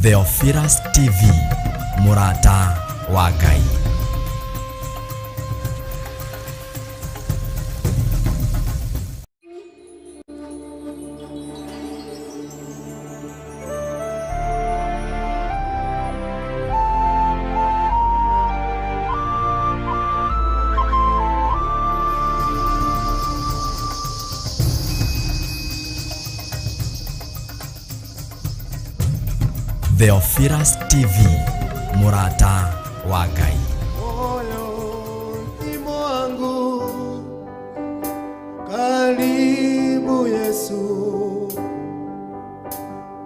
Theophilus TV, MURATA wa Ngai. Theophilus TV, MURATA wa Ngai. Moyoni mwangu karibu Yesu,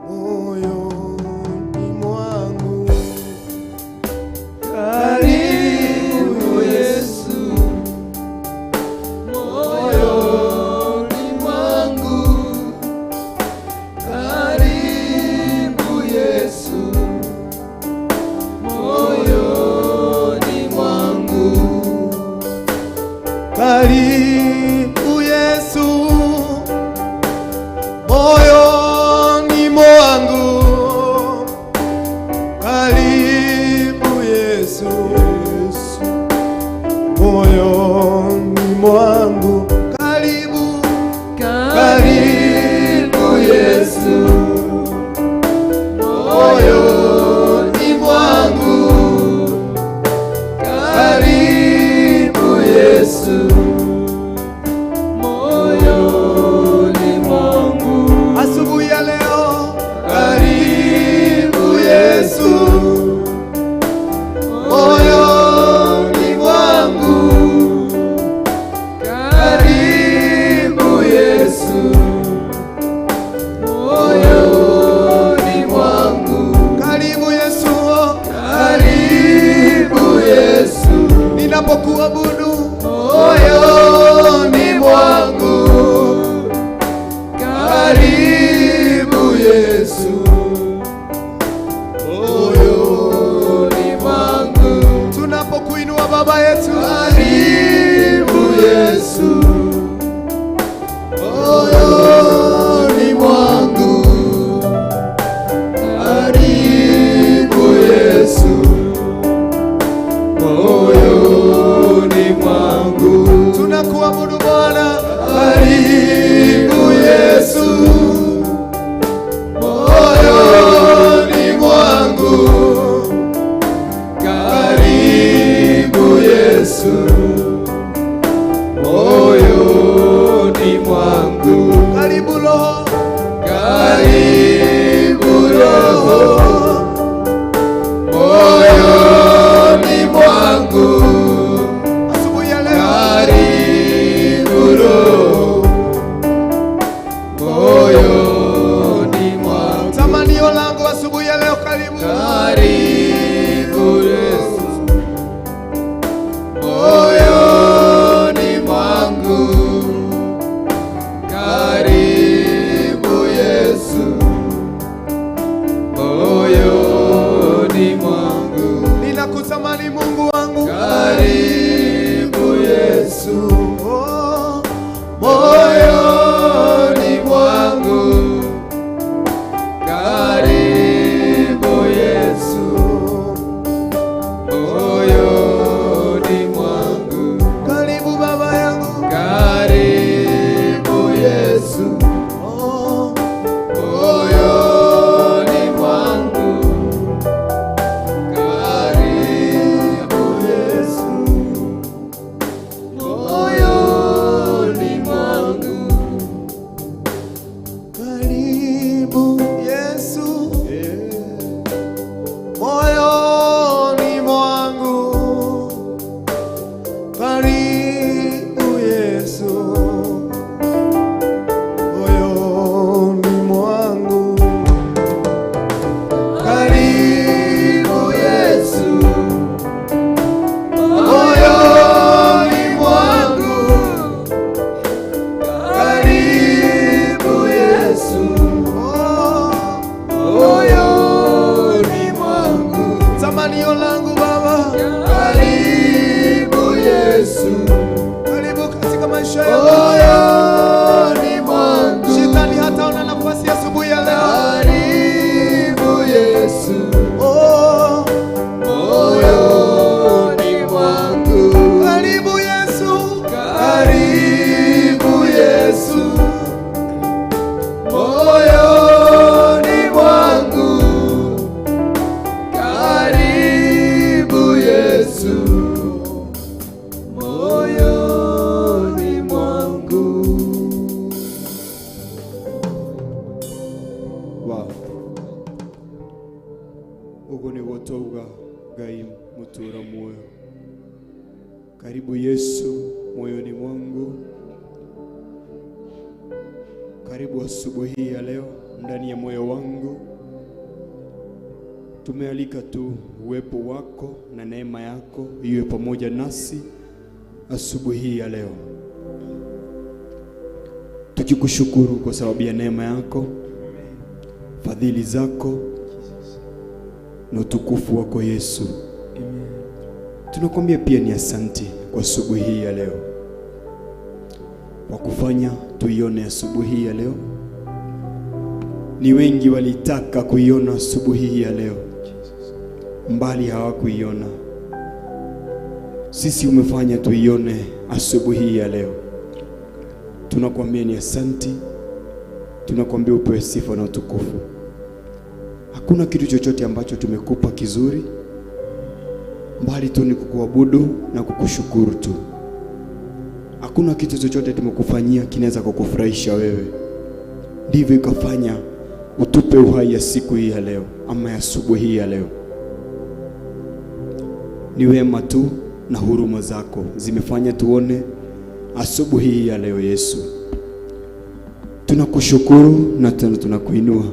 moyoni mwangu karibu Yesu, moyoni mwangu karibu Yesu, moyoni mwangu karibu Yesu, moyoni mwangu karibu Yesu, moyoni mwangu karibu Yesu, moyoni mwangu karibu Yesu, moyoni mwangu. Asubuhi ya leo karibu Yesu, moyoni mwangu karibu Yesu, moyoni mwangu karibu Yesu, karibu Yesu, ninapokuabudu moyoni mwangu karibu Yesu, moyoni mwangu tunapokuinua Baba yetu karibu Yesu, moyoni mwangu karibu Yesu, moyoni mwangu tunakuabudu Bwana karibu Yesu, moyoni mwangu karibu Yesu, moyoni mwangu karibu Roho, karibu Roho, moyoni mwangu asubuhi ya leo karibu Roho, moyoni mwangu tamanio langu asubuhi ya leo karibu Yesu, moyoni mwangu karibu Yesu, moyoni mwangu ninakutamani Mungu wangu Ugone wotouga Ngai mutura moyo. Karibu Yesu moyoni mwangu. Karibu asubuhi ya leo ndani ya moyo wangu. Tumealika tu uwepo wako na neema yako iwe pamoja nasi asubuhi ya leo. Tukikushukuru kwa sababu ya neema yako, fadhili zako na utukufu wako Yesu. Tunakuambia pia ni asante kwa asubuhi ya leo, kwa kufanya tuione asubuhi ya leo. Ni wengi walitaka kuiona asubuhi ya leo, mbali hawakuiona. Sisi umefanya tuione asubuhi ya leo. Tunakuambia ni asante. Tunakuambia upewe sifa na utukufu. Hakuna kitu chochote ambacho tumekupa kizuri, mbali tu ni kukuabudu na kukushukuru tu. Hakuna kitu chochote tumekufanyia kinaweza kukufurahisha wewe. Ndivyo ikafanya utupe uhai ya siku hii ya leo, ama ya asubuhi hii ya leo. Ni wema tu na huruma zako zimefanya tuone asubuhi hii ya leo Yesu. Tunakushukuru na tunakuinua.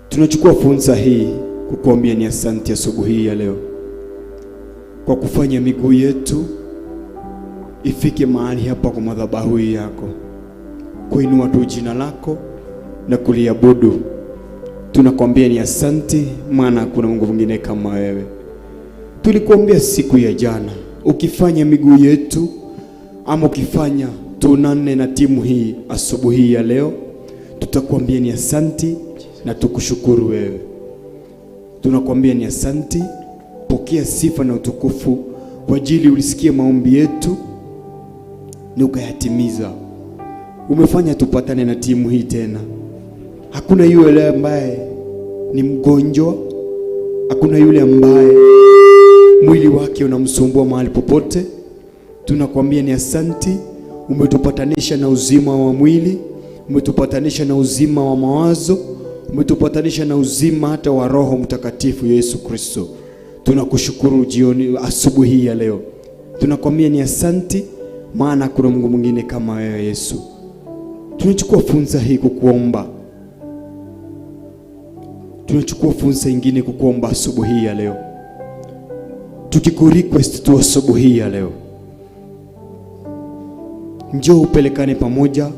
Tunachukua fursa hii kukuambia ni asante asubuhi hii ya leo, kwa kufanya miguu yetu ifike mahali hapa kwa madhabahu yako, kuinua tu jina lako na kuliabudu. Tunakuambia ni asante, maana hakuna Mungu mwingine kama wewe. Tulikuambia siku ya jana, ukifanya miguu yetu ama ukifanya tunane na timu hii asubuhi ya leo, tutakuambia ni asante na tukushukuru wewe. Tunakuambia ni asante. Pokea sifa na utukufu kwa ajili ulisikia maombi yetu na ukayatimiza. Umefanya tupatane na timu hii tena. Hakuna yule ambaye ni mgonjwa, hakuna yule ambaye mwili wake unamsumbua mahali popote. Tunakuambia ni asante. Umetupatanisha na uzima wa mwili, umetupatanisha na uzima wa mawazo, umetupatanisha na uzima hata wa Roho Mtakatifu Yesu Kristo. Tunakushukuru jioni asubuhi ya leo. Tunakuambia ni asante, maana kuna Mungu mwingine kama wewe Yesu. Tunachukua fursa hii kukuomba. Tunachukua fursa nyingine kukuomba asubuhi ya leo. Tukikurequest tu asubuhi ya leo, njoo upelekane pamoja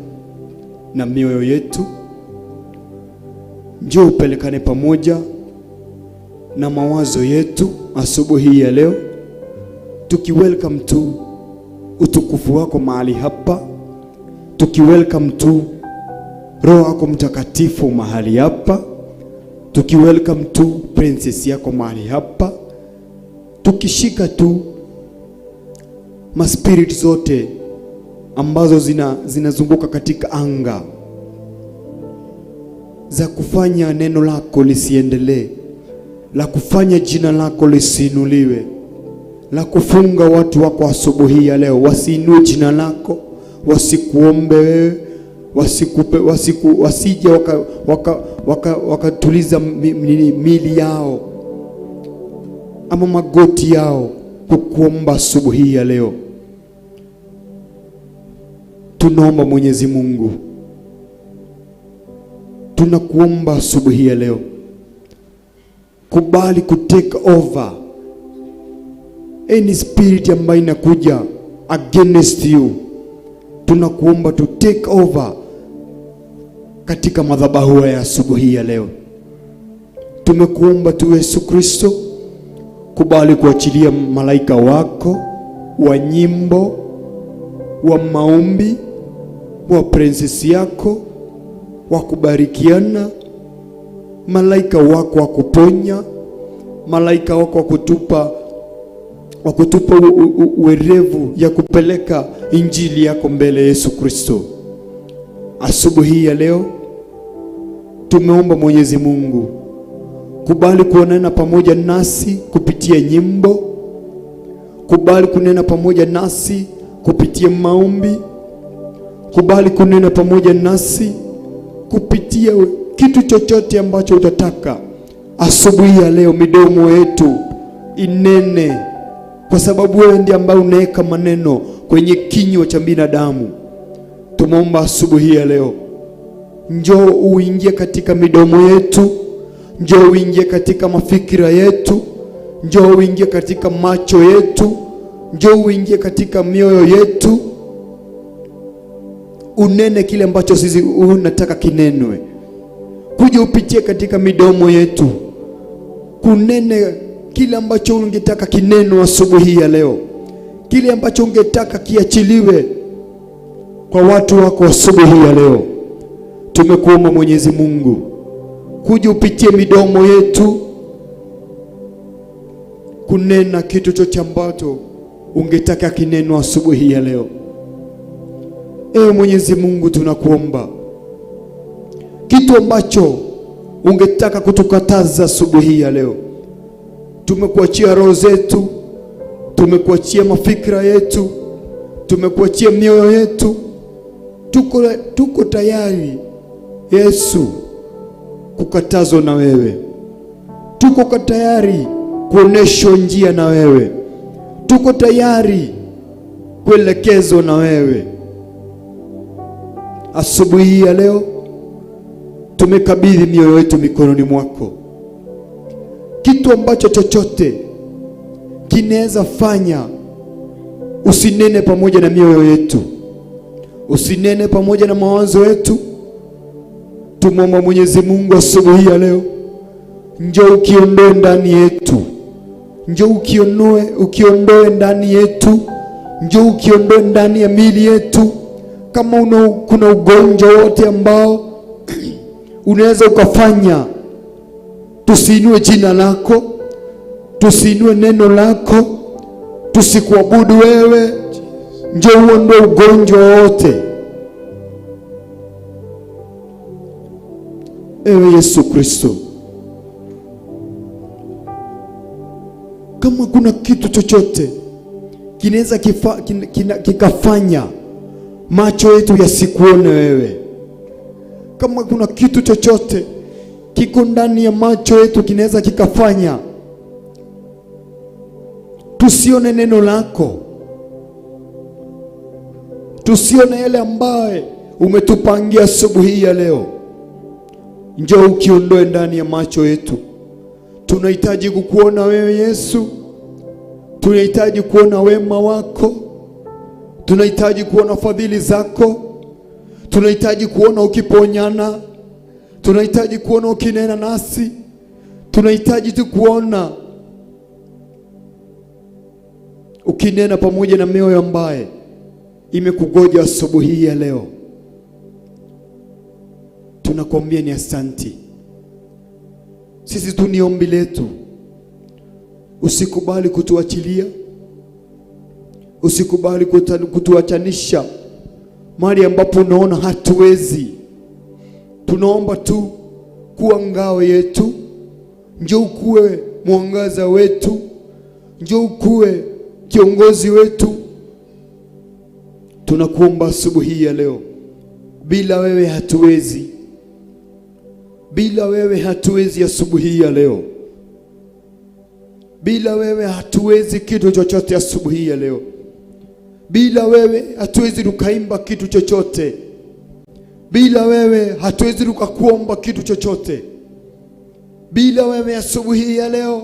na mioyo yetu. Njoo upelekane pamoja na mawazo yetu asubuhi ya leo. Tukiwelcome tu utukufu wako mahali hapa. Tukiwelcome tu Roho yako Mtakatifu mahali hapa. Tukiwelcome tu princess yako mahali hapa. Tukishika tu maspirit zote ambazo zinazunguka katika anga za kufanya neno lako lisiendelee, la kufanya jina lako lisiinuliwe, la kufunga watu wako asubuhi ya leo wasiinue jina lako, wasikuombe wewe, wasije wakatuliza mili yao ama magoti yao kukuomba asubuhi ya leo. Tunaomba Mwenyezi Mungu, tunakuomba asubuhi ya leo, kubali take over any spirit ambayo inakuja against you. Tunakuomba take over katika madhabahu ya asubuhi ya leo. Tumekuomba tu Yesu Kristo, kubali kuachilia malaika wako wa nyimbo, wa maombi, wa princess yako, wa kubarikiana, malaika wako wa kuponya, malaika wako wa kutupa uwerevu ya kupeleka injili yako mbele Yesu Kristo. Asubuhi ya leo tumeomba Mwenyezi Mungu, kubali kuonana pamoja nasi kupitia nyimbo, kubali kunena pamoja nasi kupitia maombi, kubali kunena pamoja nasi kupitia kitu chochote ambacho utataka asubuhi ya leo midomo yetu inene, kwa sababu wewe ndiye ambaye unaweka maneno kwenye kinywa cha binadamu. Tumeomba asubuhi ya leo, njoo uingie katika midomo yetu, njoo uingie katika mafikira yetu, njoo uingie katika macho yetu, njoo uingie katika mioyo yetu, unene kile ambacho sisi unataka kinenwe. Kuja upitie katika midomo yetu, kunene kile ambacho ungetaka kinenwe asubuhi ya leo, kile ambacho ungetaka kiachiliwe kwa watu wako asubuhi ya leo. Tumekuomba Mwenyezi Mungu, kuja upitie midomo yetu, kunena kitu chochote ambacho ungetaka kinenwa asubuhi ya leo. Ewe Mwenyezi Mungu, tunakuomba kitu ambacho ungetaka kutukataza asubuhi ya leo. Tumekuachia roho zetu, tumekuachia mafikra yetu, tumekuachia mioyo yetu. Tuko tayari Yesu kukatazwa na wewe. Tuko tayari kuoneshwa njia na wewe. Tuko tayari kuelekezwa na wewe. Asubuhi ya leo tumekabidhi mioyo yetu mikononi mwako. Kitu ambacho chochote kinaweza fanya usinene pamoja na mioyo yetu, usinene pamoja na mawazo yetu, tumomba Mwenyezi Mungu asubuhi ya leo, njoo ukiondoe ndani yetu, njoo ukiondoe ndani yetu, njoo ukiondoe ndani ya miili yetu. Kama kuna ugonjwa wote ambao unaweza ukafanya tusiinue jina lako, tusiinue neno lako, tusikuabudu wewe, njoo uondoe ugonjwa wote. Ewe Yesu Kristo, kama kuna kitu chochote kinaweza kikafanya macho yetu yasikuone wewe, kama kuna kitu chochote kiko ndani ya macho yetu kinaweza kikafanya tusione neno lako, tusione yale ambaye umetupangia asubuhi ya leo, njoo ukiondoe ndani ya macho yetu. Tunahitaji kukuona wewe Yesu, tunahitaji kuona wema wako, tunahitaji kuona fadhili zako, tunahitaji kuona ukiponyana, tunahitaji kuona ukinena nasi, tunahitaji tu kuona ukinena pamoja na mioyo ambaye imekugoja asubuhi ya leo. Tunakuambia ni asanti. Sisi tu ni ombi letu, usikubali kutuachilia, usikubali kutuachanisha mahali ambapo unaona hatuwezi. Tunaomba tu kuwa ngao yetu, njoo ukue mwangaza wetu, njoo ukue kiongozi wetu. Tunakuomba asubuhi ya leo, bila wewe hatuwezi, bila wewe hatuwezi asubuhi ya leo, bila wewe hatuwezi kitu chochote asubuhi ya leo, bila wewe hatuwezi tukaimba kitu chochote, bila wewe hatuwezi tukakuomba kitu chochote, bila wewe asubuhi ya leo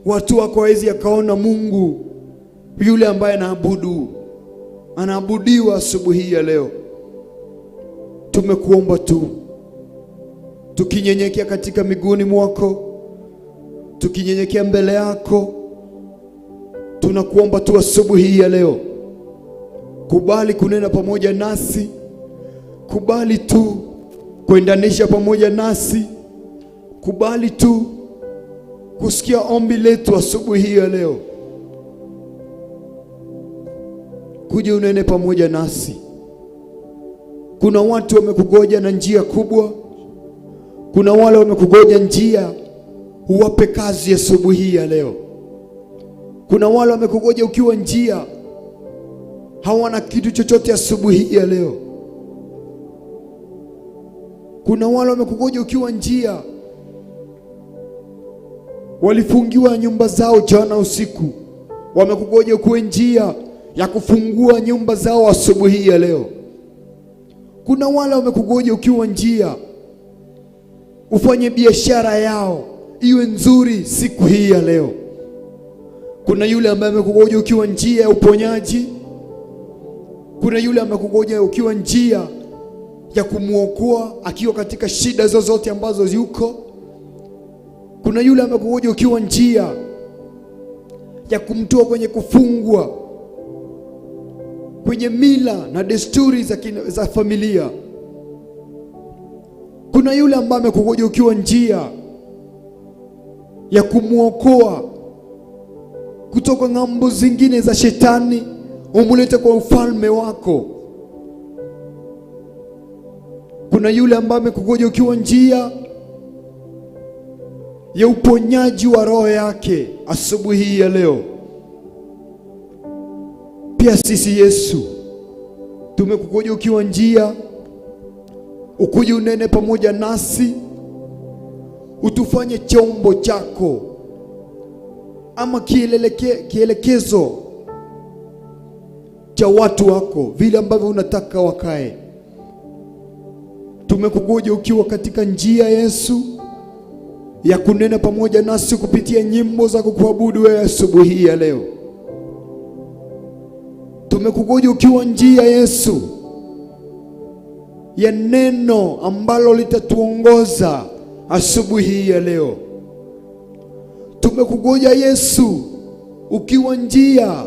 watu wako hawezi akaona Mungu yule ambaye anaabudiwa asubuhi ya leo. Tumekuomba tu, tukinyenyekea katika miguuni mwako, tukinyenyekea mbele yako, tunakuomba tu asubuhi ya leo, kubali kunena pamoja nasi, kubali tu kuendanisha pamoja nasi, kubali tu kusikia ombi letu asubuhi ya leo. Kuja unene pamoja nasi. Kuna watu wamekugoja na njia kubwa, kuna wale wamekugoja njia uwape kazi asubuhi ya leo. Kuna wale wamekugoja ukiwa njia hawana kitu chochote asubuhi ya leo. Kuna wale wamekugoja ukiwa njia walifungiwa nyumba zao jana usiku, wamekugoja kuwe njia ya kufungua nyumba zao asubuhi ya leo. Kuna wale wamekugoja ukiwa njia ufanye biashara yao iwe nzuri siku hii ya leo. Kuna yule ambaye amekugoja ukiwa njia ya uponyaji. Kuna yule amekugoja ukiwa njia ya kumuokoa akiwa katika shida zozote ambazo yuko. Kuna yule amekugoja ukiwa njia ya kumtoa kwenye kufungwa kwenye mila na desturi za familia. Kuna yule ambaye amekugoja ukiwa njia ya kumuokoa kutoka ng'ambo zingine za shetani, umulete kwa ufalme wako. Kuna yule ambaye amekugoja ukiwa njia ya uponyaji wa roho yake asubuhi ya leo. Pia sisi Yesu tumekugoja ukiwa njia, ukuje unene pamoja nasi, utufanye chombo chako ama kielekezo cha watu wako vile ambavyo unataka wakae. Tumekugoja ukiwa katika njia Yesu ya kunena pamoja nasi kupitia nyimbo za kukuabudu wewe asubuhi ya leo. Tumekugoja ukiwa njia Yesu ya neno ambalo litatuongoza asubuhi ya leo. Tumekugoja Yesu ukiwa njia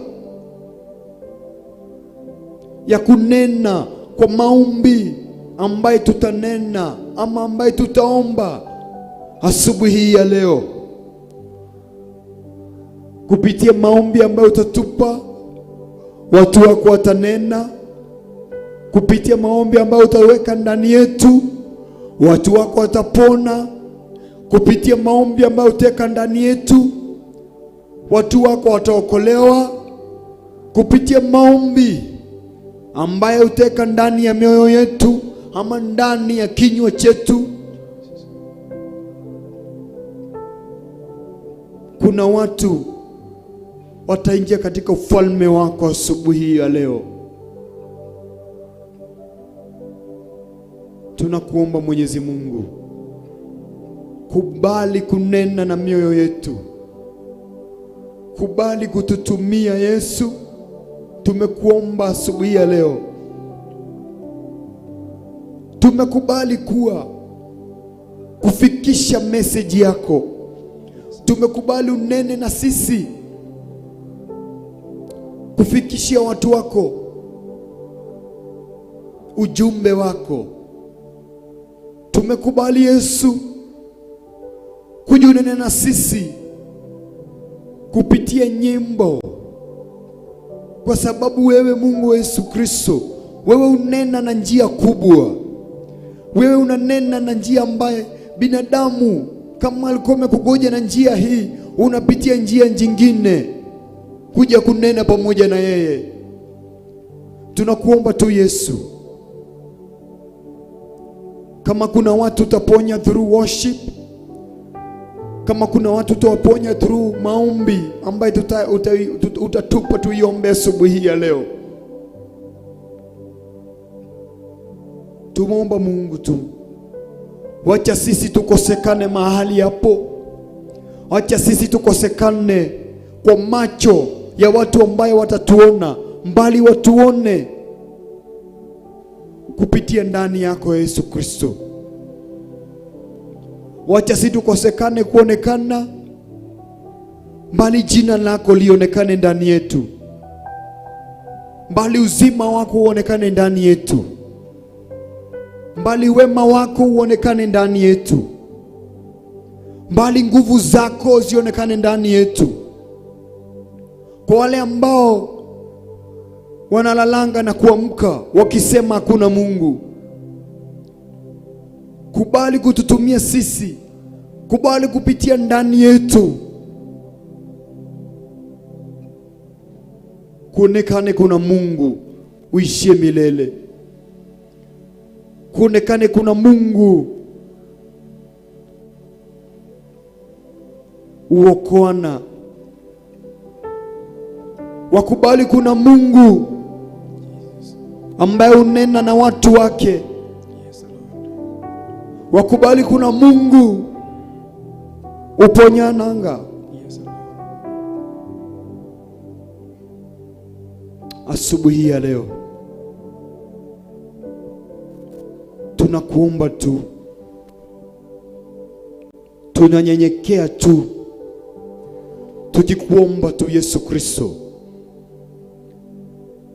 ya kunena kwa maombi ambaye tutanena ama ambaye tutaomba asubuhi ya leo. Kupitia maombi ambayo utatupa, watu wako watanena. Kupitia maombi ambayo utaweka ndani yetu, watu wako watapona. Kupitia maombi ambayo utaweka ndani yetu, watu wako wataokolewa. Kupitia maombi ambayo utaweka ndani ya mioyo yetu ama ndani ya kinywa chetu, kuna watu wataingia katika ufalme wako asubuhi ya leo. Tunakuomba Mwenyezi Mungu, kubali kunena na mioyo yetu, kubali kututumia Yesu. Tumekuomba asubuhi ya leo, tumekubali kufikisha message yako. Tumekubali unene na sisi kufikishia watu wako ujumbe wako. Tumekubali Yesu kuja unene na sisi kupitia nyimbo, kwa sababu wewe Mungu Yesu Kristo, wewe unena na njia kubwa. Wewe unanena na njia ambaye binadamu kama alikuwa amekugoja na njia hii, unapitia njia nyingine kuja kunena pamoja na yeye. Tunakuomba tu Yesu, kama kuna watu utaponya through worship, kama kuna watu utawaponya through maombi ambaye utatupa tuiombe asubuhi ya leo. Tumeomba Mungu tu, wacha sisi tukosekane mahali hapo. Wacha sisi tukosekane kwa macho ya watu ambaye watatuona, mbali watuone kupitia ndani yako Yesu Kristo. Wacha sisi tukosekane kuonekana, mbali jina lako lionekane ndani yetu, mbali uzima wako uonekane ndani yetu, mbali wema wako uonekane ndani yetu, mbali nguvu zako zionekane ndani yetu. Kwa wale ambao wanalalanga na kuamka wakisema hakuna Mungu, kubali kututumia sisi, kubali kupitia ndani yetu kuonekane kuna Mungu uishie milele, kuonekane kuna Mungu uokoana. Wakubali kuna Mungu ambaye unena na watu wake. Wakubali kuna Mungu uponyananga. Asubuhi ya leo tunakuomba tu, tunanyenyekea tu, tukikuomba tu Yesu Kristo,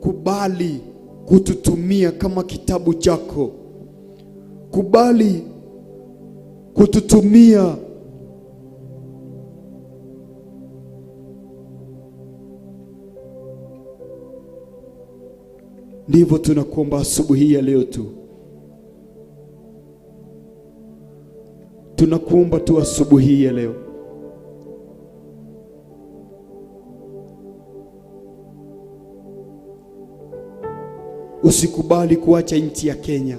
kubali kututumia kama kitabu chako. Kubali kututumia ndivyo tunakuomba asubuhi ya leo tu. Tunakuomba tu asubuhi ya leo. Usikubali kuacha nchi ya Kenya.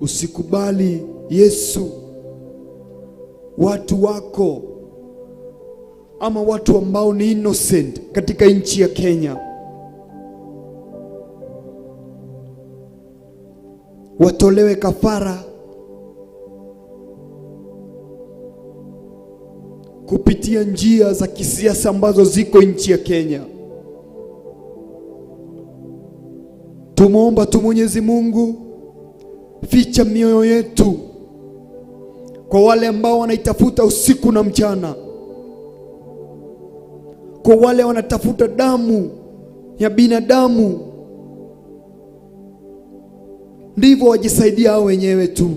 Usikubali Yesu, watu wako ama watu ambao ni innocent katika nchi ya Kenya watolewe kafara kupitia njia za kisiasa ambazo ziko nchi ya Kenya. Tumeomba tu Mwenyezi Mungu, ficha mioyo yetu kwa wale ambao wanaitafuta usiku na mchana, kwa wale wanatafuta damu ya binadamu, ndivyo wajisaidia hao wenyewe tu,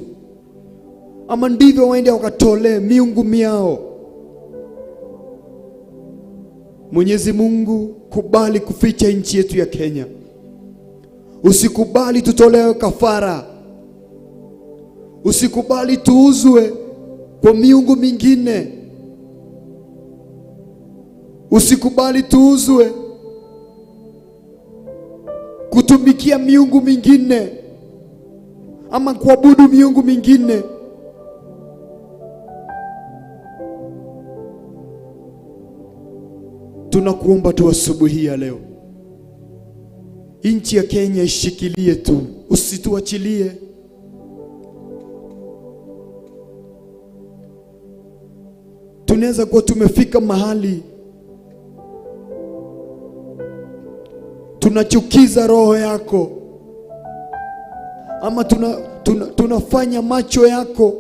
ama ndivyo waende wakatolee miungu miao. Mwenyezi Mungu, kubali kuficha nchi yetu ya Kenya. Usikubali tutolewe kafara. Usikubali tuuzwe kwa miungu mingine. Usikubali tuuzwe kutumikia miungu mingine ama kuabudu miungu mingine. Tunakuomba tu asubuhi ya leo, nchi ya Kenya ishikilie tu, usituachilie. Tunaweza kuwa tumefika mahali tunachukiza roho yako, ama tunafanya macho yako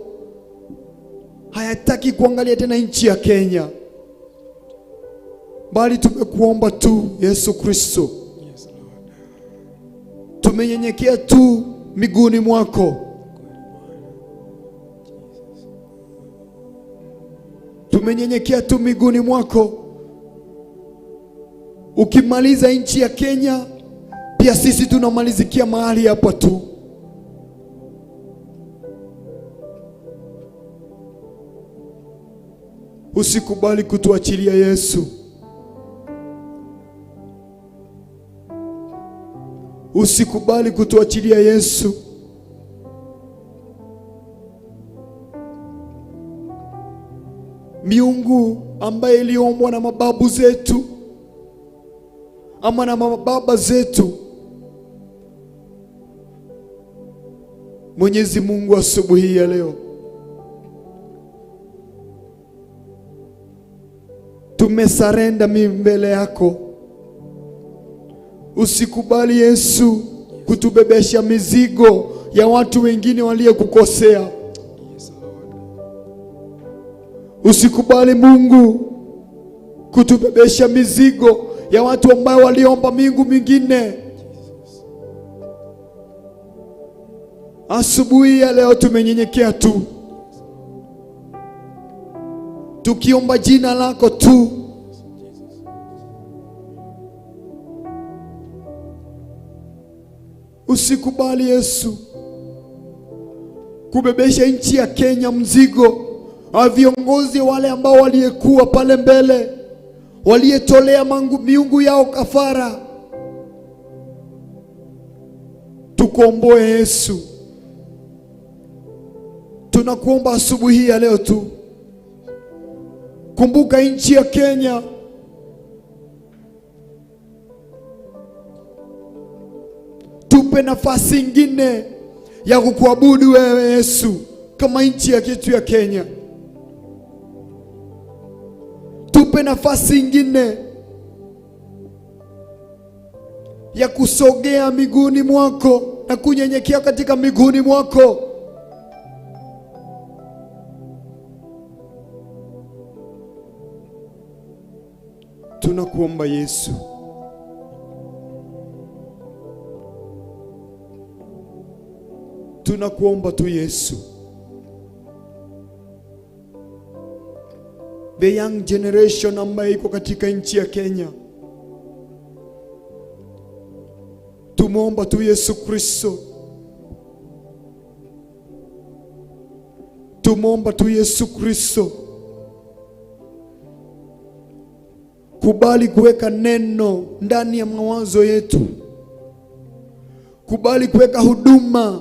hayataki kuangalia tena nchi ya Kenya, bali tumekuomba tu Yesu Kristo, tumenyenyekea tu miguuni mwako. Tumenyenyekea tu miguuni mwako. Ukimaliza nchi ya Kenya, pia sisi tunamalizikia mahali hapa tu. Usikubali kutuachilia Yesu. Usikubali kutuachilia Yesu. Miungu ambaye iliombwa na mababu zetu ama na mababa zetu, Mwenyezi Mungu, asubuhi ya leo tumesarenda mbele yako. Usikubali Yesu kutubebesha mizigo ya watu wengine waliokukosea. Usikubali Mungu kutubebesha mizigo ya watu ambao waliomba miungu mingine. Asubuhi ya leo tumenyenyekea tu, tukiomba jina lako tu. Usikubali Yesu kubebesha nchi ya Kenya mzigo wa viongozi wale ambao waliyekuwa pale mbele, waliyetolea miungu yao kafara. Tukomboe Yesu, Tunakuomba asubuhi ya leo tu, kumbuka nchi ya Kenya. Tupe nafasi ingine ya kukuabudu wewe Yesu kama nchi ya kitu ya Kenya. Tupe nafasi ingine ya kusogea miguuni mwako na kunyenyekea katika miguuni mwako. Tunakuomba Yesu, tunakuomba tu Yesu, the young generation ambayo iko katika nchi ya Kenya, tumuomba tu Yesu Kristo, tumuomba tu Yesu Kristo, kubali kuweka neno ndani ya mawazo yetu, kubali kuweka huduma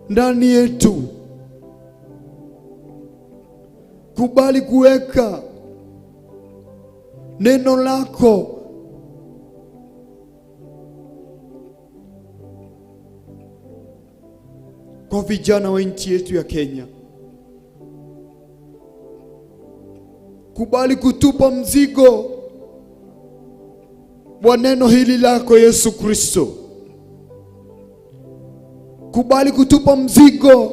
ndani yetu, kubali kuweka neno lako kwa vijana wa nchi yetu ya Kenya. Kubali kutupa mzigo wa neno hili lako Yesu Kristo. Kubali kutupa mzigo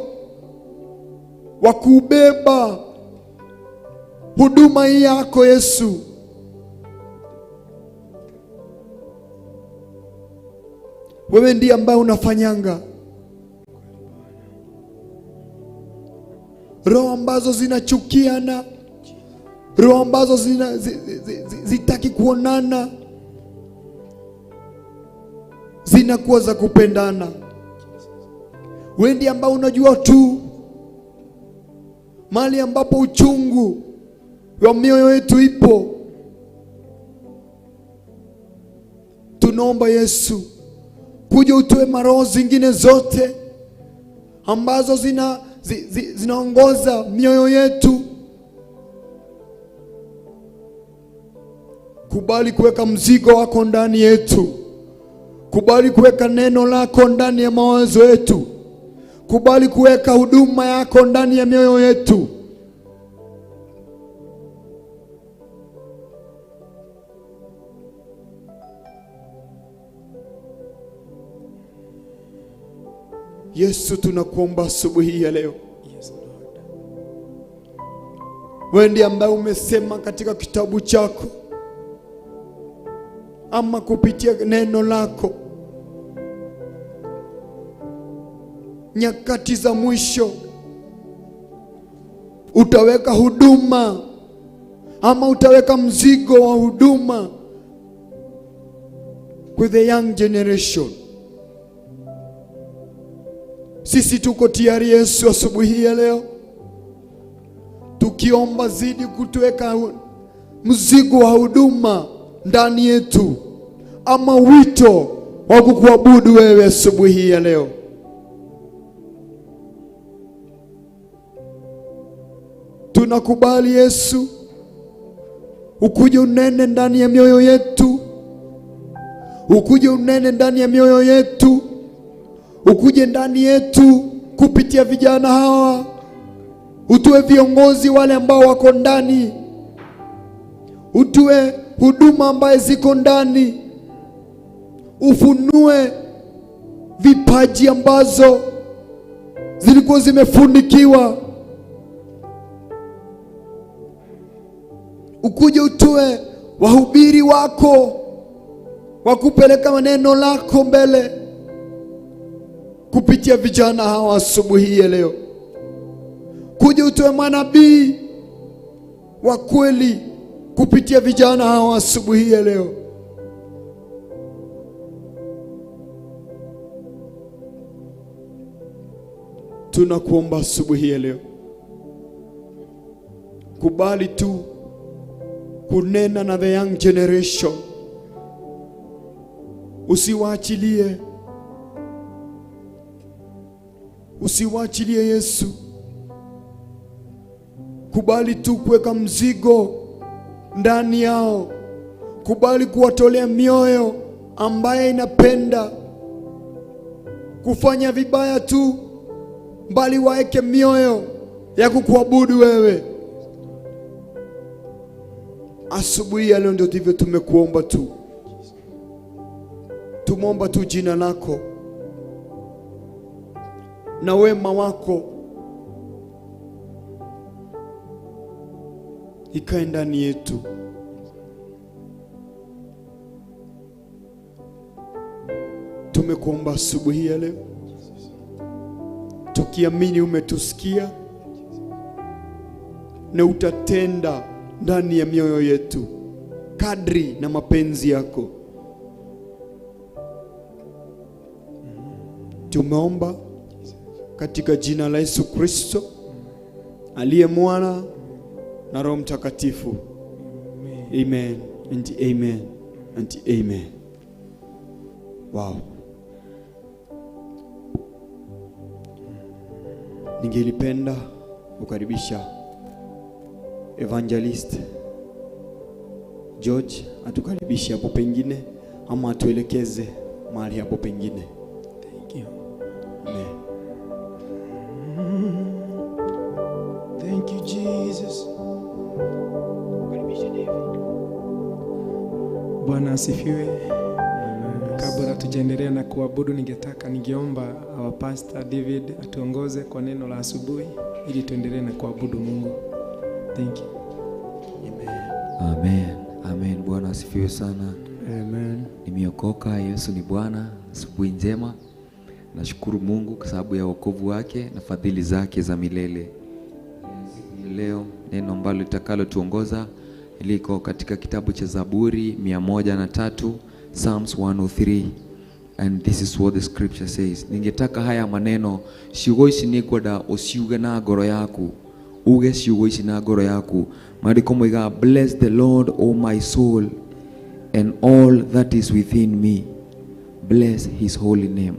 wa kubeba huduma hii yako Yesu. Wewe ndiye ambaye unafanyanga roho ambazo zinachukiana, roho ambazo zitaki kuonana, zinakuwa za kupendana. Wewe ndiye ambao unajua tu mahali ambapo uchungu wa mioyo yetu ipo. Tunaomba Yesu, kuja utoe maroho zingine zote ambazo zinaongoza mioyo yetu. Kubali kuweka mzigo wako ndani yetu. Kubali kuweka neno lako ndani ya mawazo yetu. Kubali kuweka huduma yako ndani ya mioyo yetu. Yesu, tunakuomba asubuhi ya leo. Wewe ndiye ambaye umesema katika kitabu chako ama kupitia neno lako, nyakati za mwisho utaweka huduma ama utaweka mzigo wa huduma with the young generation. Sisi tuko tayari Yesu asubuhi ya leo, tukiomba zidi kutuweka mzigo wa huduma ndani yetu, ama wito wa kukuabudu wewe asubuhi ya leo. Tunakubali Yesu, ukuje unene ndani ya mioyo yetu, ukuje unene ndani ya mioyo yetu, ukuje ndani yetu kupitia vijana hawa, utuwe viongozi wale ambao wako ndani, utuwe huduma ambaye ziko ndani, ufunue vipaji ambazo zilikuwa zimefunikiwa, ukuje utuwe wahubiri wako wakupeleka maneno lako mbele kupitia vijana hawa asubuhi ya leo. Kuja utoe manabii wa kweli kupitia vijana hawa asubuhi ya leo. Tunakuomba asubuhi ya leo, kubali tu kunena na the young generation. Usiwaachilie Usiwachilie Yesu. Kubali tu kuweka mzigo ndani yao. Kubali kuwatolea mioyo ambaye inapenda kufanya vibaya tu, bali waeke mioyo ya kukuabudu wewe. Asubuhi ya leo ndio ndivyo tumekuomba tu. Tumeomba tu jina lako na wema wako ikae ndani yetu. Tumekuomba asubuhi ya leo tukiamini umetusikia na utatenda ndani ya mioyo yetu kadri na mapenzi yako. Tumeomba katika jina la Yesu Kristo aliye Mwana na Roho Mtakatifu. Amen and amen and amen. Wow. Ningelipenda kukaribisha Evangelist George atukaribishe hapo pengine ama atuelekeze mahali hapo pengine. Thank you. Amen. Thank you Jesus. Bwana asifiwe. Kabla tujaendelea na kuabudu, ningeomba our pastor David atuongoze kwa neno la asubuhi ili tuendelee na kuabudu Mungu. Thank you. Amen. Amen. Amen. Bwana asifiwe sana. Amen. Nimeokoka, Yesu ni Bwana. Asubuhi njema. Nashukuru Mungu kwa sababu ya wokovu wake na fadhili zake za milele. Leo neno ambalo litakalo tuongoza liko katika kitabu cha Zaburi 103, Psalms 103, and this is what the scripture says. Ningetaka haya maneno ciugo ici ni kwenda uciuge na ngoro yaku. Uge ciugo ici na ngoro yaku. Maandiko moiga, bless the Lord, O my soul, and all that is within me. Bless his holy name.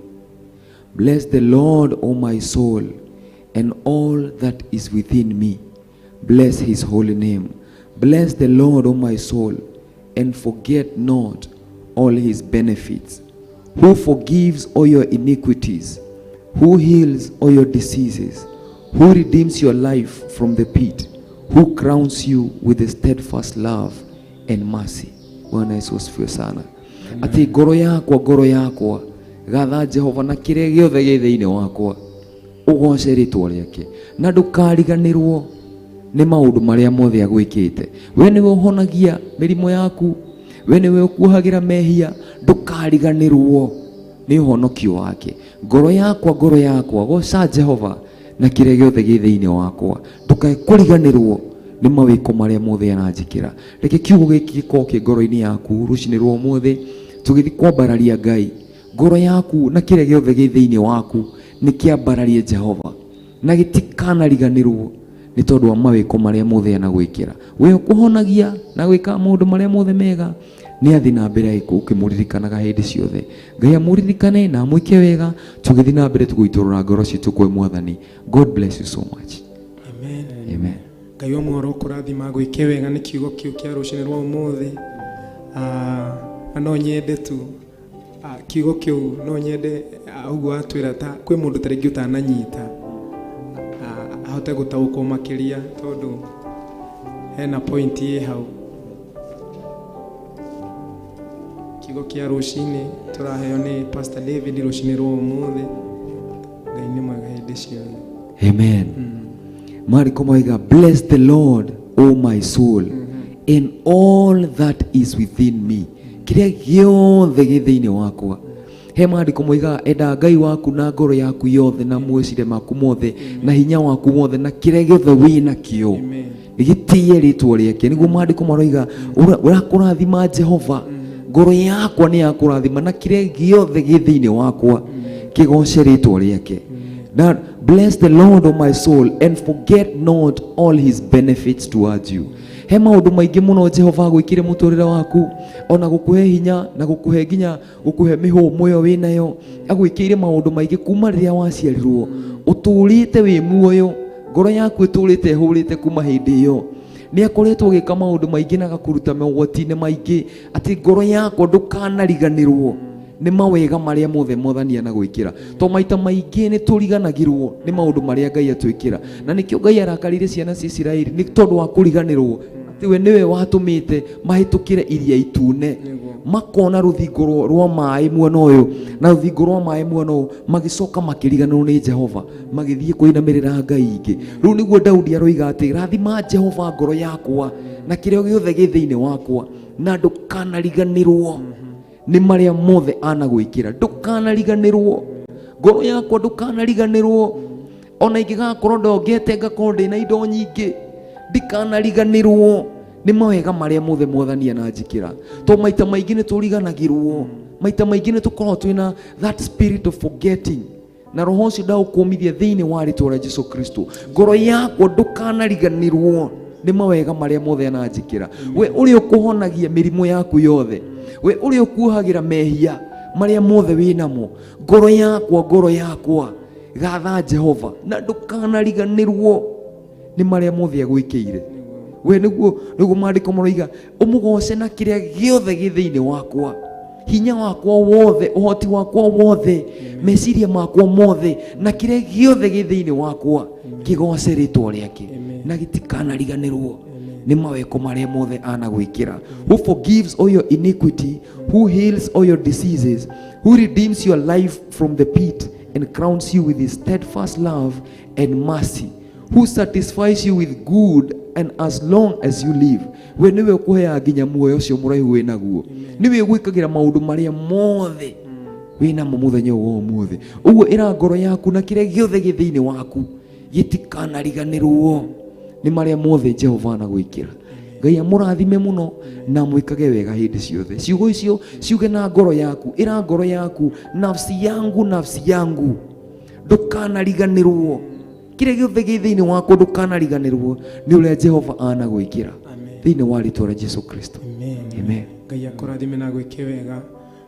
Bless the Lord, O my soul, and all that is within me. Bless his holy name. Bless the Lord, O my soul, and forget not all his benefits. Who forgives all your iniquities, who heals all your diseases, who redeems your life from the pit, who crowns you with a steadfast love and mercy. Bwana Yesu asifiwe sana. Ati ngoro yakwa gatha Jehova na kire giothe githiini wakwa, ugoce ritwa riake na ndukariganirwo ni maundu maria mothe agwikite. We niwe uhonagia mirimo yaku, we niwe ukuhagira mehia, ndukariganirwo ni uhonokio wake. Ngoro yakwa goca Jehova na kire giothe githiini wakwa, ndukariganirwo ni mawiko maria mothe ananjikira. Reke kiugo giki gikoke ngoro-ini yaku ruci-ini rwa umuthi tugithi kwambararia Ngai. Ngoro yaku na kire giothe githiini waku ni kiambararie Jehova na gitikanariganirwo ni tondu wa mawiko maria mothe anagwikira. We ukuhonagia na gwika maundu maria mothe mega, ni athi na mbere ukimuririkanaga hindi ciothe. Ngai amuririkane na amwike wega, tugithi na mbere tuguiturura ngoro citu kwi Mwathani. God bless you so much. Amen. Amen. Ngai omworo kurathima gwike wega ni kiugo kiu kia ruci-ini rwa umuthi. No nyende tu kiugo kiu no nyende uguo atwira ta kwi mundu taringi utananyita ahote gutaũkwo makiria tondu hena point ye hau. Kiugo kia ruci-ini turaheo ni Pastor David ruci-ini rwa umuthi. Ngai ni mwega hindi ciothe. Amen. Maandiko moiga, bless the Lord, O my soul, and all that is within me. Kiria giothe githiini wakwa. He maandiko moiga, enda Ngai waku na ngoro yaku yothe na mwecire maku mothe na hinya waku mothe na kiria giothe wina kio. Gitie ritwa riake. Niguo maandiko maroiga urakurathima Jehova. Ngoro yakwa ni yakurathima na kiria giothe githiini wakwa kigoce ritwa riake. Now, bless the Lord, O my soul, and forget not all his benefits towards you. he maundu maingi muno Jehova gwikire muturire waku, ona gukuhe hinya na gukuhe nginya gukuhe mihumo yo winayo, agwikire maundu maingi kuma riria waciarirwo, uturite wi muoyo, ngoro yaku iturite hurite kuma hindi iyo. Ni akoretwo gika maundu maingi na gakuruta mogwati-ini maingi, ati ngoro yakwa ndukanariganirwo ni mawega maria mothe Mwathani anagwikira. To maita maingi ni turiganagirwo ni maundu maria Ngai atwikira, na nikio Ngai arakarire ciana cia Isiraeli ni tondu wa kuriganirwo ati we niwe watumite mahitukire iria itune, makona ruthingo rwa mai mwena uyu na ruthingo rwa mai mwena uyu, magicoka makiriganirwo ni Jehova, magithie kuinamirira Ngai ingi. Riu niguo Daudi aroiga ati rathima Jehova ngoro yakwa na kirio giothe gi thiini wakwa, na ndukanariganirwo ni maria mothe anagwikira. Ndukanariganirwo ngoro yakwa, ndukanariganirwo ona ingigakorwo ndongete ngakorwo ndina indo nyingi, ndikanariganirwo ni mawega maria mothe Mwathani ananjikira. To maita maingi ni turiganagirwo, maita maingi ni tukorwo twina that spirit of forgetting, na roho ucio ndaukumithia thiini wa ritwa ria Jesu Kristo. Ngoro yakwa ndukanariganirwo ni mawega maria mothe ananjikira. We uri ukuhonagia mirimu yaku yothe, we uri ukuhagira mehia maria mothe winamo, ngoro yakwa gatha Jehova na ndukanariganirwo ni maria mothe agwikire. We niguo maandiko maroiga umugoce na kiria giothe gi thiini wakwa, hinya wakwa wothe, uhoti wakwa wothe, meciria makwa mothe, na kiria giothe gi thiini wakwa kigoce ritwa riake na gitikanariganirwo ni maweko maria mothe anagwikira. Who forgives all your iniquity, who heals all your diseases, who redeems your life from the pit and crowns you with his steadfast love and mercy, who satisfies you with good and as long as you live. We niwe ukuhea nginya muoyo ucio muraihu winaguo, niwe gwikagira maundu maria mothe winamo muthenya wa umuthi. Uguo ira ngoro yaku na kiria giothe gi thiini waku gitikanariganirwo ni maria mothe Jehova anagwikira. Ngai amurathime muno na mwikage wega hindi ciothe. Ciugo icio ciuge na ngoro yaku, ira ngoro yaku, nafsi yangu ndukanariganirwo, kiria giothe gi thiini waku ndukanariganirwo ni uria Jehova anagwikira thiini wa ritwa ria Jesu Kristo. Amen. Ngai akurathime na gwike wega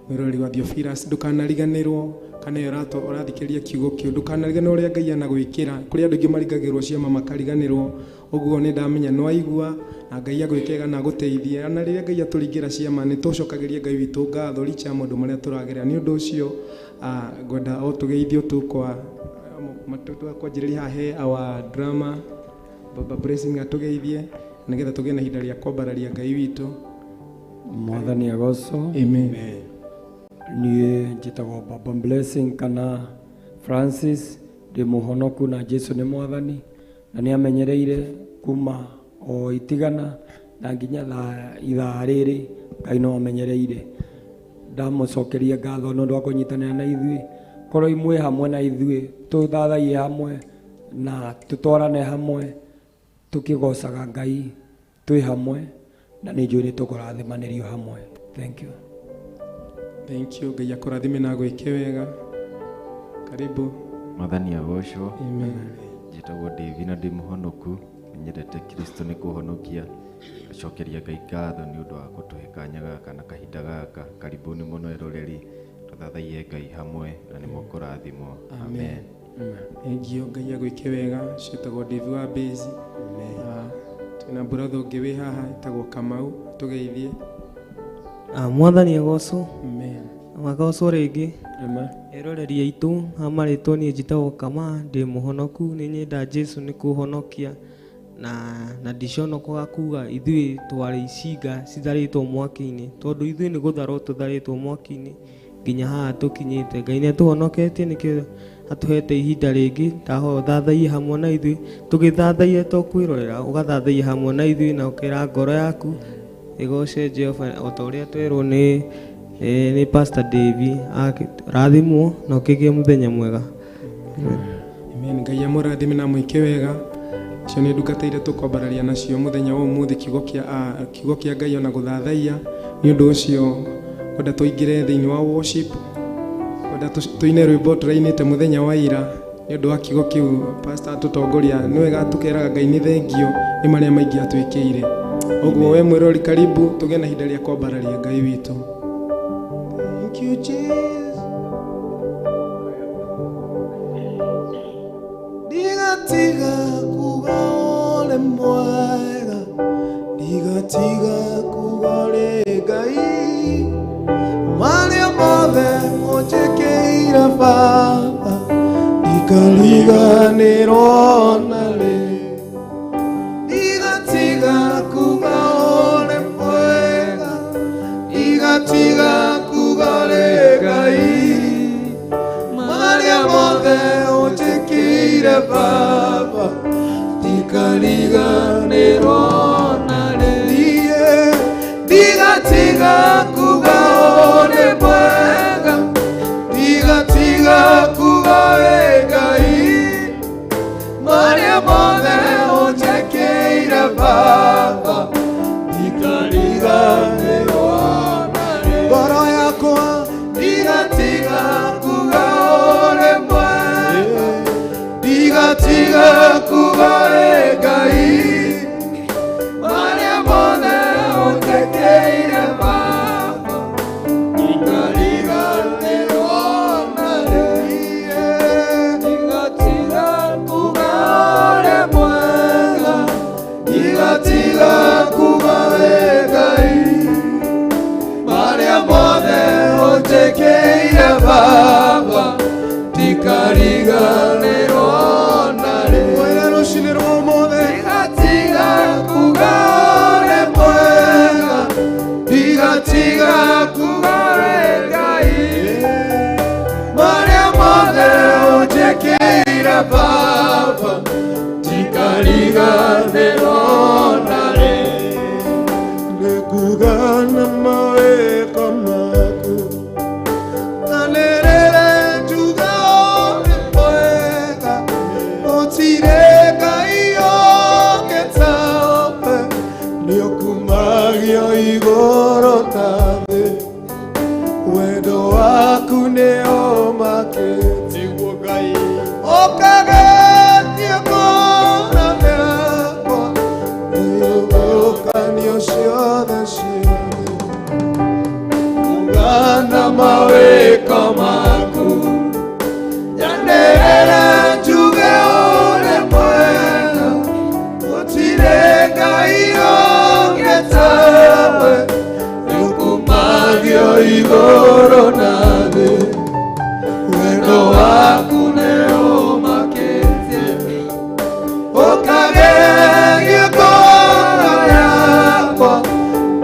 mwirori wa Theophilus, ndukanariganirwo kana urathikiria kiugo kiu, ndukanariganirwo uria Ngai anagwikira. Kuri andu ingi marigagirwo ciama makariganirwo, uguo ni ndamenya no aigua na Ngai agwikega na guteithia. Na riria Ngai aturingira ciama ni tucokagirie Ngai witu ngatho richa maundu maria turageria. Ni undu ucio ngwenda o tugeithio tukwa matutu akwanjiriria hahe our drama Baba Blessing atugeithie nigetha tugie na hinda ria kwambararia Ngai witu. Mwathani agoco. Amen. Niĩ njĩtagwo Baba Blessing kana Francis, ndĩ mũhonoku na Jesu nĩ Mwathani, na nĩ amenyereire kuma o itigana na nginya ithaa rĩrĩ Ngai no amenyereire. Ndamũcokeria ngatho nĩ ũndũ wa kũnyitanĩra na ithuĩ, korwo imwe hamwe na ithuĩ tũthathaie hamwe na tũtwarane hamwe tũkĩgocaga Ngai twĩ hamwe, na nĩ njũĩ nĩ tũkũrathimanĩrio hamwe. Thank you. Thank you. Ngai akurathime na gwike wega. Karibu. Mwathani agocwo. Amen. Njĩtagwo David na ndĩ mũhonoku, nyendete Kristo nĩ kũhonokia, acokeria Ngai ngatho nĩ ũndũ wa gũtũhe kanya gaka na kahinda gaka. Karibuni mũno eroreri, tũthathaie Ngai hamwe na nĩ mũkũrathimwo. Amen. Thank you. Ngai agwike wega. Ciĩtagwo David wa Base. Twĩna brother ũngĩ wĩ haha etagwo Kamau, tugeithie. Mwathani agocwo. Amen. Agocwo rĩngĩ. Amen. Eroreri aitũ amarĩtwo niĩ njĩtagwo Kama, ndĩ mũhonoku, nĩ nyenda Jesu nĩ kũhonokia na ndiconokaga kuga ithuĩ twarĩ icinga citharĩtwo mwaki-inĩ, tondũ ithuĩ nĩ gũtharwo tũtharĩtwo mwaki-inĩ nginya haha tũkinyĩte. Ngai nĩ atũhonoketie nĩkĩo atũhete ihinda rĩngĩ, ndahoya ũthathaie hamwe na ithuĩ, tũgĩthathaie to kwĩrorera, ũgathathaie hamwe na ithuĩ na ũkĩra ngoro yaku igoce Jehova o ta ũrĩa twerwo nĩ Pastor David. Rathimwo na ũkĩgĩe mũthenya mwega. Amen. Ngai amũrathime na mwĩke wega. Icio nĩ ndungata iria tũkwambararia nacio mũthenya wa ũmũthĩ, kiugo kĩa Ngai ona gũthathaia. Nĩ ũndũ ũcio ngwenda tũingĩre thĩinĩ wa worship, ngwenda tũine rwĩmbo tũrainĩte mũthenya wa ira nĩ ũndũ wa kiugo kĩu pastor atũtongoria. Nĩ wega tũkeraga Ngai nĩ thengio nĩ marĩa maingĩ atwĩkĩire. Oguo we mwirori karibu tuge na hinda ria kwambararia Ngai witu. Thank you Jesus. Digatiga kuga ole mwega, digatiga kuga ole Ngai, maria mothe mojekeire Baba, ikariganirwo nare. Digatiga kuga ole mwega, digatiga kuga ole Ngai, maria mothe mojekeire Baba, ikariganirwo nare. Digatiga kuga ole mwega, digatiga kuga ole Ngai, maria mothe mojekeire Baba, ikariganirwo nare. Ngoro yakwa digatiga kuga ole mwega, digatiga kuga ole Ngai, maria mothe mojekeire Baba, ikariganirwo nare. Digatiga kuga ole mwega, digatiga kuga ole Ngai, maria mothe mojekeire Baba, ikariganirwo nare. Wera ruci-ini rwa mothe digatiga kuga ole mwega, digatiga kuga ole Ngai, maria mothe mojekeire Baba, ikariganirwo nare. Nikugana maweko maku, tanerere juga ole mwega, otire Ngai ogetawe, niokumagio igoro na thĩ, wendo waku nĩo makĩtie Ngai, ũkageria ngoro yakwa, nĩũgũkanio ciothe ciothe. Ugana mawĩko maku, nyanĩrĩre njuge ũrĩ mwega, gũtirĩ Ngai ũngĩ tawe, nĩũkumagio igũrũ na thĩ, wendo waku nĩũmakĩtie, ũkageria ngoro yakwa,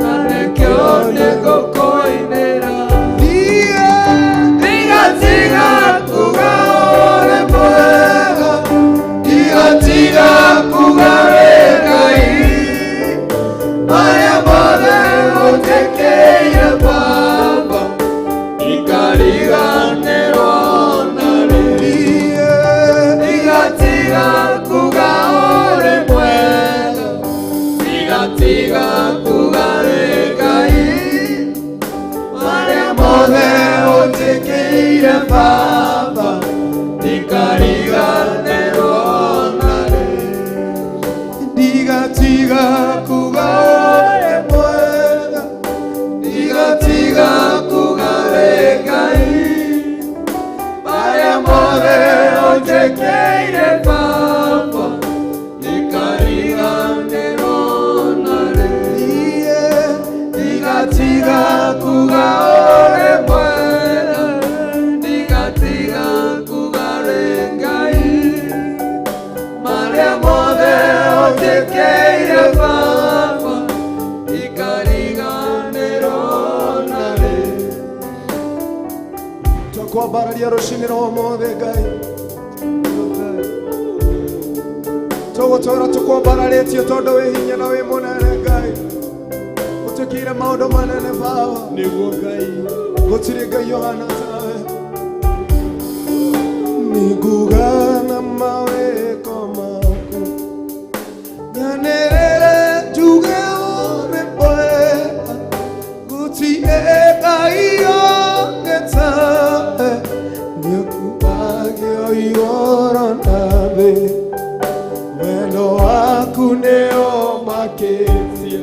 na nĩkĩo nĩngũkũinĩra. Digatiga kuga ole mwega, digatiga kuga ole Ngai, maria mothe mojekeire Baba, ikariganirwo nare. Digatiga kuga ole mwega, digatiga kuga ole Ngai, maria mothe mojekeire Baba, ikariganirwo nare. Digatiga kuga ole mwega, digatiga kuga ole Ngai, maria mothe mojekeire Baba, ikariganirwo nare. Digatiga kuga ole mwega, digatiga kuga ole Ngai, maria mothe mojekeire Baba, ikariganirwo nare. Twakwambararia ruci-ini rwa mothe Ngai, tũgũtũũra tũkwambararĩtio tondũ wĩ hinya na wĩ mũnene Ngai, ũtwĩkĩire maũndũ manene Baba, nĩguo Ngai, gũtirĩ Ngai ũhana tawe. Nĩngugana mawĩko maku, nyanĩrĩre njuge ũrĩ mwega, gũtirĩ Ngai ũngĩ tawe, nĩũkumagio igũrũ na thĩ, wendo waku nĩũmakĩtie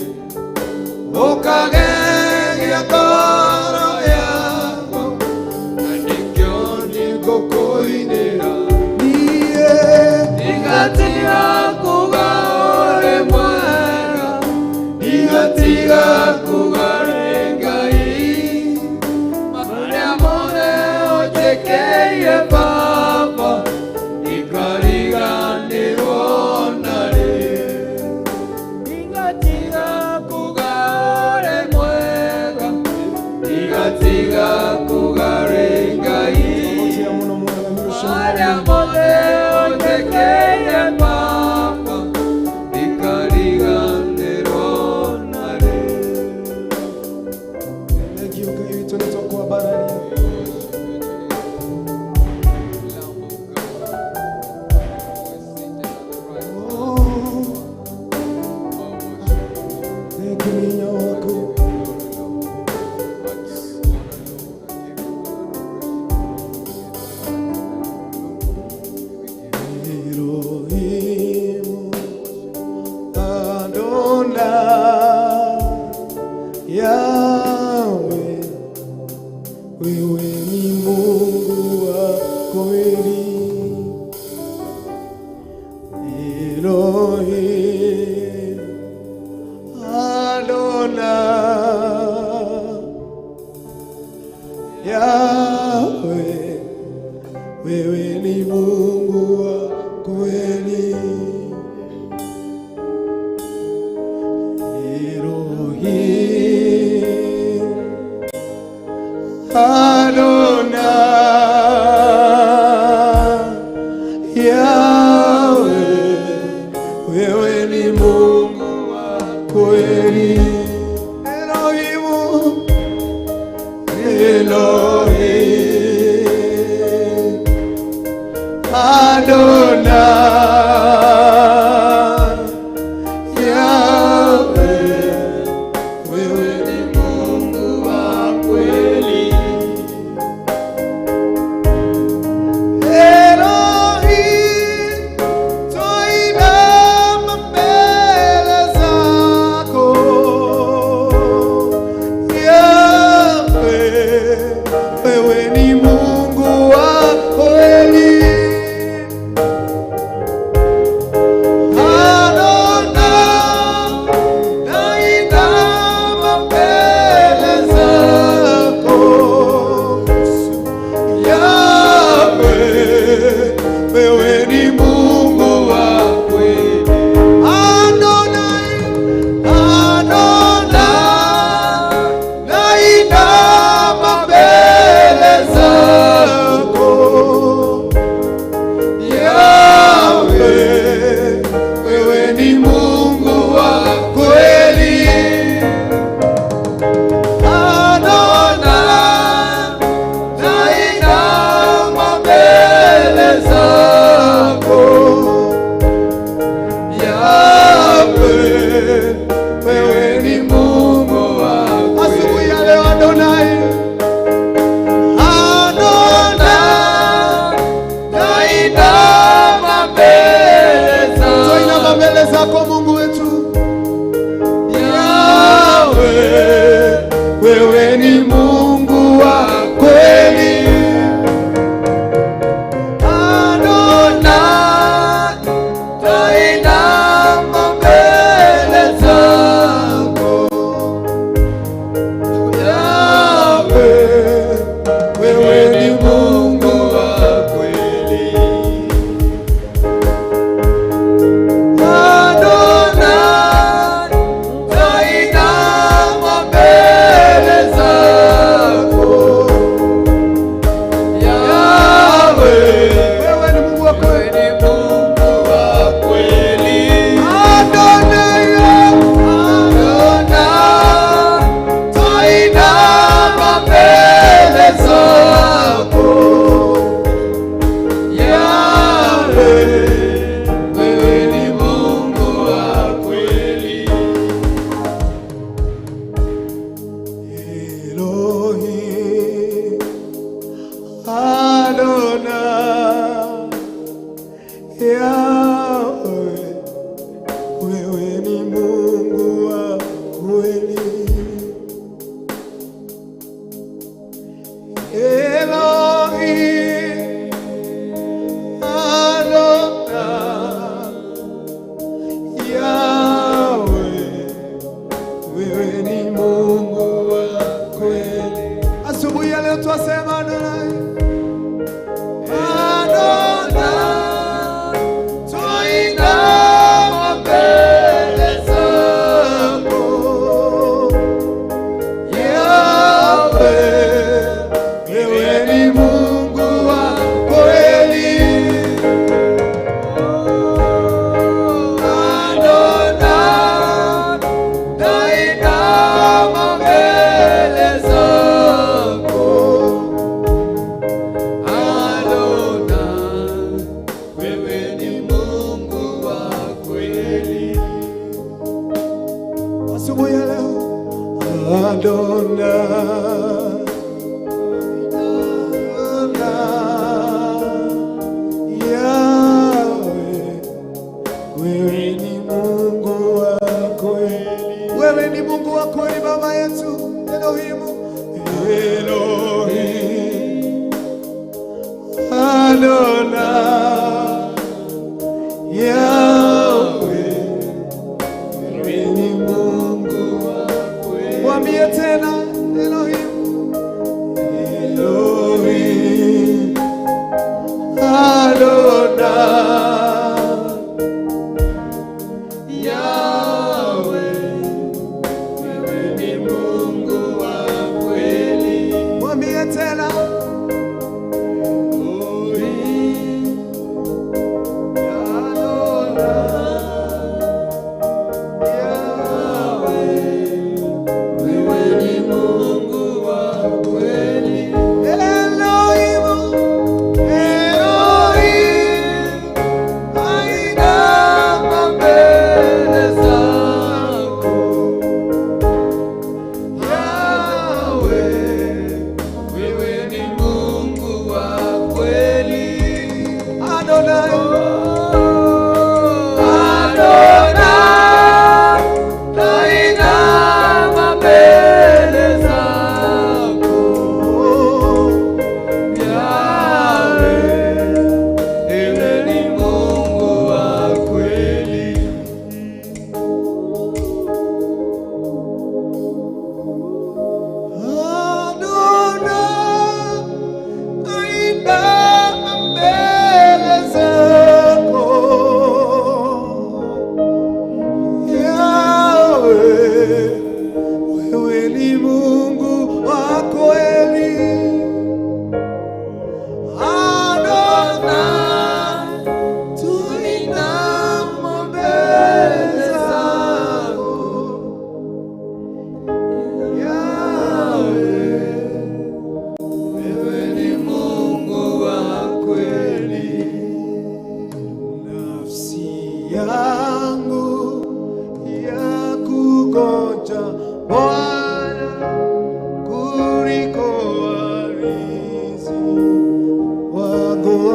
Wewe ni Mungu wa kweli.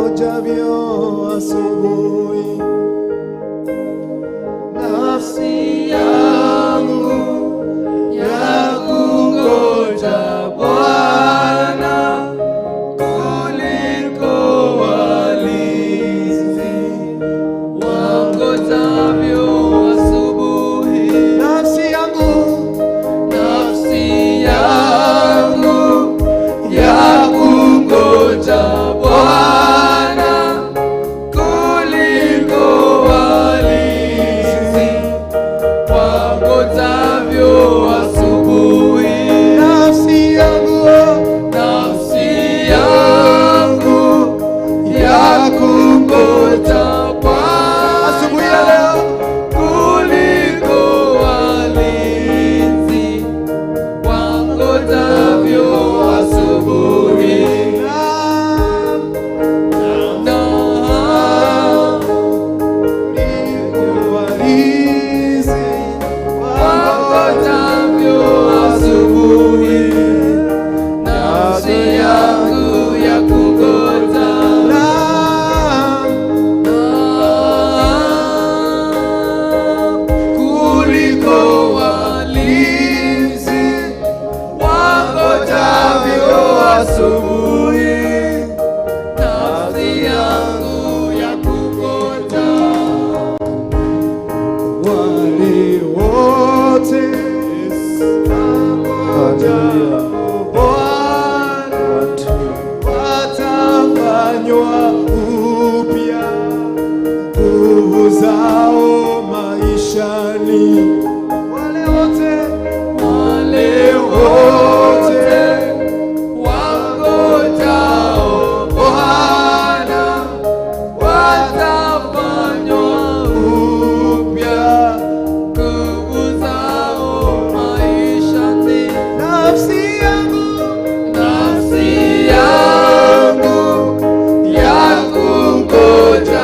ingojavyo asubuhi. Nafsi yangu ya kungoja Bwana kuliko walinzi wangojavyo asubuhi. Nafsi yangu ya kungoja Bwana kuliko walinzi wangojavyo asubuhi. Nafsi yangu ya kungoja Bwana asubuhi ya leo kuliko walinzi wangojavyo asubuhi. Zao maishani, wale wote wangojao Bwana watafanywa upya, nguvu zao maishani. Nafsi yangu ya kungoja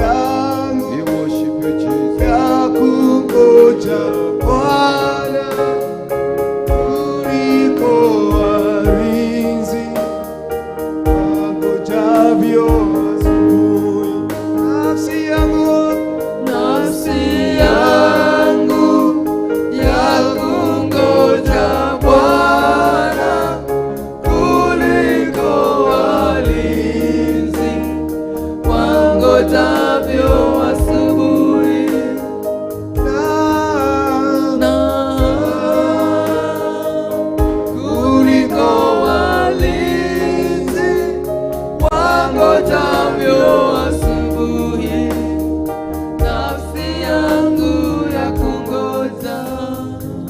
yangu ya kungoja Bwana kuliko walinzi wangojavyo asubuhi. Nafsi yangu ya kungoja Bwana kuliko walinzi wangojavyo asubuhi. Kuliko walinzi wangojavyo asubuhi, nafsi yangu ya kungoja.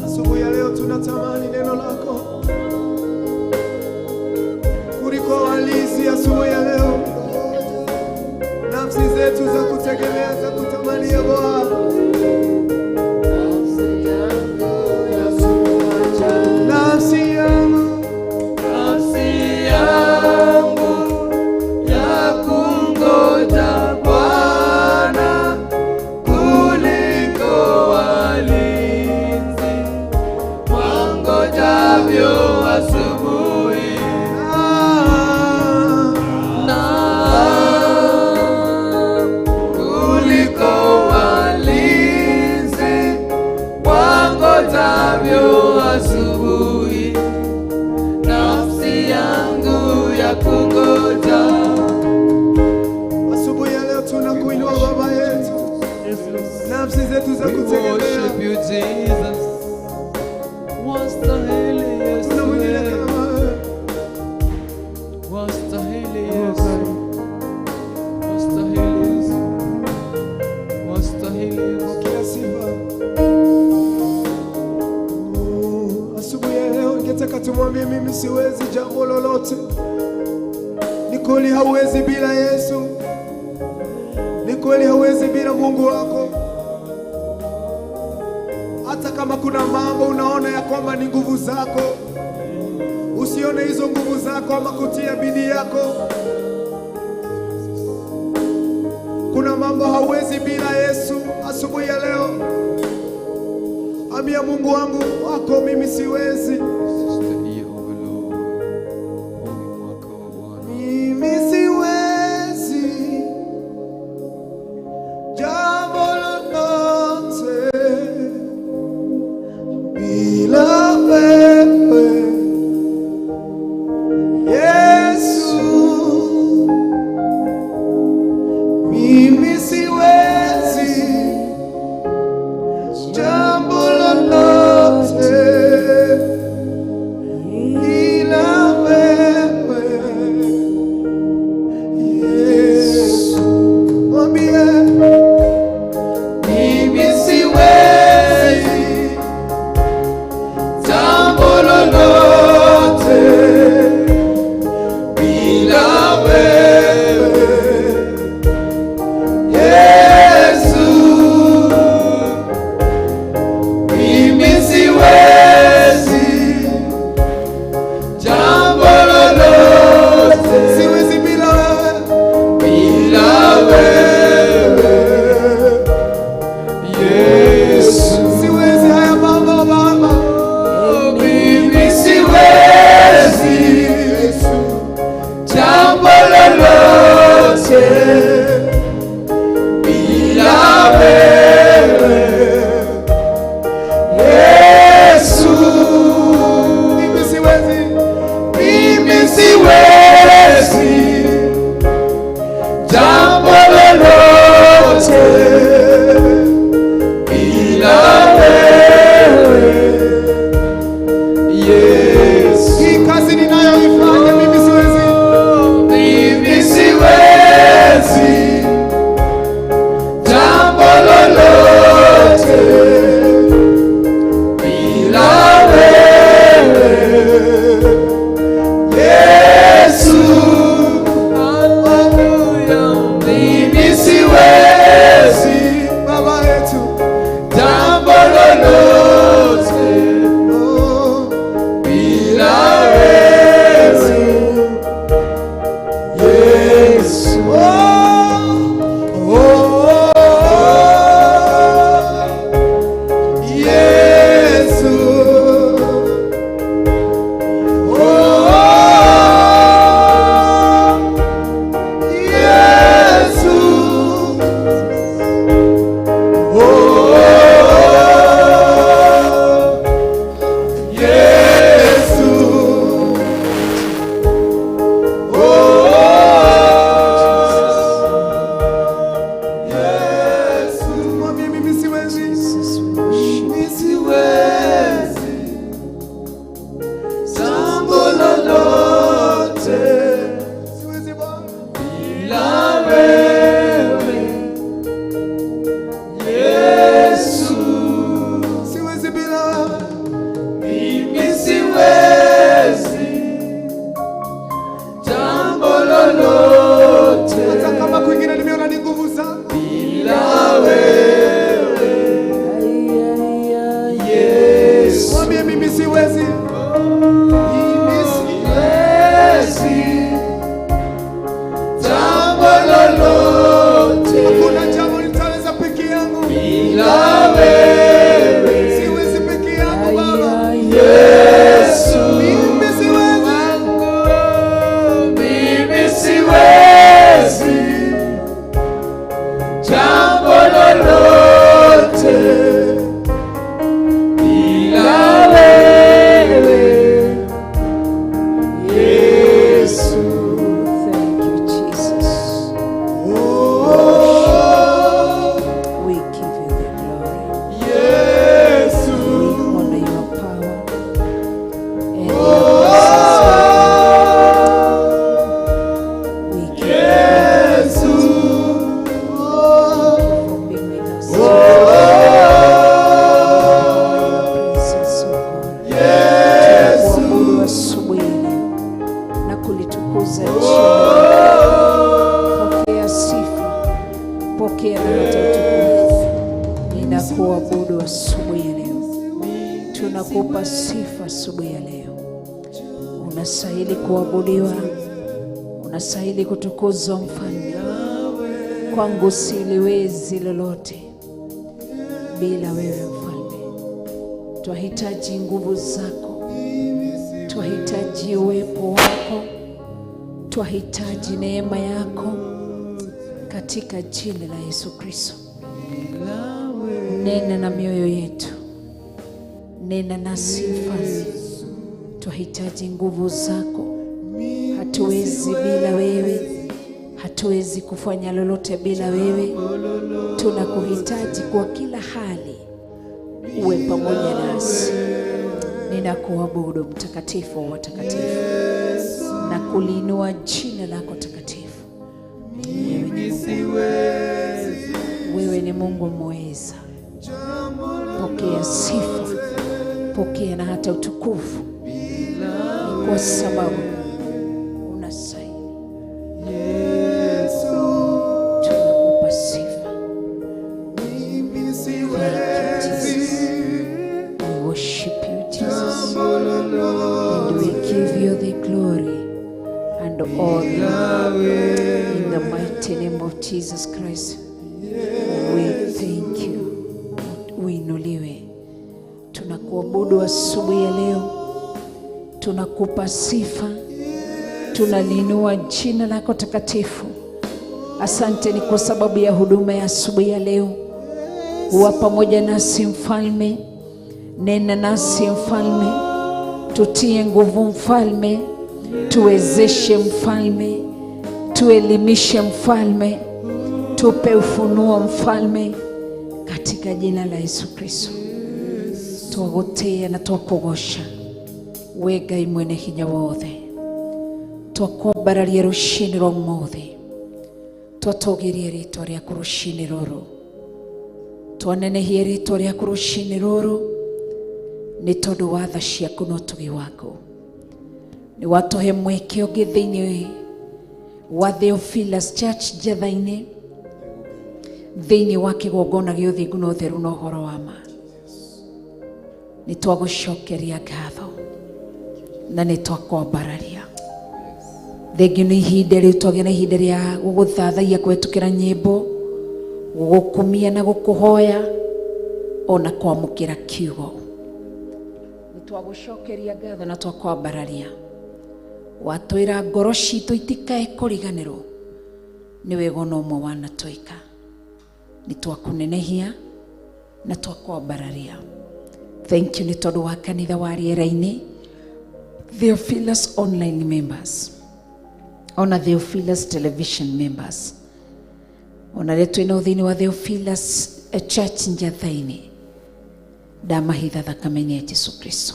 Asubuhi ya leo tunatamani neno lako kuliko walinzi. Asubuhi ya leo nafsi zetu za kutegemea, za kutamania Bwana. Nafsi yangu ya kungoja Bwana kuliko walinzi wangojavyo asubuhi. Kuliko walinzi wangojavyo asubuhi, nafsi yangu ya kungoja. Asubuhi ya leo tunakuinua Baba yetu, nafsi zetu za kutegemea. Kuna mwingine kama wewe. Pokea sifa. Asubuhi ya leo ningetaka tumwambie, mimi siwezi jambo lolote. Ni kweli hauwezi bila Yesu. Ni kweli hauwezi bila Mungu wako. Hata kama kuna mambo unaona ya kwamba ni nguvu zako, usione hizo nguvu zako ama kutia bidii yako. Kuna mambo hauwezi bila Yesu. Asubuhi ya leo ambia Mungu wangu wako, mimi siwezi. Mimi siwezi jambo lolote bila wewe Yesu. Mimi siwezi jambo lolote bila wewe Yesu. Mwambie, mimi siwezi jambo lolote bila wewe Yesu. Mimi siwezi jambo lolote, siwezi bila wewe Yesu. Siwezi haya mambo Baba. Mimi siwezi jambo lolote bila wewe Yesu. Mimi siwezi jambo lolote bila wewe Yesu. Hii kazi ninayoifanya mimi siwezi jambo lolote bila wewe Yesu. Mimi siwezi Baba yetu jambo lolote bila wewe Yesu. Oh, Tunakupa sifa asubuhi ya leo. Unastahili kuabudiwa, unastahili kutukuzwa Mfalme. Kwangu siliwezi lolote bila wewe Mfalme. Twahitaji nguvu zako, twahitaji uwepo wako, twahitaji neema yako katika jina la Yesu Kristo. Nena na mioyo yetu, nena nasi Mfalme. Twahitaji nguvu zako, hatuwezi bila wewe, hatuwezi kufanya lolote bila wewe. Tunakuhitaji kwa kila hali, uwe pamoja nasi. Ninakuabudu mtakatifu wa watakatifu na kuliinua jina lako takatifu. Wewe ni Mungu mweza. Pokea sifa, pokea na hata utukufu, kwa sababu unastahili. Tunakupa sifa. We worship you, Jesus, and we give you the glory and honor in the mighty name of Jesus Christ. We thank you. Uinuliwe. Tunakuabudu asubuhi ya leo, tunakupa sifa, tunaliinua jina lako takatifu. Asante ni kwa sababu ya huduma ya asubuhi ya leo. Uwa pamoja nasi Mfalme, nena nasi Mfalme, tutie nguvu Mfalme, tuwezeshe Mfalme, tuelimishe Mfalme, tupe ufunuo Mfalme, katika jina la Yesu Kristo. Twagotea na twakugosha we Ngai mwene hinya wothe. Twakwambararia ruci-ini rwa umuthi, twatogirie ritwa rĩaku ruci-ini rũrũ, twanenehie ritwa rĩaku ruci-ini rũrũ, nĩ tondũ wa tha ciaku na ũtugi waku. Nĩ watũhe mweke ũngĩ thĩinĩ wa Theophilus Church Jetha-inĩ, thĩinĩ wa Kigongona gĩa Uthingu na Utheru na ũhoro wa ma. Nĩ twagũcokeria ngatho na nĩ twakwambararia. Thengio nĩ ihinda rĩu twagĩa na ihinda rĩa gũgũthathaia kũhetũkĩra nyĩmbo, gũgũkumia na gũkũhoya, ona kwamũkĩra kiugo. Nĩ twagũcokeria ngatho na twakwambararia. Watwĩra ngoro citũ itikae kũriganĩrwo nĩ wega ona ũmwe wanatwĩka. Nĩ twakũnenehia na twakwambararia. Thank you nĩ tondũ wa kanitha wa rĩera-inĩ, Theophilus online members, ona Theophilus television members, ona rĩu twĩna thĩinĩ wa Theophilus Church Jetha-inĩ. Ndamahitha thakame-inĩ ya Jesũ Kristo.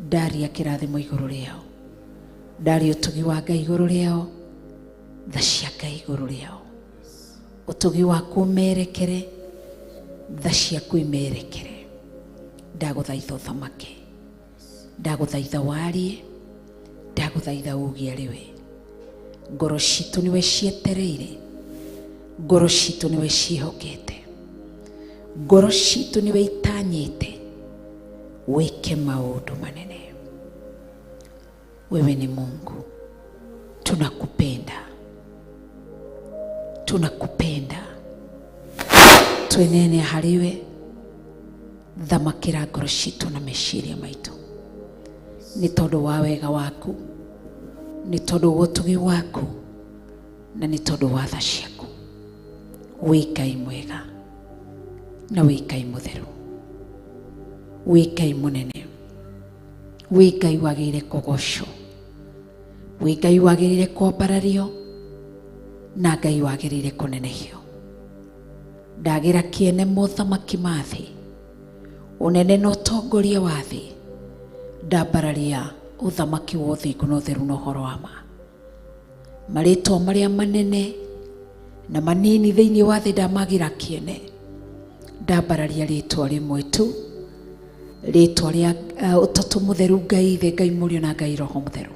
Ndaria kĩrathimo igũrũ rĩao, ndaria ũtugi wa Ngai igũrũ rĩao, tha cia Ngai igũrũ rĩao. Ũtugi waku ũmerekere, tha ciaku imerekere. Ndagũthaitha ũthamake, ndagũthaitha warie, ndagũthaitha ugie rĩwe. Ngoro citũ nĩwe cietereire, ngoro citũ nĩwe ciĩhokete, ngoro citũ nĩwe itanyĩte wĩke maũndũ manene. Wewe ni Mungu, tunakupenda, tunakupenda. Twenene hariwe, thamakĩra ngoro citũ na meciria maitũ. Nĩ tondũ wa wega waku, nĩ tondũ wa ũtugi waku, na nĩ tondũ wa tha ciaku. Wĩ Ngai mwega, na wĩ Ngai mũtheru, wĩ Ngai mũnene, wĩ Ngai wagĩrĩire kũgocwo, wĩ Ngai wagĩrĩire kwambarario, na Ngai wagĩrĩire kũnenehio. Ndagira kiene mothamaki ma thĩ, ũnene na ũtongoria wa thĩ, ndambararia ũthamaki wa ũthingu na ũtheru na ũhoro wa ma. Marĩtwa marĩa manene na manini thĩinĩ wa thĩ ndamagira kiene, ndambararia rĩtwa rĩmwe tu, rĩtwa rĩa ũtatũ mũtheru, Ngai Ithe, Ngai Mũriũ na Ngai Roho Mũtheru.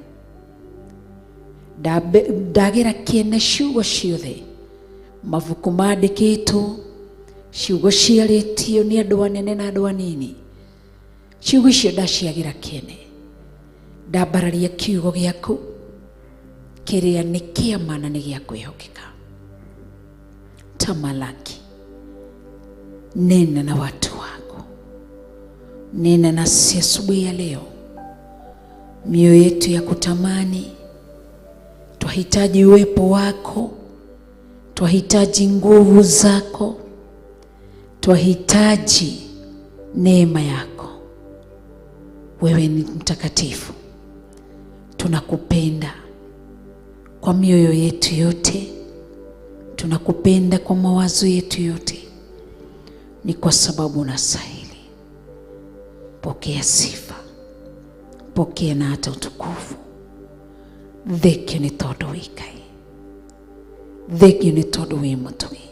Ndagira kiene ciugo ciothe, mabuku mandĩkĩtwo, ciugo ciarĩtio nĩ andũ anene na andũ anini, ciugo icio ndaciagira kiene. Ndambararia kiugo gĩaku kĩrĩa nĩ kĩama na nĩ gĩa kwĩhokeka. Tamalaki, nena na watu wako, nena nasi asubuhi ya leo. Mioyo yetu ya kutamani, twahitaji uwepo wako, twahitaji nguvu zako, twahitaji neema yako. Wewe ni mtakatifu, tunakupenda kwa mioyo yetu yote, tunakupenda kwa mawazo yetu yote, ni kwa sababu unastahili. Pokea sifa, pokea na hata utukufu. Thengio nĩ tondũ wĩ Ngai, thengio nĩ tondũ wĩ mũtugi,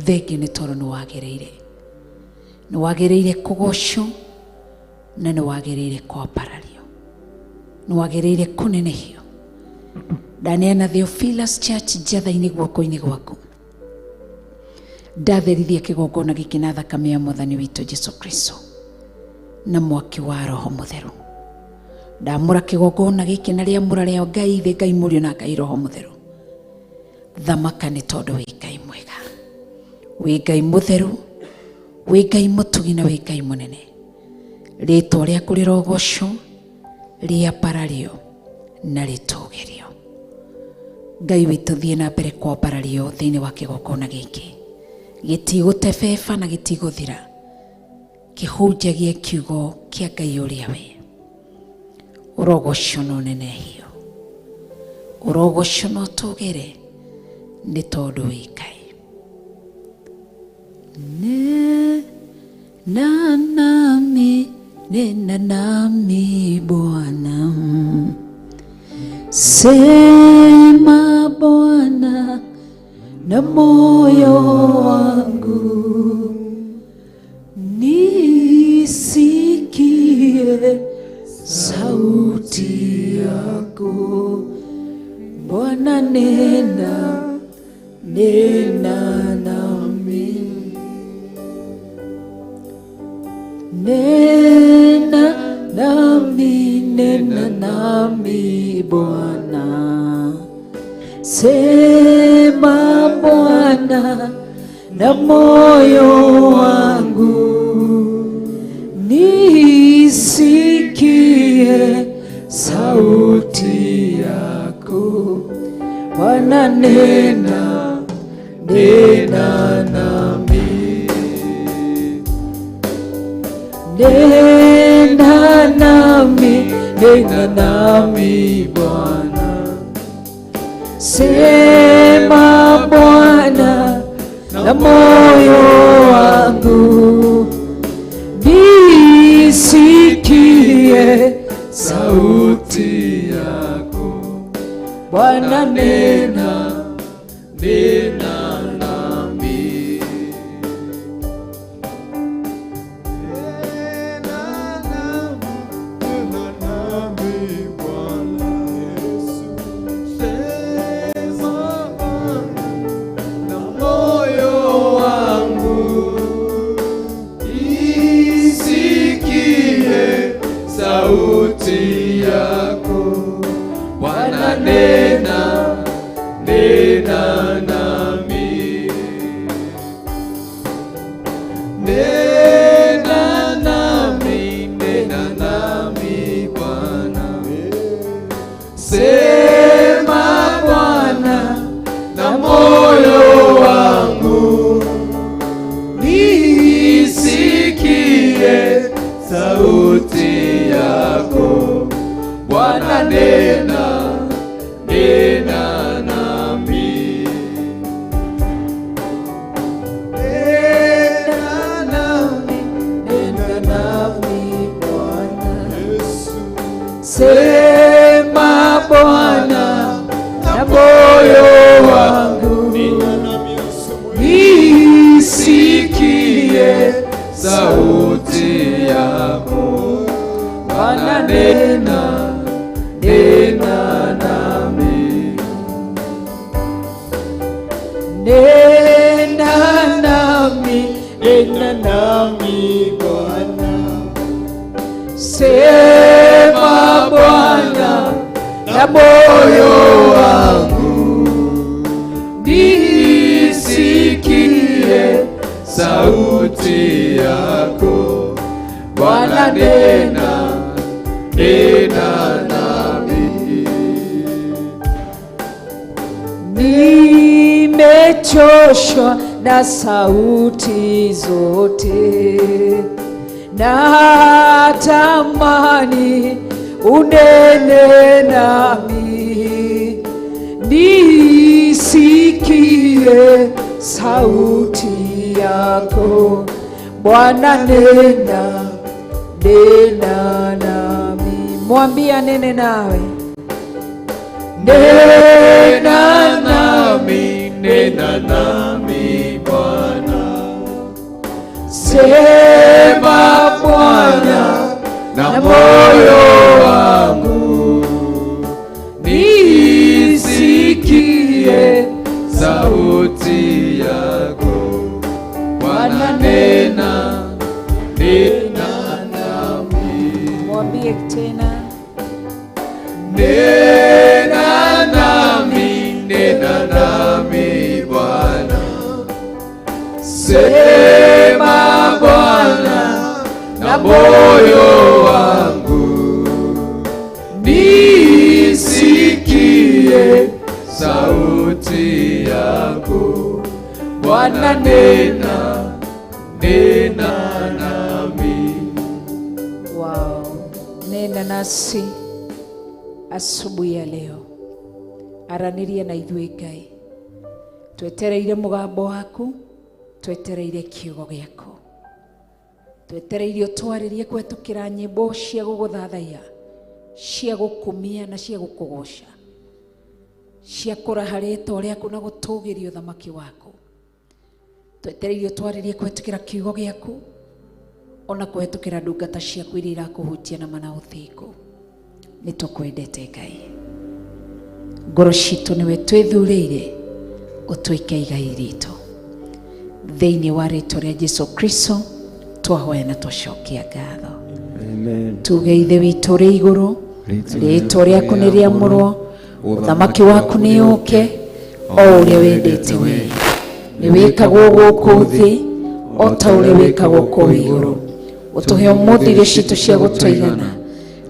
thengio nĩ tondũ nĩ wagĩrĩire kũgocwo, na nĩ wagĩrĩire kwambarario, nĩ wagĩrĩire kũnenehio. Ndaneana Theophilus Church njatha-inĩ guoko-inĩ gwaku. Ndatherithia kĩgongona gĩkĩ na thakame ya Mwathani witũ Jesũ Kristo na mwaki wa Roho Mũtheru. Ndamũra kĩgongona gĩkĩ na rĩamũra rĩa Ngai Ithe, Ngai Mũriũ na Ngai Roho Mũtheru. Thamaka nĩ tondũ wĩ Ngai mwega, wĩ Ngai mũtheru, wĩ Ngai mũtugi na wĩ Ngai mũnene. Rĩtwa rĩaku rĩrogocwo, rĩambarario na rĩtũgĩrio. Ngai witũ, thiĩ na mbere kwambarario thĩinĩ wa kĩgongona gĩkĩ. Gĩtigũtebeba na gĩtigũthira, kĩhunjagie kiugo kĩa Ngai ũrĩa we. Ũrogocwo na ũnenehio, ũrogocwo na ũtũgĩre, nĩ tondũ wĩ Ngai. Nena nami Bwana, sema Bwana na moyo wangu, nisikie sauti yako. Bwana nena nami, nena nami Bwana, sema Bwana na moyo wangu, nisikie sauti yako. Bwana nena nami, nena nami Bwana, sema Bwana na moyo wangu, nisikie sauti yako. Bwana nena nami, sauti yako. Bwana nena nami. nena nami Bwana. Sema Bwana na moyo wangu, nisikie sauti yako Bwana, nena nami. Nimechoshwa na sauti zote, na tamani unene nami, nisikie sauti yako Bwana, nena nami. Mwambia nene nawe, nena nami Bwana. Sema Bwana na moyo wangu, nisikie sauti yako Bwana, nena nami. mwambie tena, nena nami Bwana. Sema Bwana na moyo wangu, nisikie sauti yako Bwana, nena nami. wow, nena nasi asubuhi ya leo. Araniria na ithuĩ Ngai, twetereire mugambo waku, twetereire kiugo gĩaku, twetereire ũtwarĩrie kũhetũkĩra nyĩmbo cia gũgũthathaiya, cia gũkumia na cia gũkũgoca, cia kũraha rĩĩtwa rĩaku na gũtũũgĩria ũthamaki waku. Twetereire ũtwarĩrie kũhetũkĩra kiugo gĩaku, ona kũhetũkĩra ndungata ciaku iria irakũhutia na mana ũthingu. Nĩtũkwendete Ngai, ngoro citũ nĩwe twĩthurĩire ũtuĩke igai ritũ. Thĩinĩ wa rĩĩtwa rĩa Jesũ Kristo twahoya na twacokia ngatho. Amen. Tuge Ithe witũ rĩ igũrũ, rĩĩtwa rĩaku nĩ rĩamũrwo, ũthamaki waku nĩ ũũke, o ũrĩa wendete wee. Nĩ wĩkagwo gũkũ thĩ o ta ũrĩa wĩkagwo kũu igũrũ. Ũtũhe ũmũthĩ irio citũ cia gũtũigana,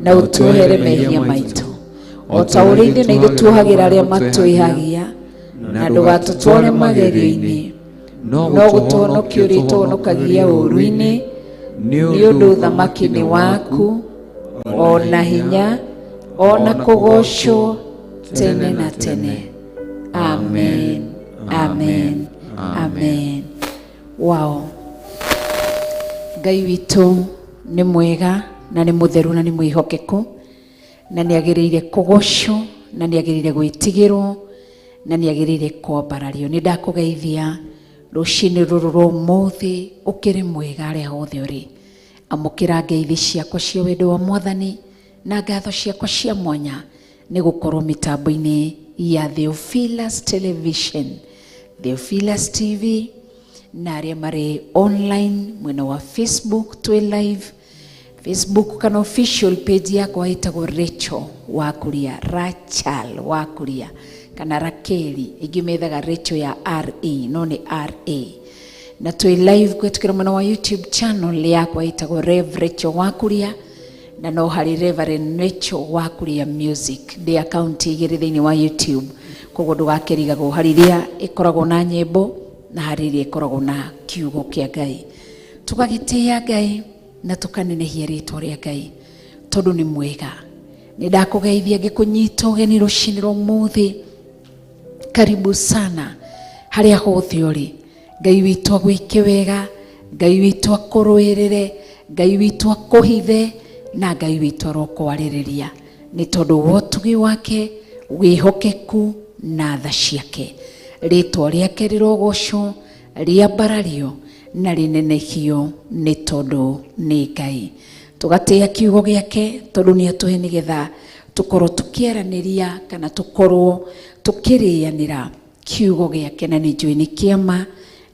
na ũtuohere mehia maitũ o ta ũrĩa ithuĩ na ithuĩ arĩa matwĩhagia, na ndũgatũtware magerio-inĩ, no gũtũhonokia ũrĩa itũhonokagia ũũru-inĩ, nĩ ũndũ ũthamaki nĩ waku, ona hinya, ona kũgocwo tene na tene. Amen, amen, amen. Wow, Ngai witũ nĩ mwega na nĩ mũtheru na nĩ mwĩhokeku, na nĩ agĩrĩire kũgocwo, na nĩ agĩrĩire gwĩtigĩrwo, na nĩ agĩrĩire kwambarario. Nĩ ndakũgeithia rũciinĩ rũrũ rwa ũmũthĩ, ũkĩrĩ mwega harĩa hothe ũrĩ. Amũkĩra ngeithi ciakwa cia wendo wa Mwathani na ngatho ciakwa cia mwanya nĩ gũkorwo mĩtambo-inĩ ya Theophilus Television, Theophilus TV, na arĩa marĩ online mwena wa Facebook, twĩ live Facebook kana official page yakwa ĩtagwo RECHAEL wa KURIA, RECHAEL wa KURIA, kana Rakeli ĩngĩ methaga RECHAEL ya RE, no nĩ RA. Na twĩ live kũhetũkĩra mwena wa YouTube channel yakwa ĩtagwo Rev RECHAEL wa KURIA, na no harĩ Reverend RECHAEL wa KURIA Music, ndĩ account igĩrĩ thĩinĩ wa YouTube, koguo ndũgakĩrigagwo harĩ iria ĩkoragwo na nyĩmbo na harĩ iria ĩkoragwo na kiugo kĩa Ngai. Tũgagĩtĩĩa Ngai na tũkanenehia rĩĩtwa rĩa Ngai tondũ nĩ mwega. Nĩ ndakũgeithia ngĩkũnyita ũgeni rũciinĩ rwa ũmũthĩ. Karibu sana harĩa hothe ũrĩ. Ngai witũ agwĩke wega, Ngai witũ akũrũĩrĩre, Ngai witũ akũhithe, na Ngai witũ arokwarĩrĩria nĩ tondũ wa ũtugi wake, wĩhokeku na tha ciake. Rĩĩtwa rĩake rĩrogocwo, rĩambarario na rĩnenehio nĩ tondũ nĩ Ngai. Tũgatĩĩa kiugo gĩake tondũ nĩ atũhe nĩgetha tũkorwo tũkĩaranĩria kana tũkorwo tũkĩrĩanĩra kiugo gĩake, na nĩ njũĩ nĩ kĩama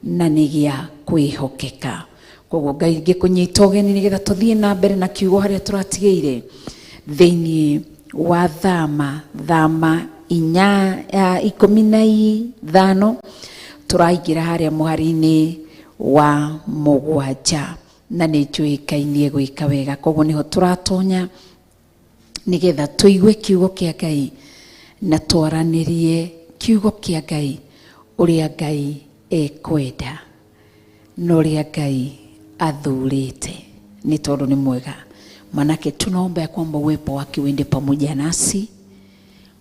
na nĩ gĩa kwĩhokeka. Koguo Ngai ngĩkũnyita ũgeni nĩgetha tũthiĩ na mbere na kiugo harĩa tũratigĩire thĩinĩ wa thama 15 tũraingĩra harĩa mũhari-inĩ wa 7 na nĩ njũĩkainie gwĩka wega. Koguo nĩho tũratonya nĩgetha tũigue kiugo kĩa Ngai na twaranĩrie kiugo kĩa Ngai ũrĩa Ngai ekwenda na ũrĩa Ngai athurĩte, ni tondũ ni mwega. Manake tunaomba ya kwamba uwepo wake uende pamoja nasi,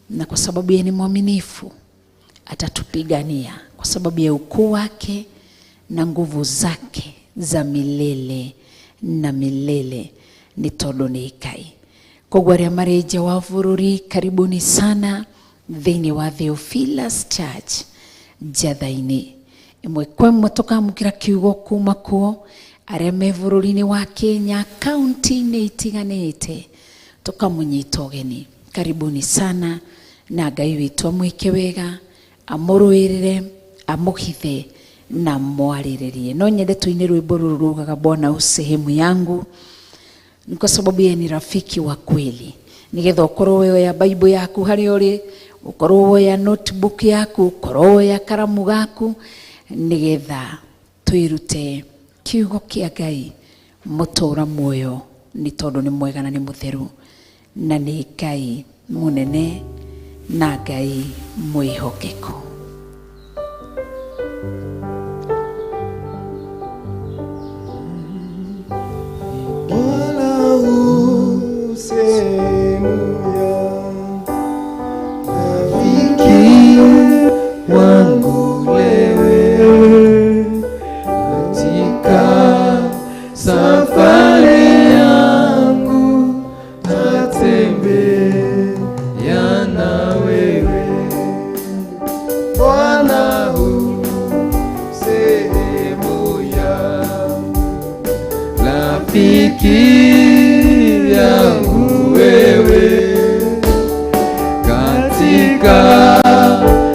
na kwa sababu yeye ni mwaminifu atatupigania kwa sababu ya ukuu wake na nguvu zake za milele na milele, ni tondũ nĩ Ngai. Koguo arĩa marĩ nja wa bũrũri, karibuni sana thĩinĩ wa Theophilus Church Njatha-inĩ. Imwe kwa imwe tũkamũkĩra kiugo kuma kuo. Arĩa me bũrũri-inĩ wa Kenya, kaunti-inĩ itiganĩte, tũkamũnyita ũgeni. Karibuni sana, na Ngai witũ amwĩke wega, amũrũĩrĩre, amũhithe na mwarĩrĩrie. No nyende tuine rwĩmbo rũrũ rugaga Bwana u sehemu yangu, ni kwa sababu yeye ni rafiki wa kweli. Nigetha ũkorwo woya Bible yaku harĩa ũrĩ, ũkorwo woya notebook yaku, ũkorwo woya karamu gaku, nigetha twĩrute kiugo kĩa Ngai mũtũra muoyo, ni tondũ nĩ mwega na nĩ mũtheru na nĩ Ngai mũnene na Ngai mwĩhokeku. Bwana u sehemu ya rafiki wangu wewe, katika safari yangu natembea na wewe. Bwana u sehemu ya rafiki yangu wewe, katika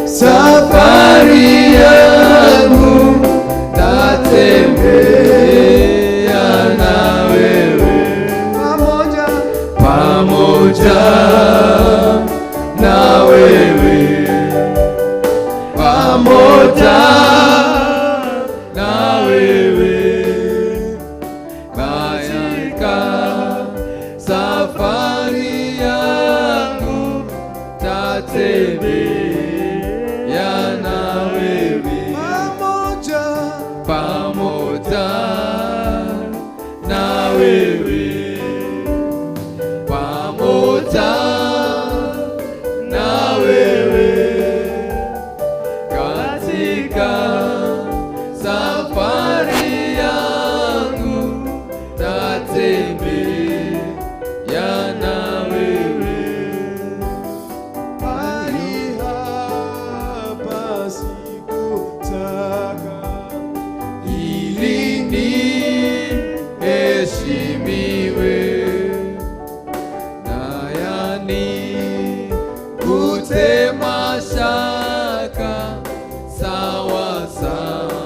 safari yangu natembea na wewe, pamoja na wewe, pamoja na wewe, katika safari yangu tatembea na wewe, pamoja na wewe, pamoja na wewe, katika safari yangu tatembea na wewe. Mahali hapa sikutaka ili niheshimiwe, na yani kutema shaka sawa sawa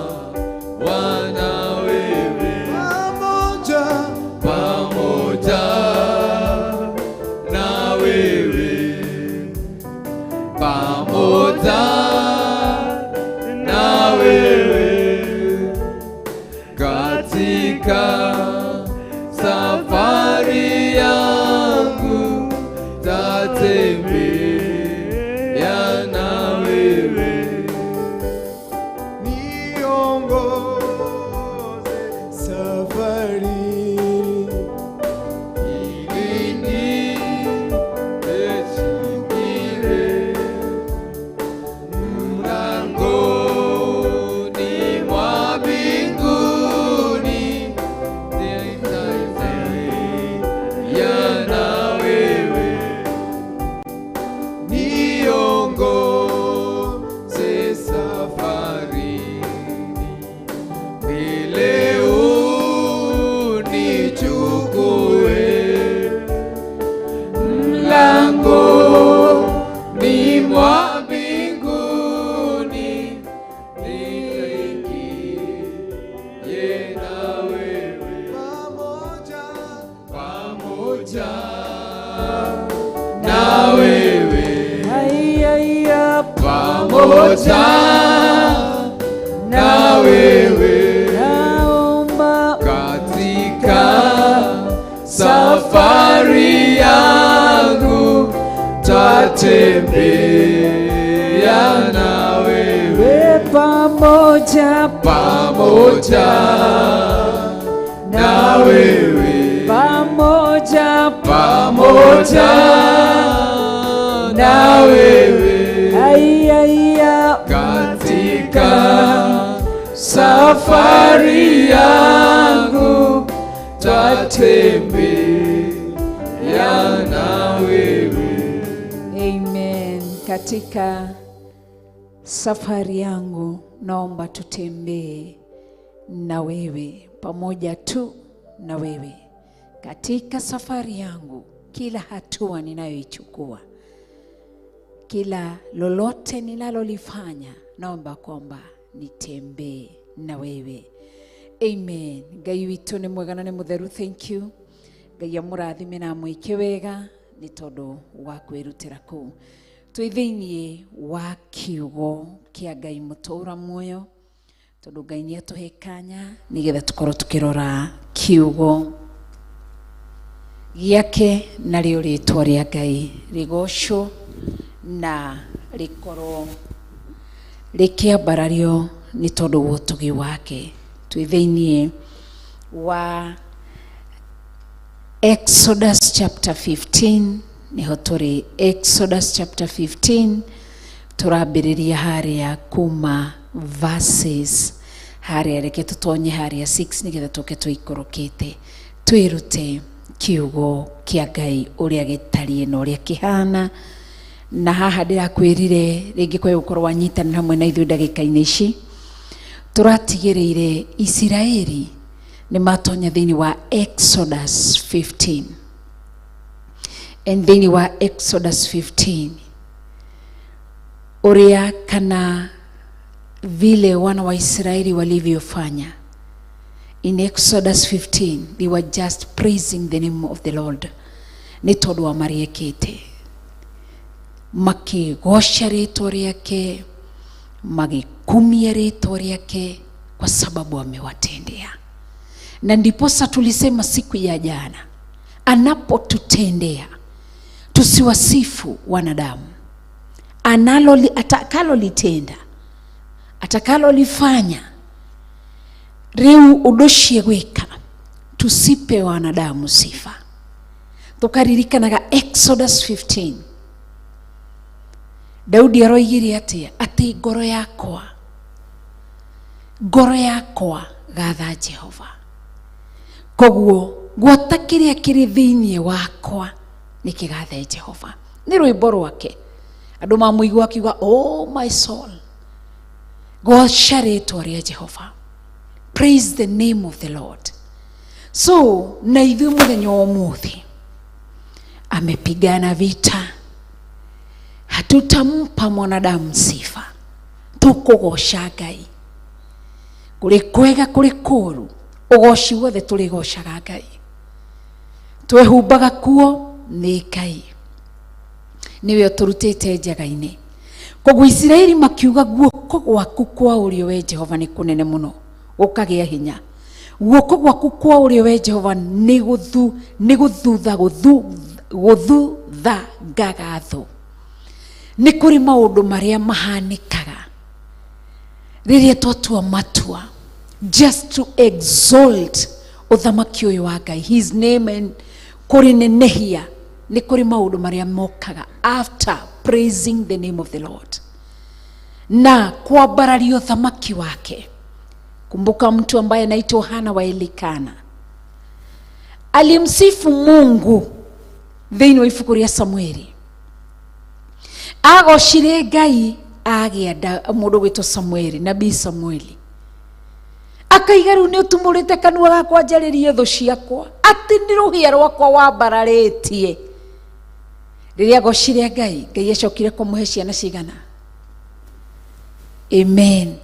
pamoja na wewe, naomba katika safari yangu tatembea na wewe, pamoja na wewe, pamoja na wewe, katika safari yangu tatembea na wewe. Amen. Katika safari yangu naomba tutembee na wewe, pamoja tu na wewe. Katika safari yangu, kila hatua ninayoichukua, kila lolote ninalolifanya, naomba kwamba nitembee na wewe. Amen. Ngai witũ nĩ mwega na nĩ mũtheru. Thank you. Ngai amũrathime na amwĩke wega nĩ tondũ wa kwĩrutĩra kũu. Twĩ thĩinĩ wa kiugo kĩa Ngai mũtũũra muoyo, tondũ Ngai nĩ atũhe kanya nĩgetha tũkorwo tũkĩrora kiugo gĩake, narĩo rĩĩtwa rĩa Ngai rĩgocwo na rĩkorwo rĩkĩambarario nĩ tondũ wa ũtugi wake. Twĩ thĩinĩ wa Exodus chapter 15, niho tũrĩ Exodus chapter 15, tũrambĩrĩria harĩa kuma verses harĩa, reke tũtonye harĩa 6 nĩgetha tũke tũikũrũkĩte twĩrute kiugo kĩa Ngai ũrĩa gĩtariĩ na ũrĩa kĩhana. Na haha ndĩrakwĩrire rĩngĩ kwa gũkorwo wanyitanĩra hamwe na ithuĩ ndagĩka-inĩ ici, tũratigĩrĩire Isiraeli nĩ matonya thĩinĩ wa Exodus 15. And thĩinĩ wa Exodus 15 ũrĩa kana vile wana wa Israeli walivyofanya. In Exodus 15 they were just praising the name of the Lord, nĩ tondũ wa mariekĩte, makĩgoca rĩĩtwa rĩake, magĩkumia rĩĩtwa rĩake kwa sababu amewatendea. Na ndiposa tulisema siku ya jana, anapotutendea tusiwasifu wanadamu. Atakalolitenda, atakalolifanya, riu udoshie gwika, tusipe wanadamu sifa. Tukaririkanaga Exodus 15, Daudi aroigire atia ati ngoro yakwa gatha Jehova, koguo guota kiria kiri thiini wakwa nikigathe Jehova. Ni rwimbo rwake, andu mamũigua akiuga, oh my soul, goca rĩĩtwa rĩa Jehova, praise the name of the Lord. So na ithuĩ mũthenya ũmũthĩ amepigana vita, hatutampa mwanadamu sifa, tukugoca Ngai. Kũrĩ kwega kũrĩ kũũru, ũgoci wothe tũrĩgocaga Ngai, twehumbaga kuo nĩ Ngai, niwe ũtũrutĩte njaga-inĩ. Koguo Isiraeli makiuga, guoko gwaku kwa ũrĩo we Jehova nĩ kũnene mũno, gũkagĩa hinya. Guoko gwaku kwa ũrĩo we Jehova nĩ gũthutha ngagatho. Nĩ kũrĩ maũndũ marĩa mahanĩkaga rĩrĩa twatua matua just to exalt ũthamaki ũyũ wa Ngai, his name, and kũrĩnenehia. Nĩ kũrĩ maũndũ marĩa mokaga after praising the name of the Lord na kuambararia ũthamaki wake. Kumbuka mtu ambaye anaitwa Hana wa Elikana alimsifu Mungu thĩinĩ wa ibuku rĩa Samueli. Agocire Ngai, agĩenda mũndũ gwĩtwo Samueli, nabii Samueli. Akaiga rĩu nĩ ũtumũrĩte kanua gakwa njarĩrie thũ ciakwa, atĩ nĩ rũhĩa rwakwa wambararĩtie. Rĩrĩa agocire Ngai, Ngai acokire kũmũhe ciana cigana? Amen.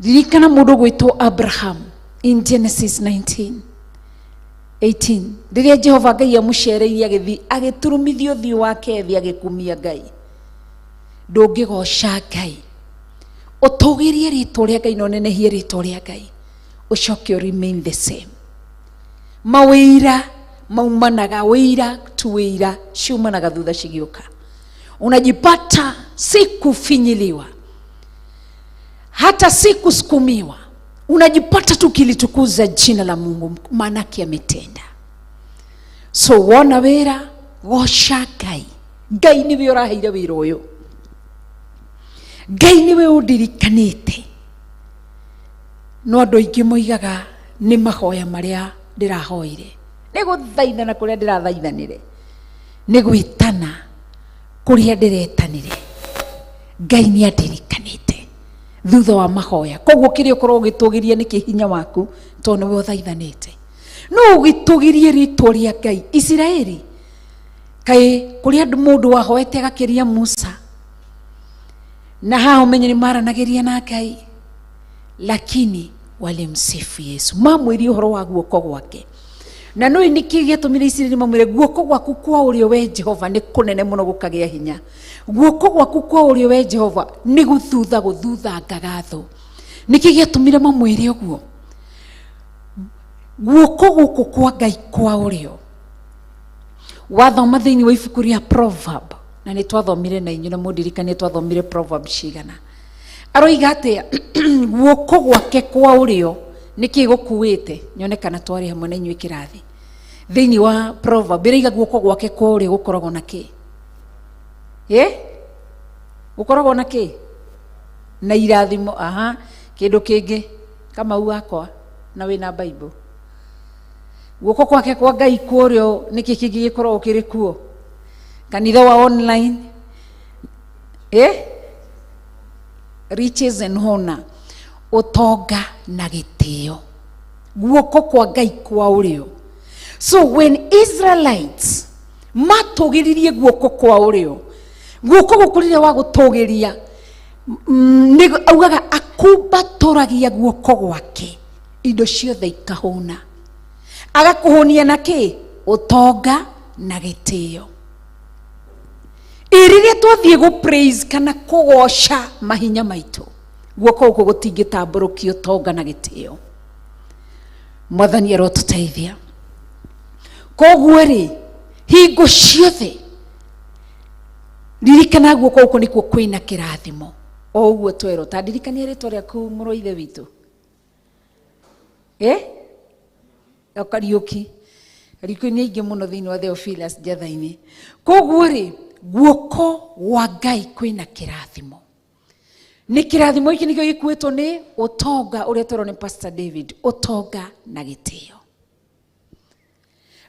Ririkana mũndũ gwĩtwo Abraham in Genesis 19:18. Rĩrĩa Jehova Ngai amũcereirie agĩthiĩ agĩturumithia ũthiũ wake thĩ agĩkumia Ngai. ndũngĩgoca Ngai, ũtũgĩrie rĩtwa rĩa Ngai na ũnenehie rĩtwa rĩa Ngai, ũcoke remain the same. Mawĩra maumanaga, wĩira tu wĩira ciumanaga thutha cigĩũka. Unajipata si kufinyiliwa, hata si kusukumiwa, unajipata tu kilitukuza jina la Mungu, maanake ametenda. So wona wĩra goca Ngai. Ngai niwe ũraheire wĩra ũyũ, Ngai niwe ũndirikanĩte. No andũ aingĩ moigaga nĩ mahoya marĩa ndĩrahoire, nĩ gũthaithana kũrĩa ndĩrathaithanire, nĩ gwĩtana kũrĩa ndĩretanire. Ngai nĩ andirikanĩte thutha wa mahoya. Koguo kĩrĩa ũkorwo ũgĩtũgĩria nĩ kĩhinya waku, tondũ nĩwe ũthaithanĩte. No ũgĩtũgĩrie rĩtwa rĩa Ngai. Isiraeli kaĩ kũrĩa mũndũ wahoete agakĩria Musa, na hao menye nĩ maranagĩria na Ngai, lakini walimsifu Yesu, mamwĩrie ũhoro wa guoko gwake. Na nũĩ nĩkĩ gĩatũmire Isiraeli mamwĩre guoko gwaku kwa ũrĩo we Jehova nĩ kũnene mũno gũkagĩa hinya. Guoko gwaku kwa ũrĩo we Jehova nĩ gũthuthangaga thũ. Nĩkĩ gĩatũmire mamwĩre ũguo? Guoko gũkũ kwa Ngai kwa ũrĩo, wathoma thĩinĩ wa ibuku rĩa Proverb, na nĩ twathomire na inyuĩ na mũndirikanie twathomire Proverb cigana. Aroiga atĩa? Guoko gwake kwa ũrĩo nĩkĩ gũkuĩte? Nyone kana twarĩ hamwe na inyuĩ kĩrathi. Thĩinĩ wa Proverb ĩraiga guoko gwake kwa ũrĩo gũkoragwo na kĩ? Gũkoragwo na kĩ? Na irathimo. Aha, kĩndũ kĩngĩ Kamau wakwa na wĩna Bible. Guoko gwake kwa Ngai kwa ũrĩo nĩkĩ kĩngĩ gĩkoragwo kĩrĩ kuo? Kanitha wa online, riches and honor, utonga na gĩtĩo. Guoko kwa Ngai kwa ũrĩo. So when Israelites matũgĩririe guoko kwa ũrĩo, guoko gũkũrĩre wa gũtũgĩria, nĩ augaga akumbatũragia guoko gwake, indo ciothe ikahũna. Agakũhũnia na kĩ? Utonga na gĩtĩo. Rĩrĩa twathiĩ gũ-praise kana kũgoca mahinya maitũ, guoko gũkũ gũtingĩtambũrũkia utonga na gĩtĩo. Mwathani arotũteithia. Koguo rĩ, hingo ciothe ririkana guoko gũkũ nĩkuo kwĩna kĩrathimo. O ũguo twerwo, ta ndirikania rĩtwa rĩaku mũrũ ithe witũ. Kariuki. Kariuki nĩ aingĩ mũno thĩinĩ wa Theophilus njatha-inĩ. Koguo rĩ, guoko wa Ngai kwĩna kĩrathimo. Nĩ kĩrathimo gĩkĩ nĩkĩo gĩkuĩtwo nĩ utonga ũrĩa twerwo nĩ Pastor David, utonga na gĩtĩo.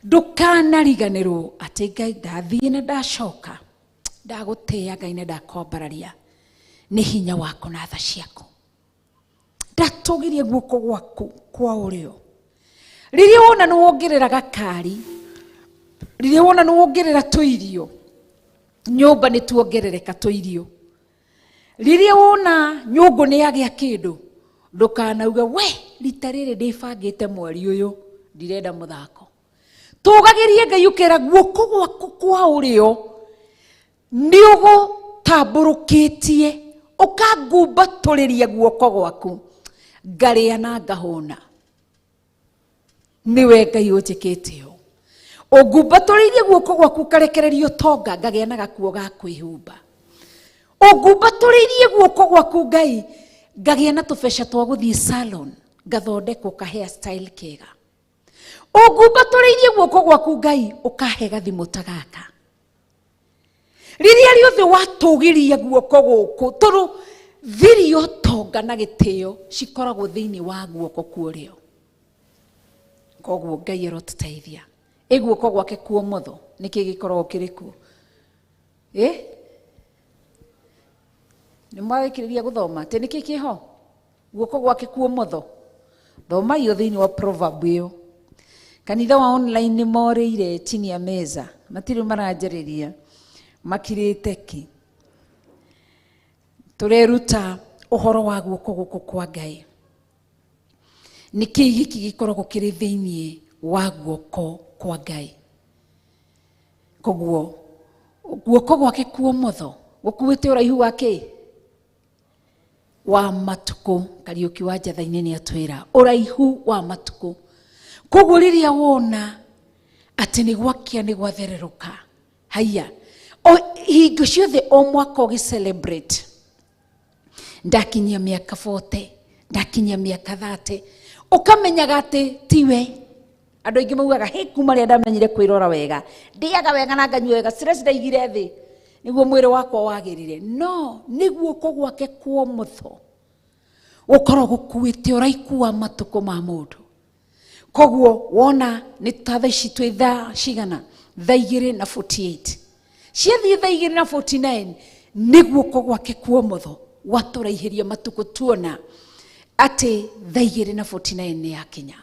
Ndũkanariganĩrwo atĩ Ngai ndathiĩ na ndacoka, ndagũtĩĩa Ngai na ndakwambararia nĩ hinya wako na tha ciaku. Ndatũgĩrie guoko gwaku kwa ũrĩo. Rĩrĩa wona nĩ wongerera gakari, rĩrĩa wona nĩ wongerera tũirio, nyũmba nĩ tuongerereka tũirio. Rĩrĩa wona nyũngũ nĩ yagĩa kĩndũ, ndũkanauga we rita rĩrĩ ndĩbangĩte mweri ũyũ ndirenda mũthako. Tũgagĩrie Ngai ũkera guoko gwaku kwa ũrĩo nĩ ũgũtambũrũkĩtie, ũkangumbatũrĩria guoko gwaku, ngarĩa na ngahũna. Niwe Ngai ũnjĩkĩte ũũ. Ũngumbatũrĩirie guoko gwaku karekererio tonga, ngagĩa na gakuo ga kwĩhumba. Ũngumbatũrĩirie guoko gwaku Ngai, ngagĩa na tũbeca twa gũthiĩ salon, ngathondekwo ka hair style kega. Ũngumbatũrĩirie guoko gwaku Ngai, ũkahe gathimũ ta gaka. Rĩrĩa rĩothe watũgĩria guoko gũkũ, tondũ thiri ũtonga na gĩtĩo cikoragwo thĩinĩ wa guoko kwa ũrĩo. Koguo Ngai arotũteithia. Guoko gwake kwa ũmotho nĩkĩ gĩkoragwo kĩrĩ kuo? Nĩ mwagĩkĩrĩria gũthoma atĩ nĩkĩ kĩho? Guoko gwake kwa ũmotho. Thoma iyo thĩinĩ wa Proverb ĩyo. Kanitha wa online nĩ morĩire chini ya meza, matirĩ maranjarĩria, makirĩte ki. Tũreruta ũhoro wa guoko gũkũ kwa Ngai. Nĩkĩ gĩkĩ gĩkoragwo kĩrĩ thĩinĩ wa guoko kwa Ngai? Koguo guoko gwake kwa ũmotho gukuite uraihu wake wa matuko. Kariuki wa Njatha-ini ni atwira uraihu wa matuko. Koguo riria wona ati ni gwakia ni gwathereruka, haya o hingo ciothe o mwaka ugi celebrate, ndakinyia miaka 40, ndakinyia miaka 30, ukamenyaga ati tiwe. Andu aingi maugaga he kuma ria ndamenyire kwirora wega, ndiaga wega na nganyua wega, stress ndaigire thi niguo mwiri wakwa wagirire. No, niguo kugwake kuo mutho ukorwo gukuite uraiku wa matuko ma mundu. Koguo wona ni tatha ici twi thaa cigana, thaa 2:48, ciathie thaa 2:49, niguo kugwake kuo mutho waturaihiria matuko. Tuona ati thaa 2:49 ni yakinya.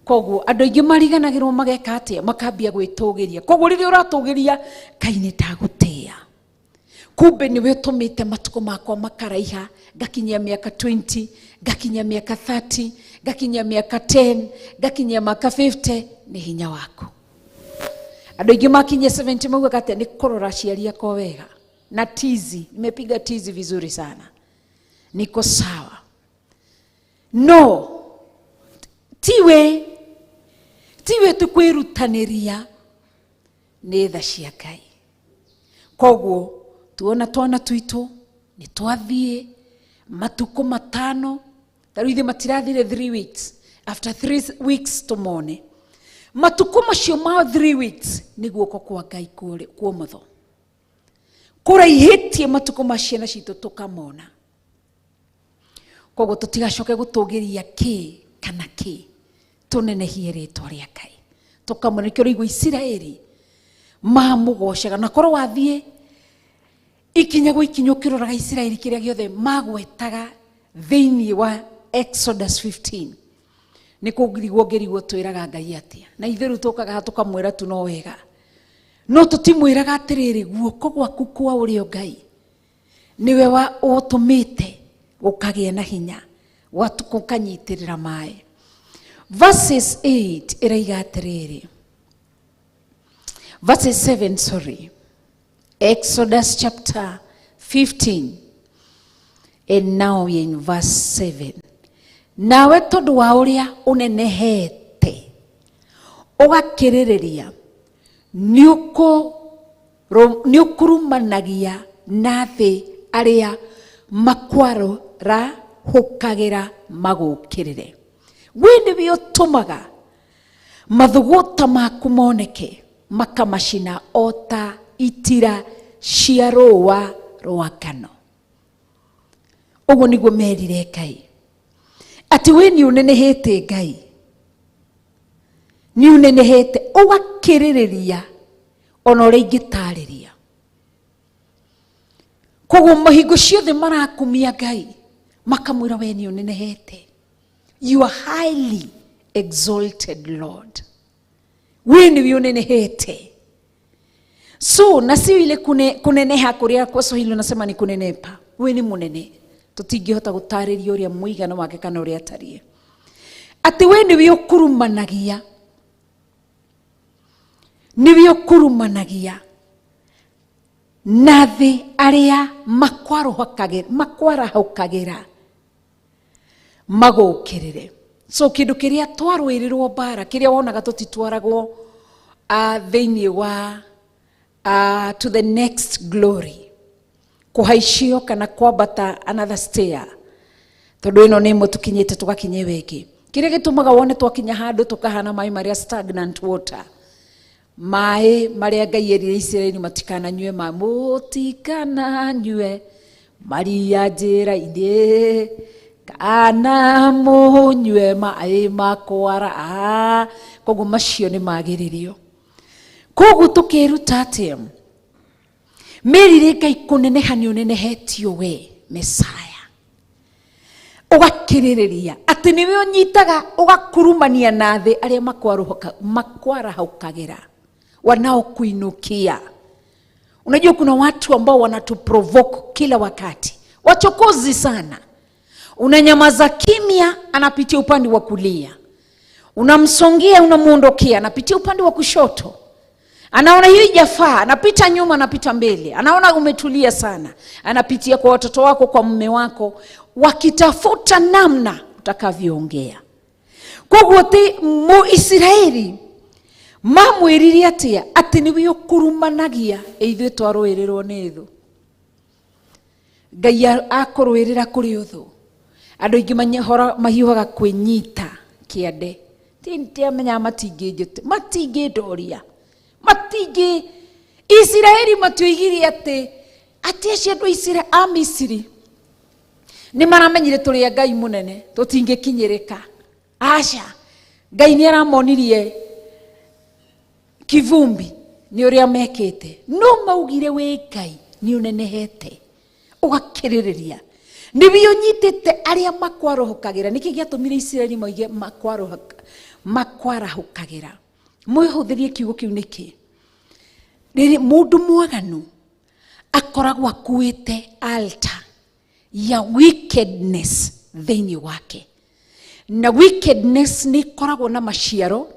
Koguo andu aingi mariganagirwo mageka atia, makambia gwitugiria. Koguo riria uratugiria kaini tagutia, kumbe niwe utumite matuko makwa makaraiha, ngakinyia miaka 20, ngakinyia miaka 30, ngakinyia miaka 10, ngakinyia miaka 50. Ni hinya wako. Andu aingi makinyia 70 maugaga atia, ni kurora ciaria kwa wega na tizi, nimepiga tizi vizuri sana, niko sawa. No, tiwe tukwirutaniria ni tha cia Ngai. Koguo tuona twana twitu ni twathie matuko 5, taruithi matirathire 3 weeks. After 3 weeks tumone matuko macio ma 3 weeks ni guoko kwa Ngai kuo mutho kuraihitie matuko ma ciana citu tukamona. Koguo tutigacoke gutugiria ki kana ki, tunenehie ritwa ria Ngai, tukamone kio igwa Isiraeli mamugocaga. Na korwo wathie ikinya gwikinyukiroraga Isiraeli kiria giothe magwetaga thiini wa Exodus 15, ni kugirigwo twiraga Ngai atia. Na itheru tukaga tukamwira tu no wega, no tutimwiraga atiriri guoko gwaku kwa urio Ngai niwe wa utumite ukagia na hinya watuko kanyitirira mai. Verses 8 iraiga atiriri, verses 7, sorry, Exodus chapter 15 and now we in verse 7. Nawe tondu wa uria unenehete ugakiriria niukurumanagia na thi aria makwara hukagira magukirire. Wini vi utumaga mathuguta maku moneke makamashina ota itira cia rũa rwa ngano. Uguo niguo merire Ngai ati we ni unenehete Ngai, ni unenehete ugakiririria ona uria ingitariria. Koguo mahingo ciothe marakumia Ngai makamwira we ni unenehete. You are highly exalted Lord, we ni unenehete. So nasi ile kuneneha kuria kwa Swahili unasema ni kunenepa. We ni munene, tutingihota gutariria uria muigana wake kana uria tarie. Ati we ni ukurumanagia, ni ukurumanagia nathi aria makwara haukagira magukirire. So kindu kiria twarwirirwo bara, kiria wonaga tutitwaragwo thiini wa to the next glory, kuhaicio kana kwambata another stair, tondu ino ni mutukinyite tugakinye weki. Kiria gitumaga wone twakinya handu tukahana mai maria stagnant water, mai maria Ngai erire Isiraeli matikana nyue, mamutikana nyue maria njira-ini kana munyue mai makwara. Koguo macio ni magiririo. Koguo tukiruta atia merire Ngai kuneneha ni unenehetio we Mesaya, ugakiririria ati niwe unyitaga ugakurumania na thi aria makwara haukagira wanaokuinukia. Unajua kuna watu ambao wanatuprovoke kila wakati, wachokozi sana. Unanyamaza kimya, anapitia upande wa kulia. Unamsongea, unamuondokea, anapitia upande wa kushoto. anaona hiyo ijafaa, anapita nyuma, anapita mbele, anaona umetulia sana, anapitia kwa watoto wako, kwa mume wako, wakitafuta namna utakavyoongea. Kwa wote Israeli mamwiriri atia ati niwe kurumanagia eithu twaroererwo ni thu. Ngai akorwerera kuri uthu. Andu ingi mahiuhaga kwinyita kiande. Tintiamenya matingĩnjĩte, matingĩndoria, matingĩ. Israeli matuigire ati acio andu Israeli a Misiri ni maramenyire tũrĩ Ngai munene tũtingĩkinyĩrĩka. Aca, Ngai nĩ aramonirie kivumbi ni uria mekete. No maugire we Ngai ni unenehete ugakiririria, niwe unyitite aria makwarohokagira. Niki giatumire Israeli moige makwarahukagira. Mwihuthirie kiugo kiu niki riri mundu mwaganu akoragwa kuite altar ya wickedness thiini wake, na wickedness ni koragwo na maciaro,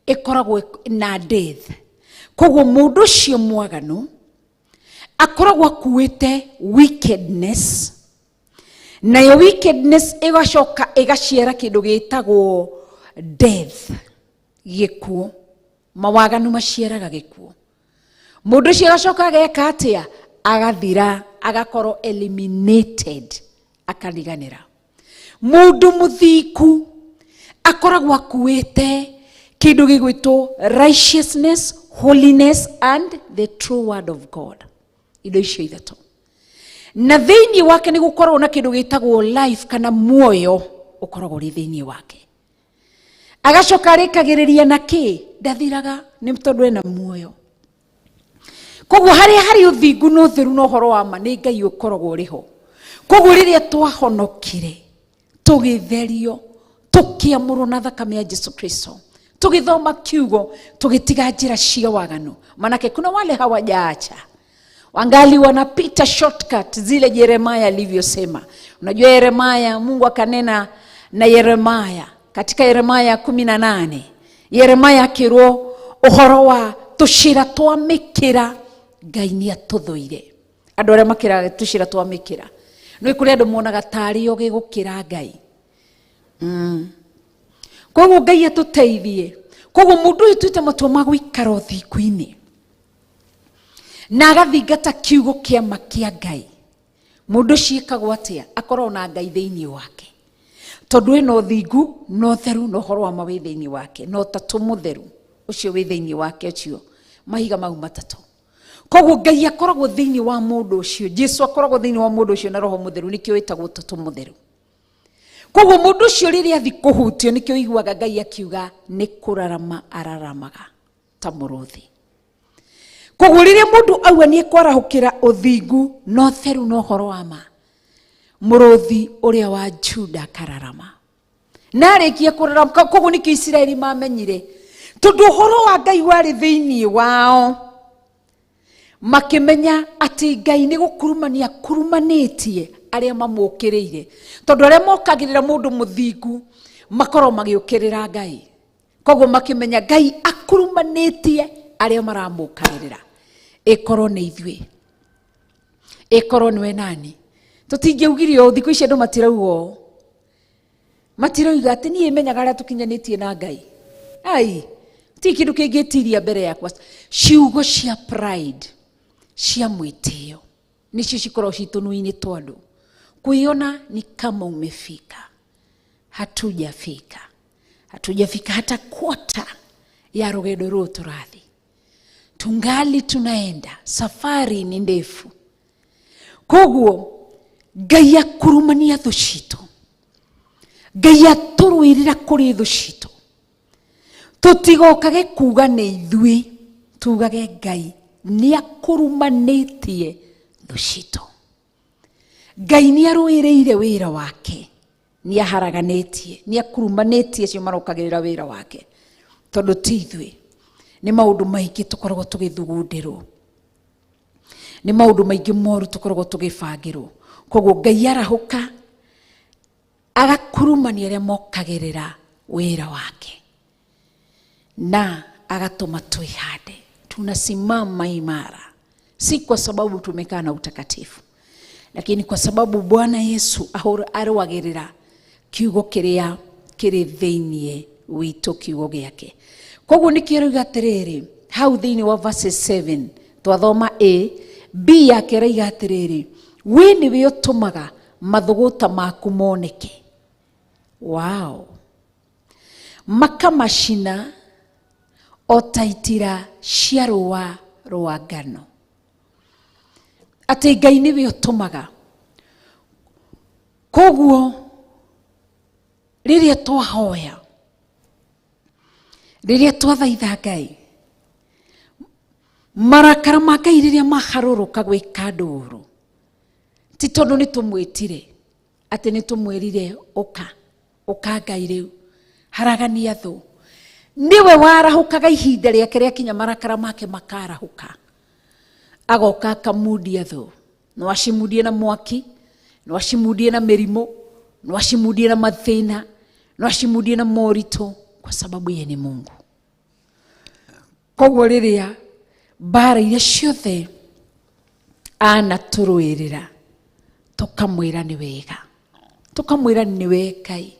ikoragwo na death. Koguo mundu cio mwaganu akoragwo kuite wickedness, nayo wickedness igacoka igaciara kindu gitagwo death, gikuo. Mawaganu maciaraga gikuo. Mundu cio agacoka ageka atia, agathira, agakorwo eliminated, akariganira. Mundu muthiku akoragwo kuite kindu gigwitwo righteousness, holiness and the true word of God. Indo icio ithatu. Na thiini wake ni gukorwo na kindu gitagwo life kana muoyo ukoragwo ri thiini wake. Agacoka rekagiriria na ki ndathiraga ni tondu ena muoyo. Koguo hari uthingu no theru no horo wa ma ni Ngai ukoragwo riho. Koguo riria twahonokire tugitherio tukiamurwo na thakame ya Yesu Kristo, tugithoma kiugo, tugitiga njira cia waganu, manake kuna wale hawajaacha, wangali wanapita shortcut zile Yeremia alivyosema. Unajua Yeremia, Mungu akanena na Yeremia katika Yeremia 18. Yeremia akirwo uhoro wa tushira twa mikira Ngai ni atuthuire. Andu aria makira tushira twa mikira no ikuri andu monaga tari yo gigukira Ngai. Koguo Ngai atuteithie. Koguo mundu uyu twite matua ma guikara uthingu-ini na agathingata kiugo kia makia Ngai. Mundu ciikagwo atia akorwo na Ngai thiini wake, tondu eno uthingu no theru no horo wa mawe thiini wake, no tatu mutheru ucio wi thiini wake ucio mahiga mau matatu. Koguo Ngai akoragwo thiini wa mundu ucio, Jesu akoragwo thiini wa mundu ucio na roho mutheru, nikio witagwo tatu mutheru. Koguo mundu ucio riria athi kuhutio nikio iguaga Ngai akiuga ni kurarama araramaga ta muruthi. Koguo riria mundu auga ni kwarahukira uthingu no theru no horo wa ma, muruthi uria wa Juda kararama na arikia kurarama. Koguo nikio Israeli mamenyire tondu horo wa Ngai wari thiini wao, makimenya ati Ngai ni gukurumania kurumanitie aria mamukiriire, tondu aria mokagirira mundu muthingu makoro magiukirira Ngai. Koguo makimenya Ngai akurumanitie aria maramukagirira. Ikoro ni ithui, ikoro niwe nani. Tutingeugirio thiku ici andu matiraugo, matirauga ati ni imenyaga aria tukinyanitie na Ngai. Ai, ti kindu kingitiria mbere yakwa. Ciugo cia pride, cia mwitio nicio cikorwo citunui-ini twandu kuiona ni kama umefika. Hatujafika, hatujafika hata kwota ya rugendo ruu turathi. Tungali tunaenda, safari ni ndefu. Koguo Ngai akurumania thu citu, Ngai aturwirira kuri thu citu. Tutigokage kuga ni ithui, tugage Ngai ni akurumanitie thu citu. Ngai ni arwireire wira wake, ni aharaganitie, ni akurumanitie cio marokagirira wira wake. Tondu ti ithui, ni maundu maingi tukoragwo tugithugundirwo, ni maundu maingi moru tukoragwo tugibangirwo. Koguo Ngai arahuka agakurumania aria mokagirira wira wake na agatuma twihande tunasimama imara, si kwa sababu tumekaa na utakatifu, lakini kwa sababu Bwana Yesu arwagirira kiugo kiria kiri thiini witũ kiugo giake. Koguo nikĩruga atiriri hau thiini wa verses 7 twathoma A, B yake raiga atiriri, we niwe ũtũmaga mathũgũta maku moneke. Wow. Makamacina otaitira cia rũa rwa ngano. Atĩ Ngai niwe ũtũmaga. Koguo rĩrĩa twahoya, rĩrĩa twathaitha Ngai, marakara ma Ngai rĩrĩa maharũrũka gwĩka ndũrũ, ti tondũ nĩ tũmwĩtire, atĩ nĩ tũmwĩrire ũka Ngai rĩu haragania thũ. Niwe warahũkaga ihinda rĩake rĩakinya marakara make makarahũka, agoka akamundia thũ. No acimundie na mwaki, no acimundie na mĩrimũ, no acimundie na mathĩna, no acimundie na moritũ, kwa sababu yeye ni Mungu. Koguo rĩrĩa mbara iria ciothe anatũrũĩrĩra, tũkamwĩra nĩ wega, tũkamwĩra nĩ we Ngai,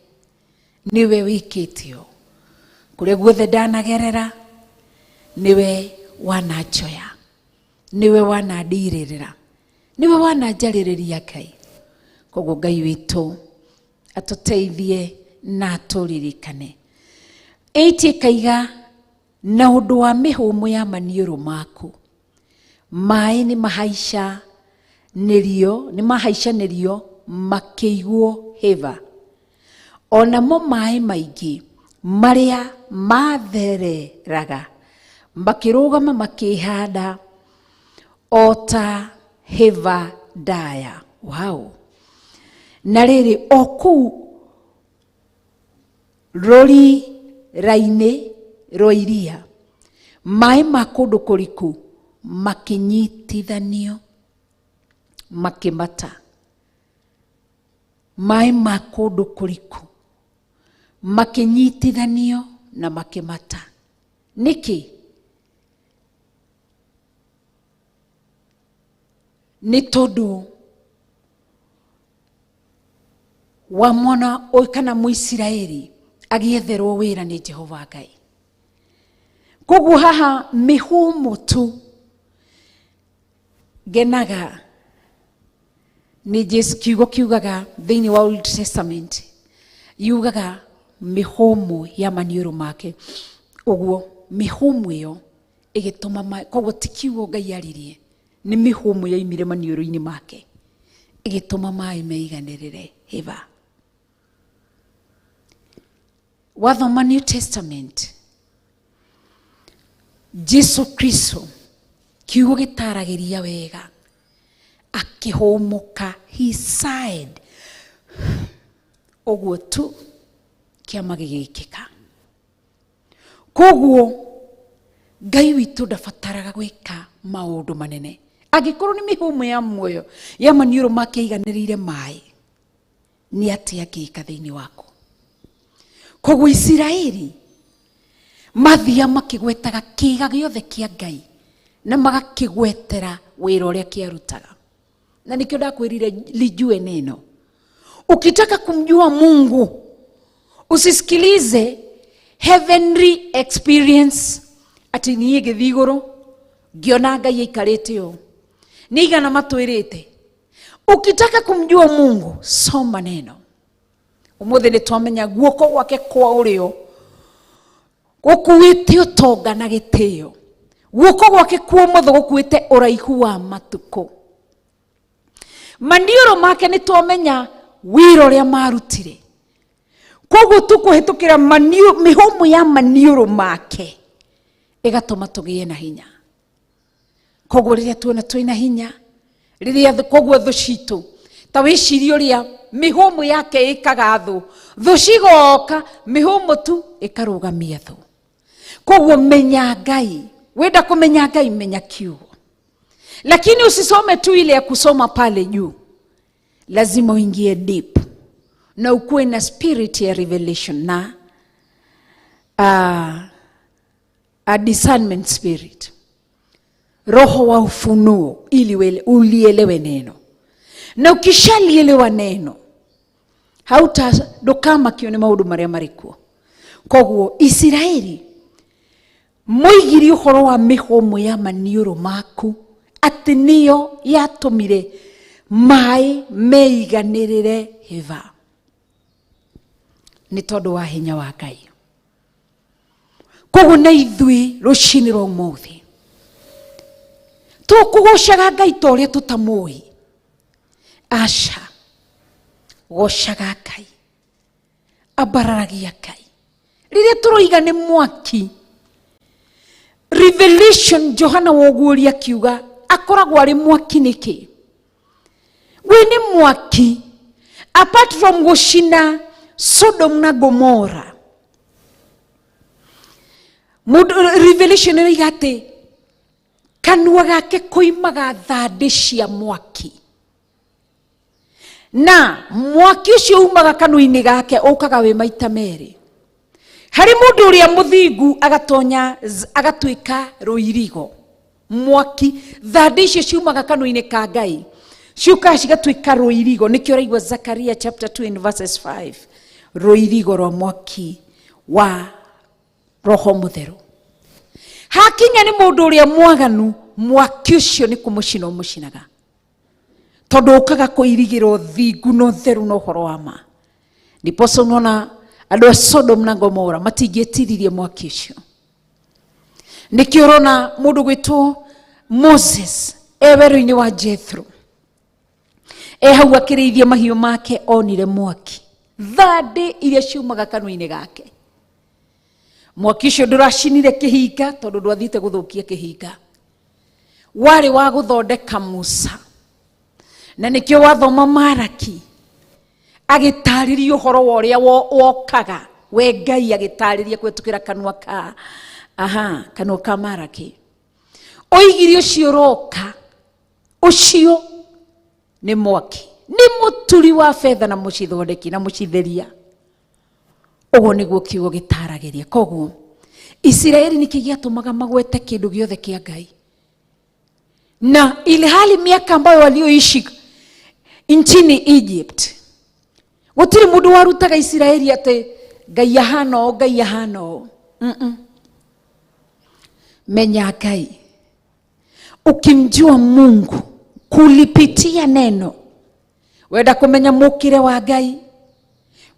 niwe wĩkĩte ũũ. Kũrĩa guothe ndanagerera, niwe wananjoya, niwe wanandirĩrĩra, niwe wananjarĩrĩria Ngai. Koguo Ngai witũ atũteithie na atũririkane. 8 kaiga, na ũndũ wa mĩhũmũ ya maniũrũ maku, maĩ nĩ mahaicanĩrio makĩigwo hĩba. Onamo maĩ maingĩ marĩa mathereraga makĩrũgama makĩhanda ota hĩba ndaya. Wow. Na rĩrĩ o kũu rũri-rainĩ rwa iria, maĩ ma kũndũ kũriku makĩnyitithanio makĩmata. Maĩ ma kũndũ kũriku makĩnyitithanio na makĩmata. Nĩkĩ? Nĩ tondũ wa mwana ũyũ kana Mũisiraeli agĩetherwo wĩra nĩ Jehova Ngai. Koguo haha mĩhũmũ tu ngenaga nĩ Jesu kiugo kiugaga thĩinĩ wa Old Testament, yugaga mĩhũmũ ya maniũrũ make. Ũguo mĩhũmũ ĩyo ĩgĩtũma, koguo ti kiugo Ngai aririe, nĩ mĩhũmũ yaimire maniũrũ-inĩ make ĩgĩtũma maĩ meiganĩrĩre hĩba. Wathoma New Testament, Jesu Kristo kiugo gĩtaragĩria wega, akĩhũmũka, he sighed. Ũguo tu kĩama gĩgĩkĩka. Koguo Ngai witũ ndabataraga gwĩka maũndũ manene. Angĩkorwo nĩ mĩhũmũ ya muoyo ya maniũrũ make iganĩrĩire maĩ, nĩ atĩa angĩka thĩinĩ wako? Koguo Isiraeli mathia makĩgwetaga kĩĩga gĩothe kĩa Ngai na magakĩgwetera wĩra ũrĩa kĩarutaga. Na nikio ndakwĩrire lijue neno. Ukitaka kumjua Mungu, usisikilize heavenly experience ati niĩ gĩthiĩ igũrũ ngĩona Ngai aikarĩte ũũ, nĩ igana matwĩrĩte. Ukitaka kumjua Mungu, soma neno. Ũmũthĩ nĩ twamenya guoko gwake kwa ũrĩo gũkuĩte ũtonga na gĩtĩo, guoko gwake kwa ũmotho gũkuĩte ũraihu wa matukũ. Maniũrũ make nĩ twamenya wĩra ũrĩa marutire. Koguo tũkũhĩtũkĩra mĩhũmũ ya maniũrũ make ĩgatũma tũgĩe na hinya. Koguo rĩrĩa tuona twĩna hinya, rĩrĩa koguo thũ citũ, ta wĩcirie ũrĩa mĩhũmũ yake ĩkaga thũ, thũ cigoka mĩhũmũ tu ĩkarũgamia thũ. Koguo menya Ngai, wenda kũmenya Ngai, menya kiugo. Lakini usisome tu ile ya kusoma pale juu, lazima uingie deep na ukuwe na spirit ya revelation na a discernment spirit. roho wa ufunuo ili ulielewe neno. Na ukishalielewa neno, ndũkamakio nĩ maũndũ marĩa marĩkuo. Koguo Isiraeli moigire ũhoro wa mĩhũmũ ya maniũrũ maku atĩ nĩyo yatũmire maĩ meiganĩrĩre hĩba, nĩ tondũ wa hinya wa Ngai. Koguo na ithuĩ rũciinĩ rwa ũmũthĩ tũkũgocaga Ngai ta ũrĩa tũtamũĩ. Aca, gocaga Ngai, ambararagia Ngai. Rĩrĩa tũroiga nĩ mwaki, Revelation Johana woguũria akiuga akoragwo arĩ mwaki nĩkĩ? We nĩ mwaki, apart from gũcina Sodom na Gomora. Revelation ĩroiga atĩ kanua gake koimaga thandĩ cia mwaki, na mwaki ũcio umaga kanua-inĩ gake ũkaga wĩ maita merĩ. Harĩ mũndũ ũrĩa mũthingu agatonya agatuĩka rũirigo, mwaki, thandĩ icio ciumaga kanua-inĩ ka Ngai ciukaga cigatuĩka rũirigo. Nĩkĩo ũraigua Zakaria chapter 2 and verses 5, rũirigo rwa mwaki wa Roho Mũtheru. Hakinya nĩ mũndũ ũrĩa mwaganu, mwaki ũcio nĩ kũmũcina ũmũcinaga, tondũ ũkaga kũirigĩrwo thingu na ũtheru na ũhoro wa ma. Ndiposa unaona andũ a Sodom na Gomora matingĩtiririe mwaki ũcio. Nĩkĩo ũrona mũndũ gwĩtwo Moses werũ-inĩ wa Jethro, hau akĩrĩithia mahiũ make, onire mwaki, thandĩ iria ciumaga kanua-inĩ gake. Mwaki ũcio ndũracinire kĩhinga, tondũ ndwathiĩte gũthũkia kĩhinga, warĩ wa gũthondeka Musa. Na nĩkĩo wathoma Maraki agĩtarĩria ũhoro wa ũrĩa wokaga, we Ngai agĩtarĩria kũhetũkĩra kanua ka Maraki. Oigire ũcio ũroka, ũcio nĩ mwaki, nĩ mũturi wa betha na mũcithondeki na mũcitheria. Ũguo nĩguo kiugo gĩtaragĩria. Koguo Isiraeli nĩkĩ gĩatũmaga magwete kĩndũ gĩothe kĩa Ngai, na ilhali miaka ambayo walioishi nchini Egypt gũtirĩ mũndũ warutaga Isiraeli atĩ Ngai ahana ũũ, Ngai ahana ũũ. Menya Ngai, ukimjua Mungu kulipitia neno, wenda kumenya mũkĩre wa Ngai,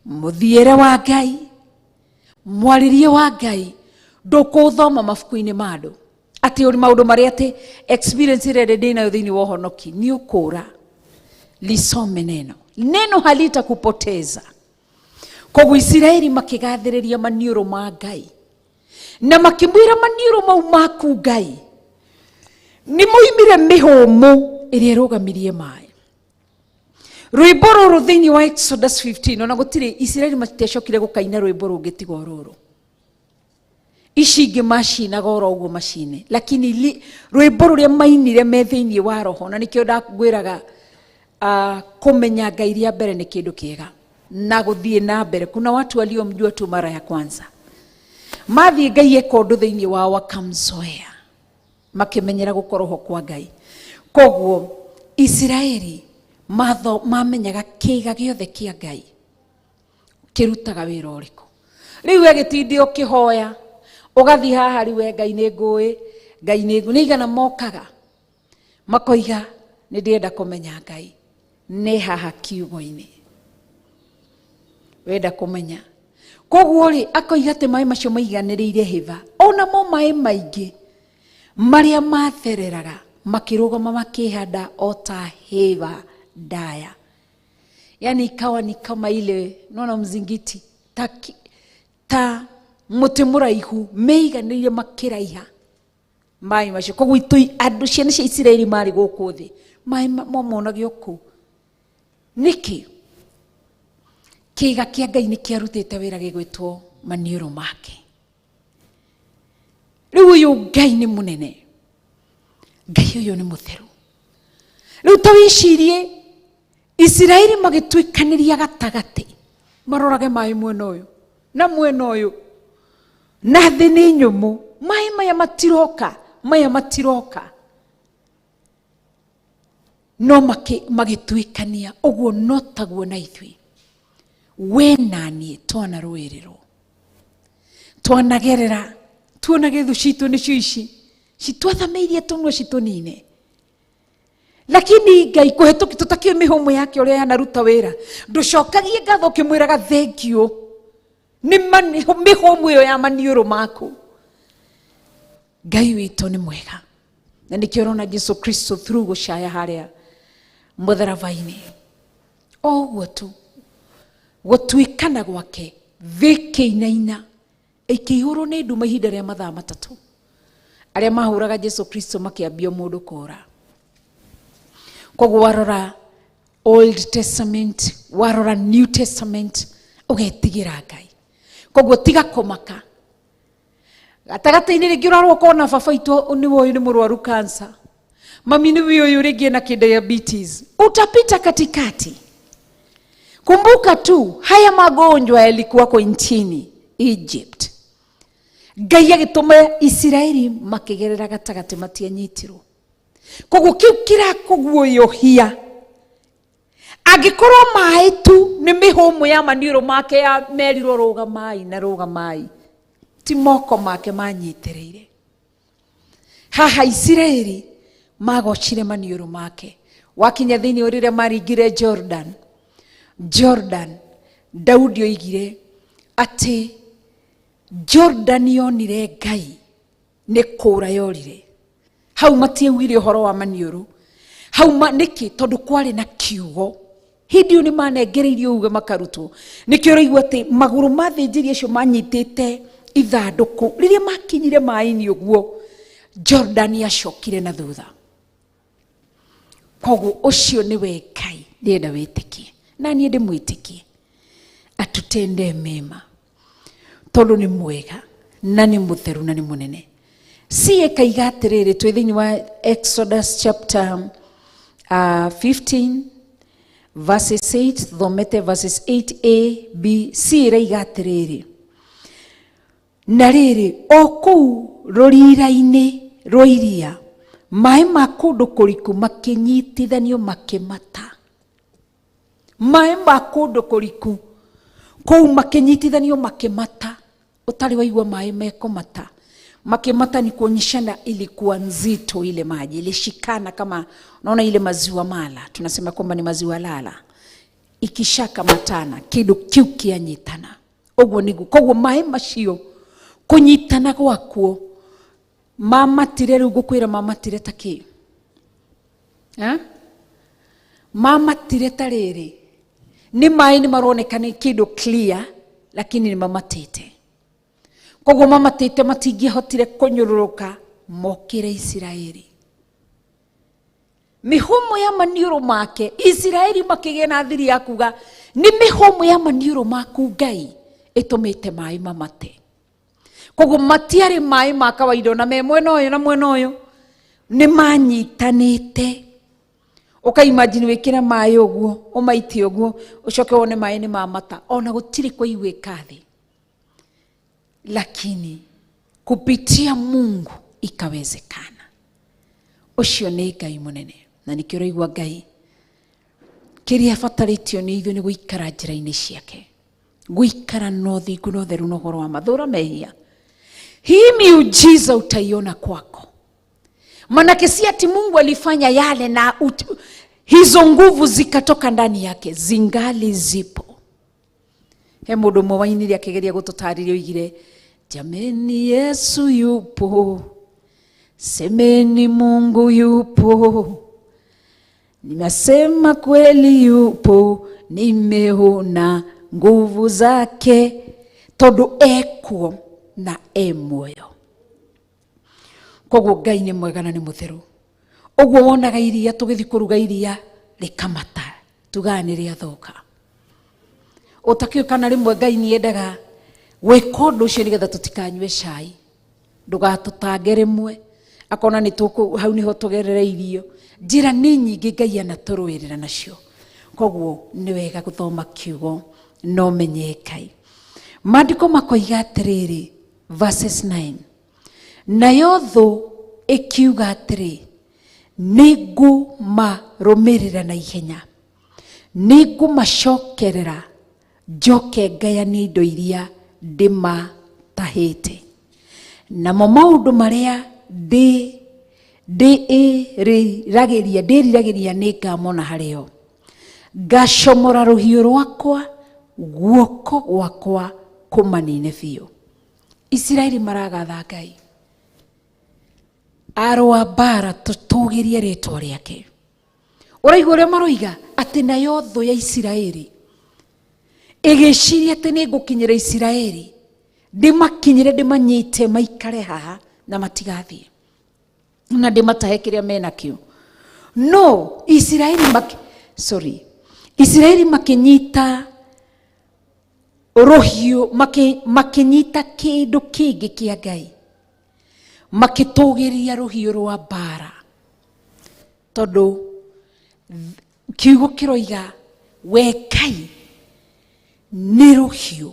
mũthiĩre wa Ngai, mwaririe wa Ngai, ndũkũthoma mabuku-inĩ ma andũ atĩ ũrĩ maũndũ marĩa atĩ experience ĩrĩa ndĩnayo thĩinĩ wa ũhonoki nĩ ũkũra. Lisome neno, neno halitakupoteza. Koguo Isiraeli makĩgathĩrĩria maniũrũ ma Ngai, na makĩmwĩra maniũrũ mau maku Ngai nĩ moimire mĩhũmũ ĩrĩa ĩrũgamirie maĩ. Rwĩmbo rũrũ thĩinĩ wa Exodus 15, ona gũtirĩ Isiraeli matiacokire gũkaina rwĩmbo rũngĩ tiga rũrũ. Ici ingĩ macinaga oro ũguo macine, lakini rwĩmbo rũrĩa mainire me thĩinĩ wa roho. Na nĩkĩo ndakũĩraga kũmenya Ngai rĩa mbere nĩ kĩndũ kĩega, na gũthiĩ na mbere. Kuna watu waliomjua tu mara ya kwanza, mathiĩ Ngai eka ũndũ thĩinĩ wao wakamzoea, makĩmenyera gũkorwo ho kwa Ngai. Koguo Isiraeli mamenyaga kĩiga gĩothe kĩa Ngai kĩrutaga wĩra ũrĩkũ. Rĩu agĩtinde ũkĩhoya, ũgathiĩ haha rĩu, Ngai nĩ ngũĩ, Ngai nĩ ngũĩ. Nĩ igana mokaga makoiga nĩ ndĩrenda kũmenya Ngai, nĩ haha kiugo-inĩ, wenda kũmenya. Koguo rĩ, akoiga atĩ maĩ macio maiganĩrĩire hĩba, onamo maĩ maingĩ marĩa mathereraga makĩrũgama makĩhanda o ta hĩba ndaya. Yani ikawa ni kama ile, naona mzingiti ta mũtĩ mũraihu meiganĩire makĩraiha maĩ macio. Koguo andũ ciana cia Isiraeli marĩ gũkũ thĩ, maĩ momonagio kũu. Nĩkĩ? Kĩiga kĩa Ngai nĩ kĩarutĩte wĩra gĩgwĩtwo maniũrũ make. Rĩu ũyũ Ngai nĩ mũnene, Ngai ũyũ nĩ mũtheru. Rĩu ta wĩcirie Isiraeli magĩtuĩkanĩria gatagatĩ, marorage maĩ mwena ũyũ na mwena ũyũ, na thĩ nĩ nyũmũ, maĩ maya matiroka, maya matiroka. no magituikania oguo no taguo na ithui we nani twana rwiriro twanagerera tuona githu citu ni ciici citwathameirie tunwe citunine lakini Ngai kuhetuki tutakio mihomo yake uria yanaruta wira nducokagie ngatho kimwiraga thank you ni mihomo yo ya maniuro maku. Ngai witu ni mwega na nikiorona Yesu Kristo through gucaya haria mutharabaini oguo tu gutuikana gwake thikinaina ikihuru ni nduma ihinda ria mathaa matatu aria mahuraga Yesu Kristo makiambia mundu kora. Koguo warora Old Testament warora New Testament ugetigira Ngai. Koguo tiga komaka gatagata-ini ringi urarwo kona baba itu ni woyu ni murwaru cancer, mami ni woyu ringi na diabetes, utapita katikati. Kumbuka tu haya magonjwa yalikuwa kwa nchini Egypt. Ngai agituma Israeli makigerera gatagati matianyitirwo. Koguo kiu kirakuguoyohia agikorwo mai tu ni mihomo ya maniuro make ya merirwo rugamai na rugamai ti moko make manyitireire. Haha Israeli magocire maniuro make wakinya thiini urire maringire Jordan Daudi oigire ati Jordan yonire Ngai ni kura yorire hau matiewire uhoro wa maniuru hau niki tondu kwari na kiugo hindi ni manengereirie uge makarutwo nikio raigwa ati maguru mathinjiri acio manyitite ithanduku riria makinyire mai-ini uguo Jordan yacokire na thutha. Koguo ucio ni we Ngai ndienda witikie na nie ndimwitikie atutende mema tondu ni mwega na ni mutheru na ni munene. Sie kaiga atiriri twi thiini wa Exodus chapter 15 verses 8 thomete verses 8a b c raiga atiriri na riri o kuu rurira-ini rwa iria mai ma kundu kuriku makinyitithanio makimata. Mai ma kundu kuriku kou makinyitithanio makimata. Utari waigua mai mekomata makimata ni kuonyeshana ilikuwa nzito ile maji ilishikana kama unaona ile maziwa mala tunasema kwamba ni maziwa lala ikishaka matana kidu kiu kianyitana ogwo nigu koguo mai macio kunyitana gwakuo mama tire rugo kwira mama tire taki mama tire tariri ni mai ni maronekana kidu clear lakini ni mama tete. Koguo mama tete matingihotire kunyururuka mokire Israeli. Mihomo ya maniuro make Israeli makigena thiri ya kuga ni mihomo ya maniuro maku Ngai itumite mai mamate. Koguo matiari mai ma kawaida na me mwena uyu na mwena uyu ni manyitanite. Ukaimagine wikira mai uguo umaiti uguo ucoke wone mai ni mamata ona gutiri kwa iwe kathi. Lakini kupitia Mungu ikawezekana. Ucio ni Ngai munene na nikio raigua Ngai kiria fataritio ni ithu ni guikara njira-ini ciake guikara no thingu no theru no horo wa mathura mehia. Hii miujiza utaiona kwako manake si ati Mungu alifanya yale na hizo nguvu zikatoka ndani yake, zingali zipo. He mundu mwainiri akigeria gututariria oigire jameni Yesu yupo, semeni Mungu yupo, ninasema kweli yupo, nimeona nguvu zake tondu ekuo na moyo. Koguo Ngai ni mwega na ni mutheru. Oguo wonaga iria tugithi kuruga iria rikamata tugane ria thoka utakio kana rimwe Ngai ni endaga weka undu ucio nigetha tutikanywe cai ndugatutange rimwe akona ni tuku hau niho tugerere irio njira ni nyingi Ngai anaturwirira nacio. Koguo ni wega guthoma kiugo no menye Ngai. Maandiko makoiga atiriri verses 9 nayo thu ikiuga atiri nĩngũmarũmĩrĩra na ihenya, nĩngũmacokerera njoke ngayanie indo iria ndĩmatahĩte. Namo maũndũ marĩa ndĩriragĩria nĩngamona harĩo. Ngacomora rũhiũ rwakwa, guoko gwakwa kũmanine biũ. Isiraeli maragatha Ngai. Arũa mbara tũtũgĩrie rĩtwa rĩake. Ũraigua ũrĩa maroiga atĩ nayo thũ ya Isiraeli ĩgĩciria atĩ nĩngũkinyĩra Isiraeli, ndĩmakinyĩre ndĩmanyite maikare haha na matigathiĩ, na ndĩmatahe kĩrĩa menakĩo. No, Isiraeli makinyita rohio, makinyita kĩndũ kĩngĩ kĩa Ngai, makĩtũgĩria rũhiũ rwa mbara. Tondũ kiugo kĩroiga we Ngai nĩ rũhiũ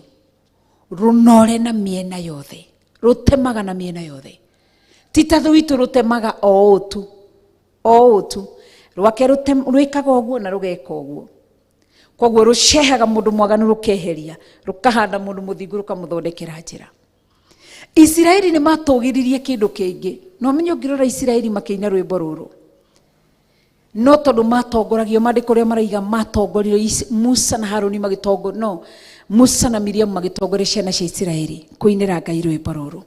rũnore na mĩena yothe, rũtemaga na mĩena yothe. Ti ta thũ rũtemaga o ũũ tu, rwake rwĩkaga ũguo na rũgeka ũguo. Koguo rũcehaga mũndũ mwaganu rũkeheria, rũkahanda mũndũ mũthingu rũkamũthondekera njĩra. Isiraeli nĩ matũgĩririe kĩndũ kĩngĩ. No menye ũngĩrora Isiraeli makĩina rwĩmbo rũrũ, no tondũ matongoragio, maandĩko ũrĩa maraiga matongorio Musa na Haruni Musa na Miriam magĩtongoria ciana cia Isiraeli kũinĩra Ngai rwĩmbo rũrũ.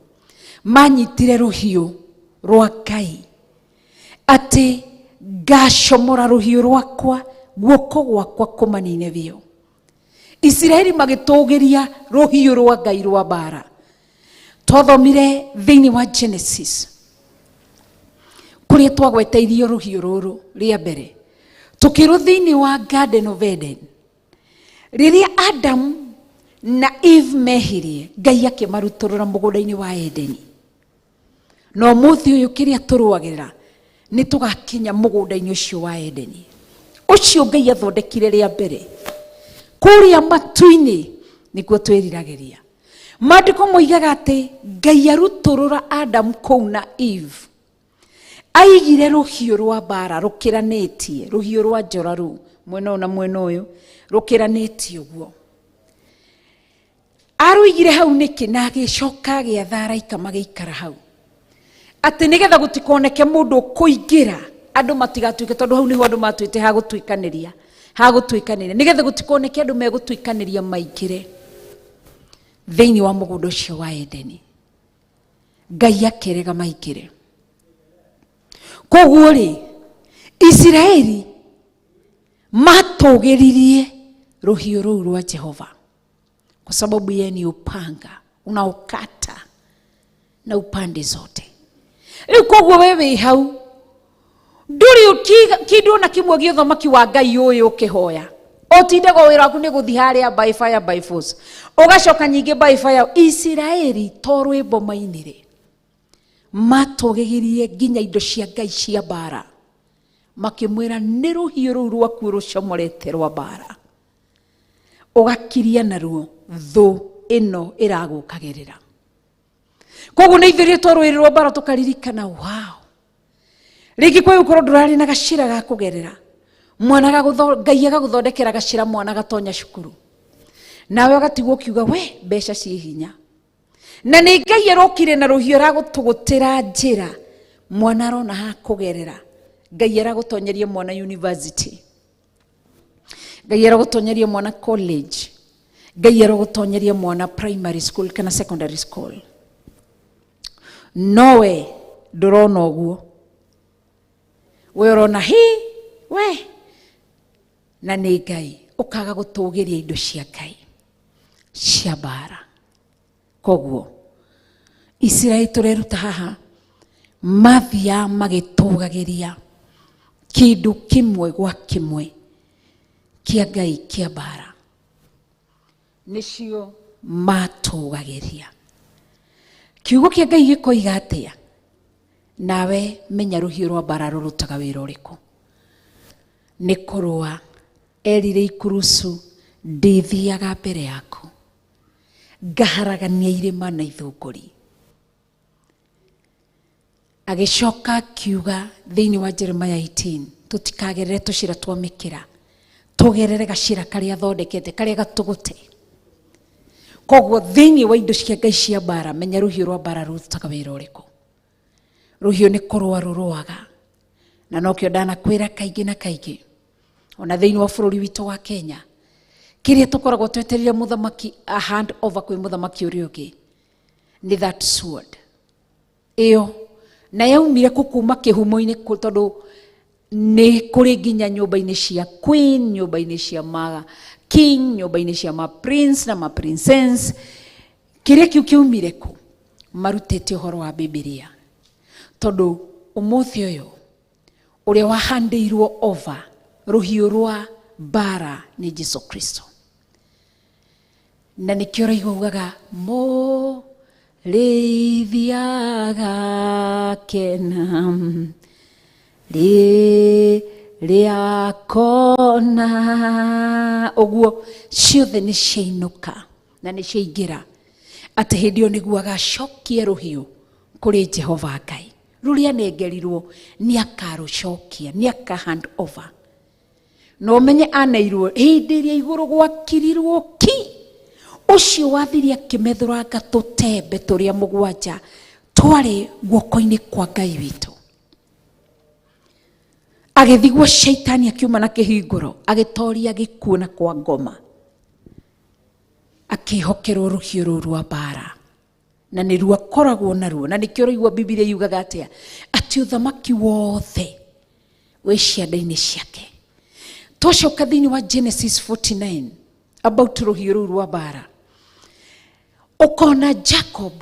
Manyitire rũhiũ rwa Ngai atĩ ngacomora rũhiũ rwakwa, guoko gwakwa kũmanine biũ. Isiraeli magĩtũgĩria rũhiũ rwa Ngai rwa mbara. Twathomire thĩinĩ wa Genesis kũrĩa twagweteirio rũhiũ rũrũ rĩa mbere. Tukĩrwo thĩinĩ wa Garden of Eden, rĩrĩa Adam na Eve mehirie, Ngai akĩmarutũrũra mũgũnda-inĩ wa Edeni. No mũthĩ ũyũ kĩrĩa tũrũagĩra nĩ tũgakinya mũgũnda-inĩ ũcio wa Edeni. Ũcio Ngai athondekire rĩa mbere kũrĩa matu-inĩ nĩkuo twĩriragĩria. Maandĩko moigaga atĩ Ngai arutũrũra Adam kũu na Eve, aigire rũhiũ rwa mbara rũkĩranĩtie, rũhiũ rwa njora rũu mwena ũyũ na mwena ũyũ rũkĩranĩtie ũguo. Arũigire hau nĩkĩ? Na agĩcoka agĩatha araika magĩikara hau, atĩ nĩgetha gũtikoneke mũndũ kũingĩra, andũ matigatuĩke, tondũ hau nĩho andũ matuĩte hagũtuĩkanĩria, nĩgetha gũtikoneke andũ megũtuĩkanĩria maingĩre thĩinĩ wa mũgũnda ũcio wa Edeni. Ngai akĩrega maingĩre. Koguo rĩ, Isiraeli matũgĩririe rũhiũ rũu rwa Jehova, kwa sababu yeye ni upanga unaokata na upande zote. Rĩu koguo wewe hau ndũrĩ kĩndũ na kĩmwe gĩa ũthamaki wa Ngai ũyũ ũkĩhoya, ũtindaga wĩra waku nĩ gũthiĩ harĩa by fire by force, ũgacoka nyingĩ by fire. Isiraeli to rwĩmbo mainire, matũgĩririe nginya indo cia Ngai cia mbara, makĩmwĩra nĩ rũhiũ rũu rwaku rũcomorete rwa mbara, ũgakiria naruo thũ ĩno ĩragũkagĩrĩra. Koguo nĩ ithuĩ rĩtwa rwa mbara tũkaririkana, wow, rĩngĩ kwa gũkorwo ndũrarĩ na gacira ga kũgerera, mwana Ngai agagũthondekera gacira, mwana gatonya cukuru, nawe ũgatigwo ũkiuga we mbeca ciĩ hinya. Na nĩ Ngai arokire na rũhiũ ragũtũgũtĩra njĩra, mwana arona ha kũgerera. Ngai aragũtonyeria mwana university, Ngai aragũtonyeria mwana college, Ngai aragũtonyeria mwana primary school kana secondary school. Nowe ndũrona ũguo, we ũrona we, na nĩ Ngai ũkaga gũtũgĩria indo cia Ngai cia mbara. Koguo Isiraeli tũreruta haha, mathia magĩtũgagĩria kĩndũ kĩmwe gwa kĩmwe kĩa Ngai kĩa mbara, nĩcio matũgagĩria. Kiugo kĩa Ngai gĩkoiga atĩa? Nawe menya rũhiũ rwa mbara rũrutaga wĩra ũrĩkũ. Nĩ kũrũa erire ikurusu, ndĩthiaga mbere yaku, ngaharagania irĩma na ithũngũri. agicoka kiuga thiini wa Jeremiah 18 tutikagerere tucira twamikira tugerere gacira karia thondekete karia gatugute. Koguo thiini wa indo cia Ngai cia bara menya ruhiu rwa bara rutaga wira uriku. Ruhiu ni kurwa ruruaga na nokio ndanakwira kaingi na kaingi ona thiini wa bururi witu wa Kenya kiria tukoragwo tweterire muthamaki a hand over kwi muthamaki uria ungi ni that sword iyo na yaumire kukuma kihumo-ini tondu ni kuri nginya nyumba-ini cia queen, nyumba-ini cia ma king, nyumba-ini cia ma prince na ma princess. Kiria kiu kiumire ku marutete uhoro wa Biblia tondu umuthi uyu uria wahandeirwo over ruhiu rwa bara ni Jesu Kristo. Na nikio raiguaga mo leithiaga kenam riakona oguo ciothe ni ciainuka na ni ciaingira ati hindio niguo agacokia ruhiu kuri Jehova Ngai. Ruria nengerirwo ni akarucokia, ni aka hand over. No menye anairwo hindi iria iguru gwakirirwo ki ucio wathiria kimethuranga tutembe turia mugwanja twari guoko-ini kwa Ngai witu. Agithigwo shaitani akiuma na kihinguro agitoria gikuona kwa ngoma akihokerwo ruhiu ruru rwa bara na ni ruo akoragwo naruo. Na nikio raigua Biblia yugaga atia ati uthamaki wothe wi cianda-ini ciake. Twacoka thiini wa Genesis 49 about ruhiu ruru rwa bara ukona Jacob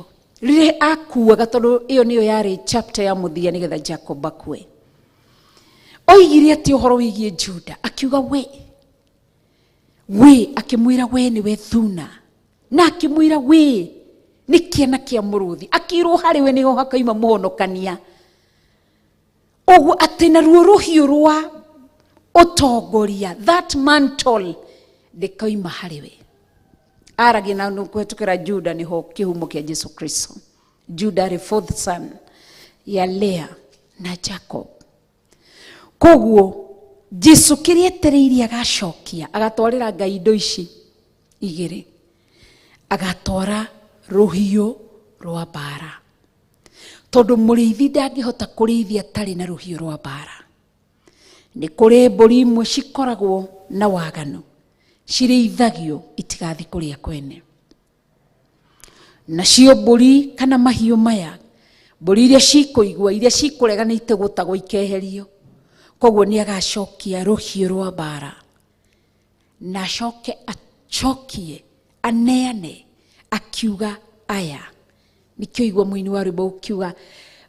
rire akuaga tondu iyo niyo yari chapter ya muthia nigetha Jacob akue. Oigire ati uhoro wigie Juda akiuga we akimwira we ni we thuna na akimwira we ni kiana kia muruthi akirwo hari we niho hakaima muhonokania. Ogu ati na ruo ruhiu rwa utongoria that mantle ndikaima hari we aragi na nukwetukira Juda niho kihumo kia Jesu Kristo. Juda the fourth son ya Lea na Jacob. Koguo Jesu kirietereirie agacokia agatwarira Ngai indo ici igiri agatwara ruhiu rwa bara tondu muriithi ndangihota kurithia tari na ruhiu rwa bara. Ni kuri mburi imwe cikoragwo na waganu cirithagio itigathi kuria kwene. Nacio mburi kana mahiu maya mburi iria cikuigua iria cikureganite gutagwo ikeherio. Koguo ni agacokia ruhiu rwa bara na acokie aneane akiuga aya. Nikio igua muini wa rwimbo ukiuga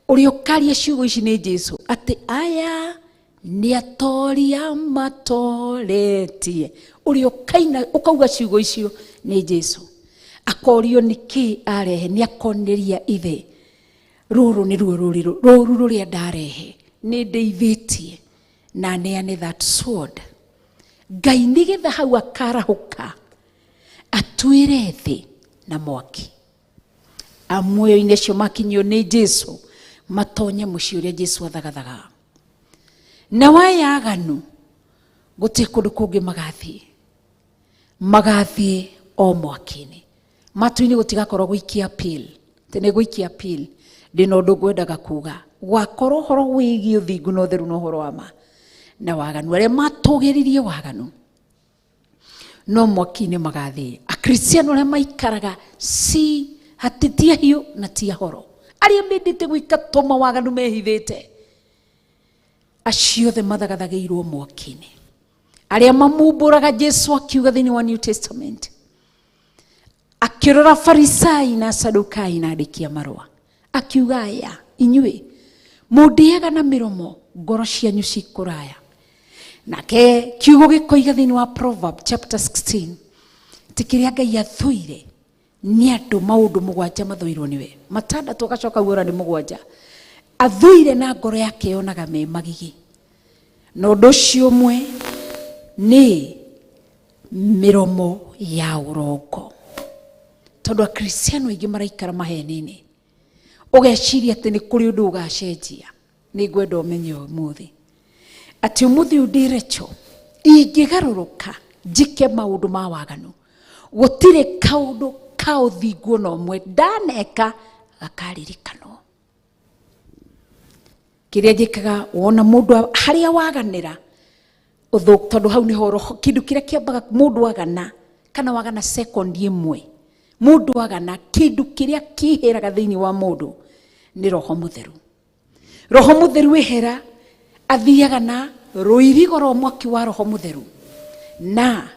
uri ukaria ciugo ici ni Jesu ati aya ni atoria matoretie. Uri ukaina ukauga ciugo icio ni Jesu akorio niki arehe ni akoneria ithe ruru ni ruru ruria ndarehe ni ndeithitie na neane that sword. Ngai nigetha hau akarahuka atwire thi na mwaki amuoyo-ini acio makinyio ni Jesu matonye muciĩ uria Jesu athagathaga. Na wayaganu guti kundu kungi magathie o mwaki-ini matu-ini gutigakorwo gwikia appeal tene gwikia appeal ndina undu ngwendaga kuga gwakorwo horo wigie uthingu na utheru na horo wa ma na waganu aria matugiririe waganu no mwaki-ini magathie. Akristiano aria maikaraga si hatitia hiyo na tia horo aria mendete gwika toma waganu mehithite acio the mathagathagiirwo mwaki-ini. Aria mamumburaga Jesu akiuga thiini wa New Testament akirora Farisai na Sadukai na andikia marua akiuga aya inyue mundiaga na miromo ngoro cianyu cikuraya. Nake kiugo gikoiga thiini wa Proverb chapter 16 tikiria Ngai athuire ni andu maundu mugwanja mathuirwo niwe matandatu agacoka guora ni mugwanja athuire na ngoro yake yonaga me magigi. Na undu ucio umwe ni miromo ya urongo tondu akristiano aingi maraikara maheni-ini ugeciria ati ni kuri undu ugacenjia ni ngwenda umenye umuthi ati umuthi undi Rachel ingigaruruka njike maundu ma waganu gutire kaundu ka uthingu no mwe ndaneka gakaririkano kiria njikaga wona mundu haria waganira uthuk tondu hau ni horo kindu kiria kiambaga mundu wagana kana wagana second imwe mundu wagana kindu kiria kiheraga thiini wa mundu ni roho mutheru ehera athiaga na ruirigo ro mwaki wa roho mutheru na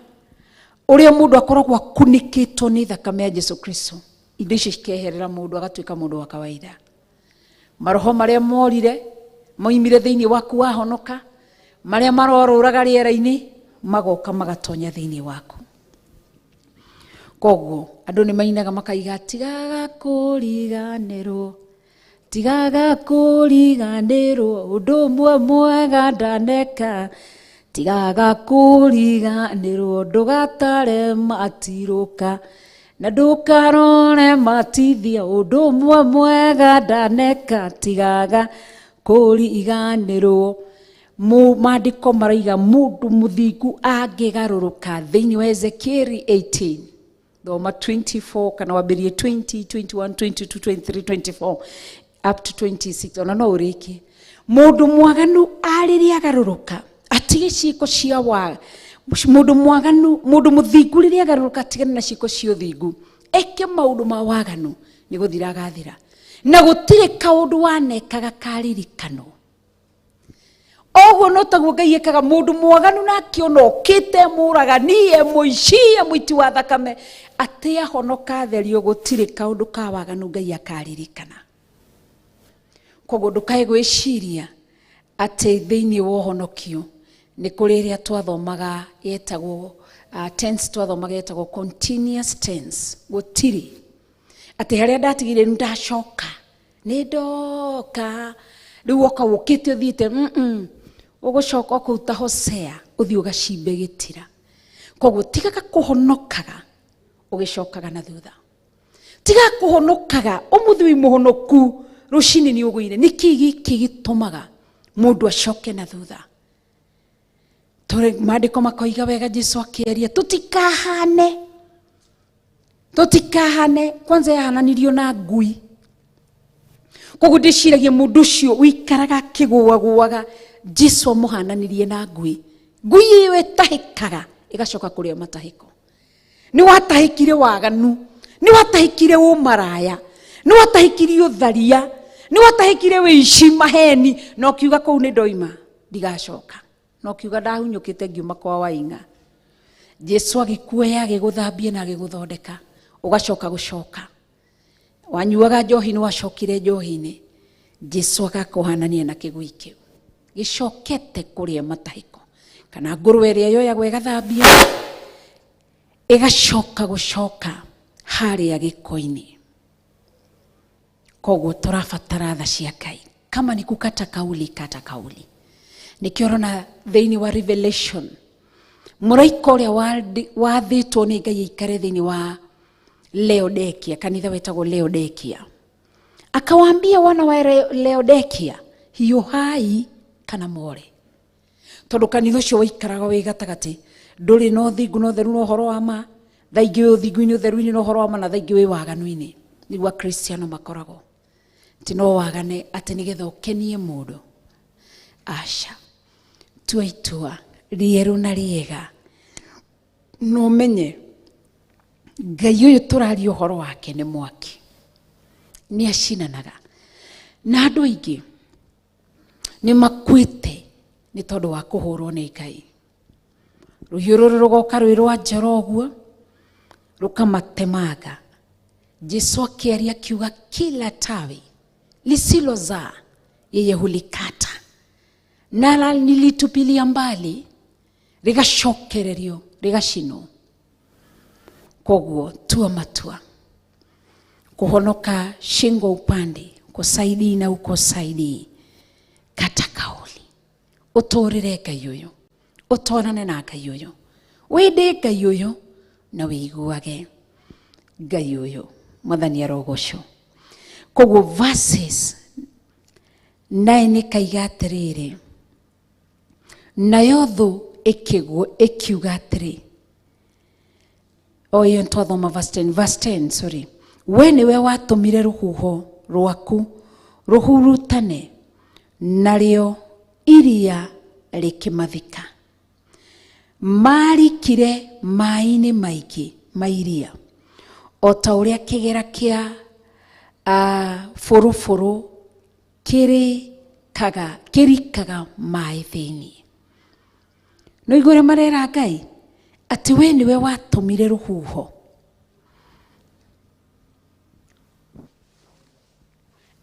uria mundu akoragwo akunikitwo ni thakame ya Jesu Kristo indo icio cikeherera mundu agatuika mundu wa kawaida maroho maria morire moimire thiini waku wahonoka maria maroruraga riera-ini magoka magatonya thiini waku koguo andu ni mainaga makaiga tigaga kuriganirwo undu mwe mwega ndaneka tigaga kuriganirwo ndugatare matiruka na ndukarore matithia undu mwe mwega ndaneka tigaga kuriganirwo maandiko maraiga mundu muthingu angigaruruka thiini wa Ezekiel 18 thoma 24 kana wabirie 20 21 22 23 24 up to 26 ona no uriki mundu mwaganu ariria garuruka atige ciiko cia wa mundu mwaganu mundu muthingu riria garuruka atige na ciiko cia uthingu eke maundu ma waganu ni guthira gathira na gutire kaundu wanekaga karirikano oguo no taguo Ngai ekaga mundu mwaganu na akiona okite muraganie muicie mwiti wa thakame ati ahonoka therio gutire kaundu ka waganu Ngai akaririkana koguo ndukae gwiciria ati thiini wa uhonokio ni kuri ria twathomaga yetagwo tense twathomaga yetagwo continuous tense gutiri ati haria ndatigire ndacoka ni ndoka riu oka ukite uthite ugucoka kuuta Hosea uthi ugacimbe gitira koguo tigaga kuhonokaga ugicokaga na thutha tigaga kuhonokaga umuthi wi muhonoku ruci-ini ni uguire niki giki gitumaga mundu acoke na thutha tore maandiko makoiga wega Jesu akieria tutikahane kwanza yahananirio na ngui koguo ndiciragia mundu ucio wikaraga kiguaguaga Jesu amuhananirie na ngui iyo etahikaga igacoka kuria matahiko ni watahikire waganu ni watahikire umaraya ni watahikire utharia ni watahikire wici maheni no kiuga kou ni ndoima ndigacoka no kiuga ndahunyukite ngiuma kwa wainga Jesu agikuoya agiguthambia na agiguthondeka ugacoka gucoka wanyuaga njohi ni wacokire njohi-ini Jesu agakuhanania na kigui kiu gicokete kuria matahiko kana ngurwe iria yoyagwo igathambia igacoka gucoka haria giko-ini koguo turabatara tha cia Ngai kama ni kukata kauli kata kauli nikiorona thiini wa Revelation muraika uria wathitwo ni Ngai ikare thiini wa Laodikia kanitha wetagwo Laodikia akawaambia wana wa Laodikia hiyo hai kana more tondu kanitha ucio waikaraga wi gatagati nduri no thingu no theru no horo wa ma thaingi wi uthingu-ini utheru-ini no horo wa ma na thaingi wi waganu-ini nigua Kristiano makorago ti no wagane ati nigetha ukenie mundu asha tuaitua rieru na riega no menye Ngai uyu turaria uhoro wake ni mwaki ni acinanaga na andu aingi ni makwite ni tondu wa kuhurwo ni Ngai ruhiu ruru rugoka rwi rwa njora uguo rukamatemaga Jesu akiaria kiuga kila tawi lisilozaa yeye hulikata na nilitupilia mbali rigacokererio rigacinwo koguo tua matua kuhonoka shingo upande kusaidii na ukosaidii kata kauli uturire Ngai uyu utonane na Ngai uyu wende Ngai uyu na wiguage Ngai uyu mwathani arogoco Koguo verses 9 kaiga atiriri, nayo thu ikiuga atiri. Iyo twathoma verse 10, sorry. We niwe watumire ruhuho rwaku ruhurutane, narĩo iria rĩkĩmathika. Marikire maĩ-inĩ maingĩ ma iria, o ta ũrĩa kĩgera kĩa bũrũbũrũ kĩrikaga maĩ thĩinĩ. No igũrũ marera Ngai ati we niwe watumire ruhuho,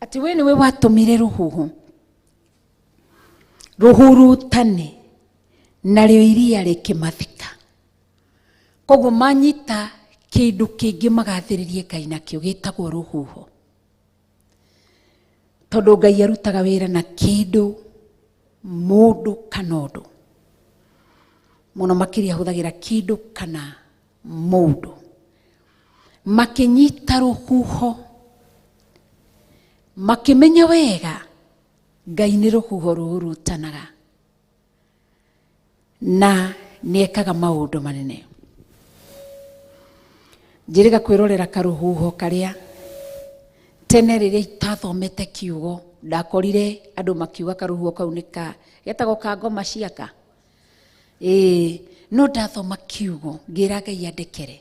ati we niwe watumire ruhuho ruhurutane, narĩo iria rĩkĩmathika. Koguo manyita kĩndũ kĩngĩ magathĩrĩrie Ngai nakĩo gĩtagwo ruhuho, tondũ Ngai arutaga wĩra na kĩndũ, mũndũ kana ũndũ. Mũno makĩria hũthagĩra kĩndũ kana mũndũ. Makĩnyita ruhuho, makĩmenya wega Ngai nĩ ruhuho ruhurutanaga na nĩekaga maũndũ manene. Njĩrĩga kwĩrorera karuhuho karĩa tene rĩrĩa itathomete kiugo, ndakorire andũ makiuga karuhuho kau nĩ getagwo ka ngoma ciaka. No ndathoma kiugo ngĩra Ngai andekere,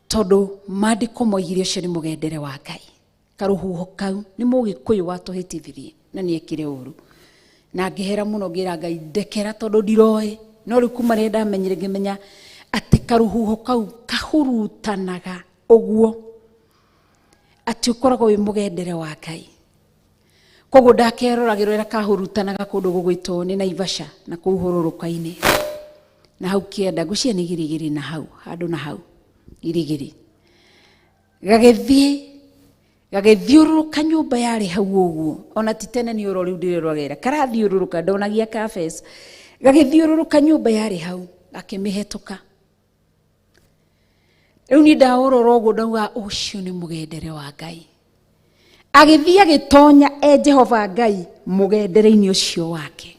tondũ maandĩko moigire ũcio nĩ mũgendere wa Ngai. Karuhuho kau nĩ Mũgĩkũyũ watũhĩtithirie na nĩekire ũru, na ngĩhera mũno ngĩra Ngai ndekera, tondũ ndiroĩ. No rĩu kuma rĩrĩa ndamenyire ngĩmenya atĩ karuhuho kau kahurutanaga ũguo, atĩ ũkoragwo wĩ mũgendere wa Ngai. Koguo ndakeroragĩrwo ũrĩa kahurutanaga kũndũ gũgwĩtwo nĩ Naivasha na kũu hũrũrũka-inĩ, na hau Kĩenda ngũcia nĩ Girigiri, na hau handũ na hau Girigiri gagĩthiũrũrũka nyũmba yarĩ hau ũguo. Ona ti tene nĩ ũro rĩu ndĩreroragĩra karathiũrũrũka, ndonagia kabes gagĩthiũrũrũka nyũmba yarĩ hau gakĩmĩhetũka. Rĩu nĩ ndaũrora ũguo ndauga ũcio nĩ mũgendere wa Ngai. Agĩthiĩ agĩtonya Jehova Ngai mũgendere-inĩ ũcio wake,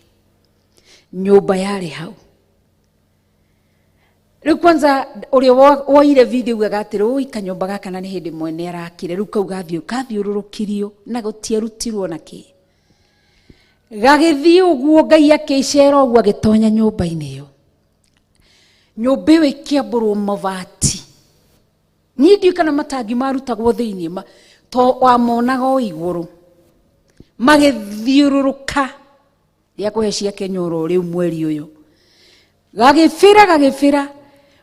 nyũmba yarĩ hau. Rĩu kwanza ũrĩa woire video ugaga atĩrĩ ũi kanyũmba gaka na nĩ hĩndĩ mwene arakire, rĩu kau gathiũrũrũkirio na gũtiarutirwo na kĩ. Gagĩthiĩ ũguo Ngai akĩicera ũguo agĩtonya nyũmba-inĩ ĩyo. Nyũmba ĩyo ĩkĩambũrwo mabati. Niĩ ndiũĩ kana matangi marutagwo thĩinĩ, to wamonaga o igũrũ magĩthiũrũrũka rĩa kũhe ciake nyũro rĩu mweri ũyũ. Gagĩbĩra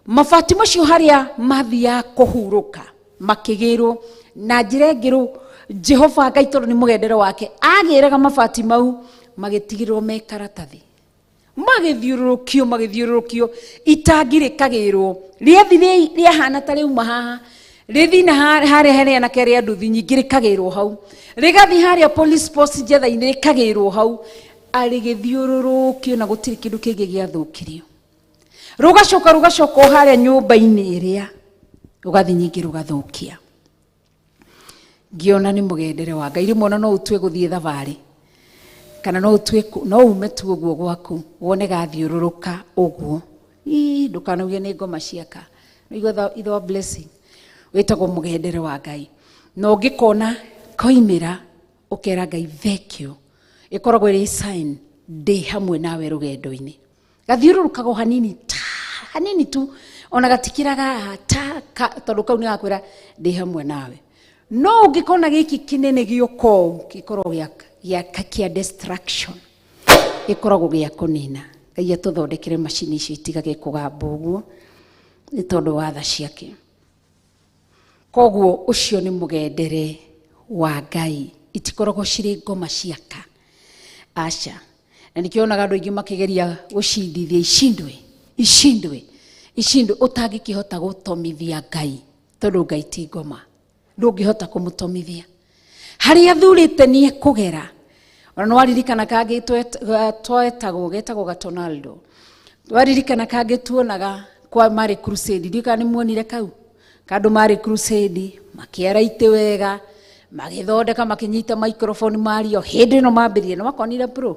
mabati macio harĩa mathiaga kũhurũka makĩgĩrwo na njĩra ngĩrũ. Jehova Ngai tondũ nĩ mũgendere wake agĩraga mabati mau magĩtigĩrwo me karatathi, magĩthiũrũrũkio itangi rĩkagĩrwo rĩathi rĩahana ta rĩuma haha, rĩthi na harĩa harĩa na kĩrĩa nduthi nyingĩ rĩkagĩrwo hau, rĩgathi harĩa police post Njetha-inĩ rĩkagĩrwo hau, arĩgĩthiũrũrũkio na gũtirĩ kĩndũ kĩngĩ gĩathũkirio. Rũgacoka harĩa nyũmba-inĩ ĩrĩa rũgathi nyingĩ rũgathũkia. Ngiona nĩ mũgendere wa Ngai. Rĩmwe no ũtue gũthiĩ thabarĩ, kana no ume tu ũguo gwaku wone gathiũrũrũka ũguo. Ndũkanauge nĩ ngoma ciaka, no itho blessing wĩtagwo mũgendere wa Ngai. No ũngĩkona koimĩra ũkera Ngai thengiũ, ĩkoragwo ĩrĩ sign ndĩ hamwe nawe rũgendo-inĩ. Gathiũrũrũkaga hanini tu, ona gatikiraga tondũ kau nĩ gakwĩra ndĩ hamwe nawe. No ũngĩkona gĩkĩ kĩnene gĩũko gĩkorwo gĩa destruction, gĩkoragwo gĩa kũnina. Ngai atũthondekere macini icio itigage kũgamba ũguo nĩ tondũ wa tha ciake. Koguo ũcio nĩ mũgendere wa Ngai, itikoragwo cirĩ ngoma ciaka, aca. Na nikionaga andũ aingĩ makĩgeria gũcindithia icindwe ũtangĩkĩhota gũtomithia Ngai, tondũ Ngai ti ngoma, ndũngĩhota kũmũtomithia. Harĩa athurĩte nĩ ekũgera. Ona no waririkana kangĩ getagwo Gatonaldo, waririkana kangĩ tuonaga kwa marĩ crusade, ndiũĩ kana nĩ muonire kau kandũ marĩ crusade, makĩara itĩ wega, magithondeka makinyita microphone mario hindi no mambirie no makonire pro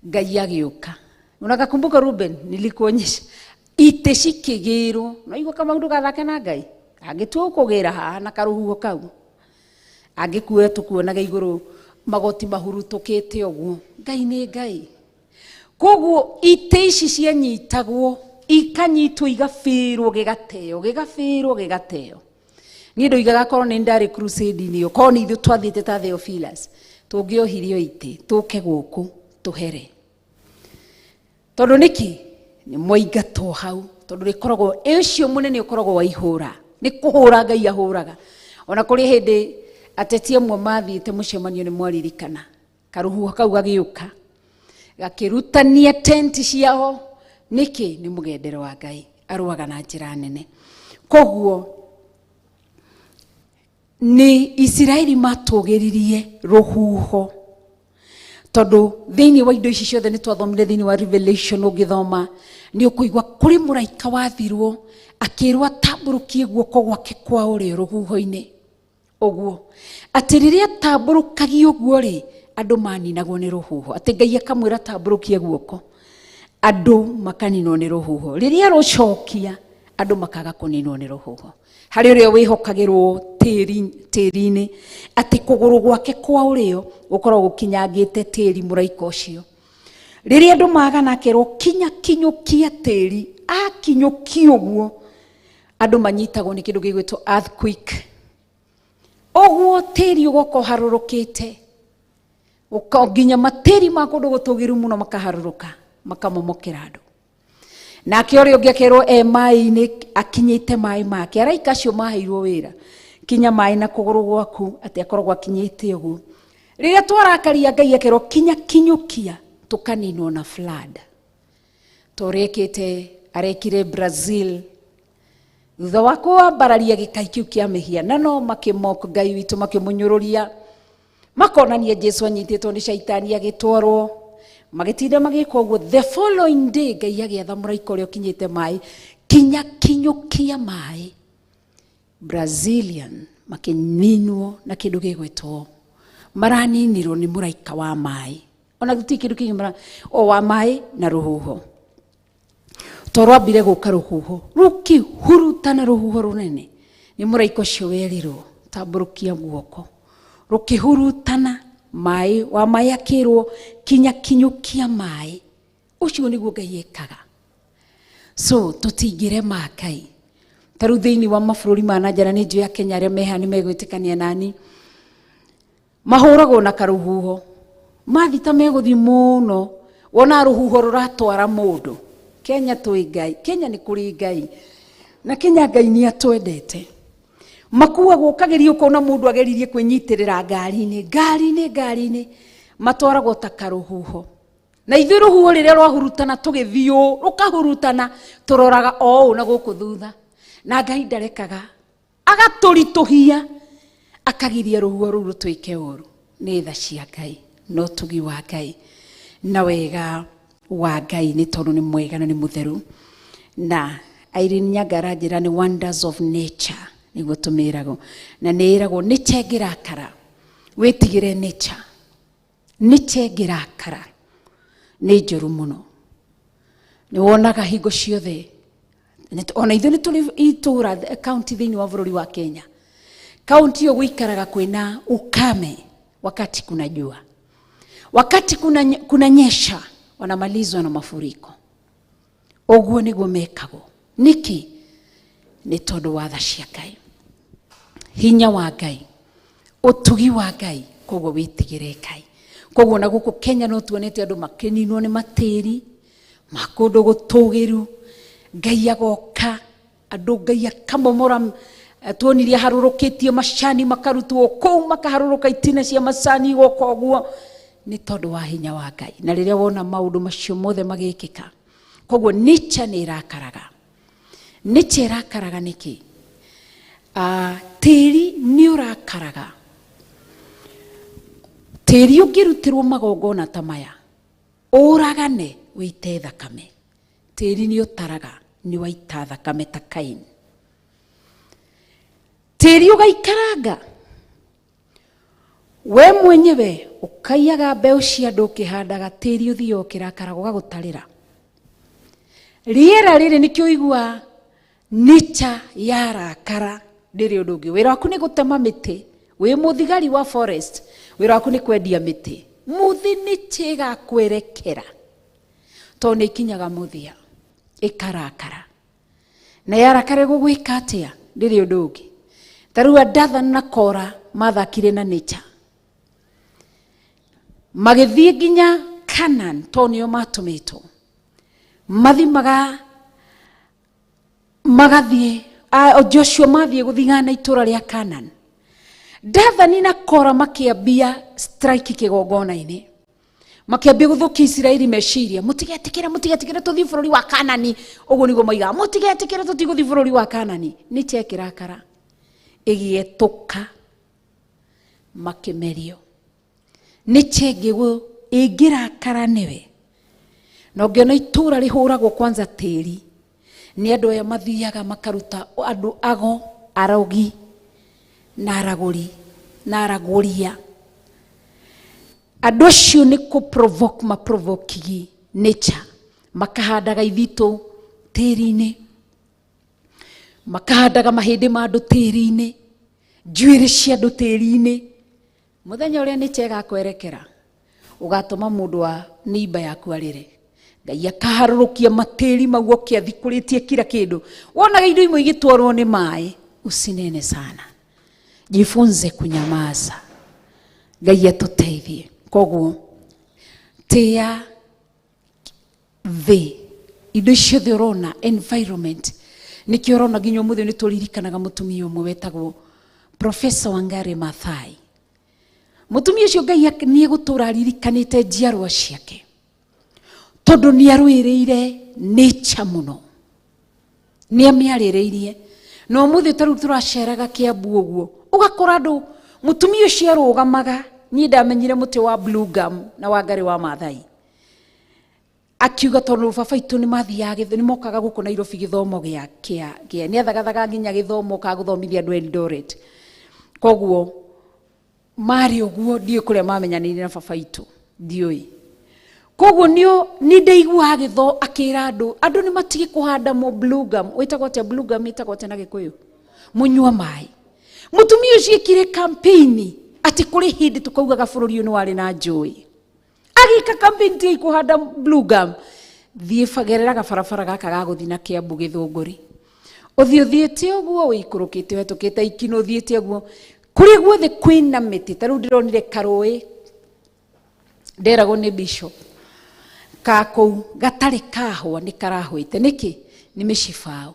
Ngai agiuka. Unakakumbuka Ruben nilikuonyesha ite cikigirwo no igwa kama undu gathake na Ngai agitua kugira ha na karuhuo kau agikuwe tukuonaga iguru magoti mahurutukite oguo Ngai ni Ngai. Koguo ite ici cianyitagwo ikanyitwo igafirwo gigateo ni ndo igagakorwo ni ndari crusade ni ko ni ithu twathite ta Theophilus tungiohirio ite tuke guku tuhere tondu niki ni moingatwo hau tondu rikoragwo ucio munene ukoragwo wa ihura ni kuhura Ngai ahuraga ona kuri hindi ateti amwe mathite mucemanio ni mwaririkana karuhuo kau gagiuka gakirutania tent ciao niki ni mugendero wa Ngai aruaga na njira nene. Koguo ni Israeli matugiririe ruhuho tondu thiini wa indo ici ciothe ni twathomire thiini wa Revelation ugithoma ni ukuigwa kuri muraika wathirwo akirwa tamburukie guoko gwake kwa urio ruhuho-ini oguo ati riria tamburukagio guo ri andu maninagwo ni ruhuho ati Ngai akamwira tamburukie guoko andu makaninwo ni ruhuho riria rucokia andu makaga kuninwo ni ruhuho hari urio wihokagirwo tiri-ini ati kuguru gwake kwa urio gukorwo gukinyangite tiri muraika ucio riria andu magana kerwo kinyukia tiri akinyukia uguo andu manyitagwo ni kindu gigwitwo earthquake oguo tiri ugoko harurukite ukonginya matiri ma kundu gutugiru muno makaharuruka makamomokera andu nake uria ungi akerwo mai-ini akinyite mai make araika acio maheirwo wira kinya mai na kuguru gwaku ati akoragwo akinyite uguo riria twarakaria Ngai akerwo kinyukia tukaninwo na flood torekete arekire Brazil thutha wa kuambararia gikai kiu kia mihianano makimoko Ngai witu makimunyururia makonania Jesu anyititwo ni shaitani agitwarwo magitinda magikwo guo the following day Ngai agiatha muraika uria ukinyite mai kinyukia mai Brazilian makininwo na kindu gigwitwo maraninirwo ni muraika wa mai ona guti kindu kingi wa mai na ruhuho torwambire guka ruhuho rukihurutana ruhuho runene ni muraika ucio werirwo tamburukia guoko rukihurutana mai wa mai akirwo kinyukia mai ucio niguo Ngai ekaga so tutingire Ngai taru thiini wa mabũrũri ma nanja ni njui ya Kenya aria mehani megwitikania nani mahuragwo na karuhuho mathita meguthi muno wona ruhuho ruratwara mundu Kenya twi Ngai Kenya ni kuri Ngai na Kenya Ngai ni atwendete makuagwo kagerio kona mundu ageririe kwinyitirira ngari-ini matwaragwo ta karuhuho na ithu ruhuho riria rwahurutana tugithio rukahurutana turoraga o na guku thutha na Ngai ndarekaga agaturituhia akagiria ruhuho ruru twike uru ni tha cia Ngai no tugi wa Ngai na wega wa Ngai ni tondu ni mwega na ni mutheru na Irene Nyagara njira ni wonders of nature ni gutumirago na nirago ni chengirakara witigire nature ni chengirakara ni njuru muno ni wonaga hingo ciothe ona ithu ni tuli itura county thiini wa bururi wa Kenya county yo guikaraga kwina ukame wakati kuna jua wakati kuna nyesha wanamalizwa na mafuriko oguo niguo mekago niki ni tondu wa tha cia Ngai hinya wa Ngai utugi wa Ngai koguo witigire Ngai koguo na guku Kenya no tuonete andu makininwo ni matiri makundu gutugiru Ngai agoka andu Ngai akamomora tuonirie harurukitie macani makarutwo kou makaharuruka itina cia macani gokoguo ni tondu wa hinya wa Ngai na riria wona maundu macio mothe magikika koguo nature ni irakaraga niki tiri ni urakaraga tiri ungirutirwo magongona ta maya uragane wite thakame tiri ni utaraga ni waita thakame ta Kaini tiri ugaikaranga we mwenyewe ukaiyaga mbeu cia ndu ukihandaga tiri uthio kirakara gugagutarira riera riri nikio igua nature ya rakara ndiri undu ungi wira waku ni gutema miti we muthigari wa forest wira waku ni kwendia miti muthi ni chiga kwerekera to ni kinyaga muthia ikarakara na yarakare gugwika atia ndiri undu ungi tarua Dathan na Kora mathakire na nature magithie ginya Canaan to nio matumitwo mathimaga magathie Joshua mathie guthingana itura ria Canaan. Dathan na Kora makiambia strike Kigongona-ini makiambia guthukia Israeli meciria mutigetikire tuthii bururi wa Canaan uguo nigo moiga mutigetikire tutiguthii bururi wa Canaan ni chekirakara igietuka makimerio ni chengigu ingirakara niwe no ngiona itura rihuragwo kwanza tiri ni andu aya mathiaga makaruta andu ago arogi na araguri na araguria andu acio ni ku provoke maprovokigi nature makahandaga ithito tiri-ini makahandaga mahindi ma andu tiri-ini njuiri cia andu tiri-ini muthenya uria nature igakwerekera ugatuma mundu wa niba yaku arire Ngai akaharurukia matiri maguo kiathikuritie kila kindu wonaga indo imwe igitwarwo ni mai usinene sana jifunze kunyamaza Ngai atuteithie koguo tia the indo ciothe urona environment nikio urona ginyo muthe ni turirikanaga mutumia umwe wetagwo Professor Wangari Maathai mutumia ucio Ngai ni gutura aririkanite njiarwa ciake tondu ni arwiriire nature muno ni amiarireirie no muthe taru turaceraga Kiambu uguo ugakora andu mutumia ucio arugamaga ni ndamenyire muti wa blue gum na Wangari wa Maathai akiuga tondu baba itu ni mathiaga ni mokaga guku Nairobi githomo gia ni athagathaga nginya githomo ka guthomithia andu Eldoret koguo mari uguo ndio kuria mamenyanire na baba itu ndioi koguo ni ndeigua agitho akira andu ni matigi kuhanda mo blue gum witagwo te blue gum itagwo te na Gikuyu munyua mai mutumia ucio kire campaign ati kuri hindi tukaugaga bururi ni wari na njui agika campaign ti kuhanda blue gum thie fagerera barabara gaka gaguthi na Kiambu Githunguri uthiothiete uguo wikurukite wetukite ikino uthiete uguo kuri guothe kwina miti taru ndironire Karui nderago ni bishop kako gatari kahwa ni karahwite niki ni micibao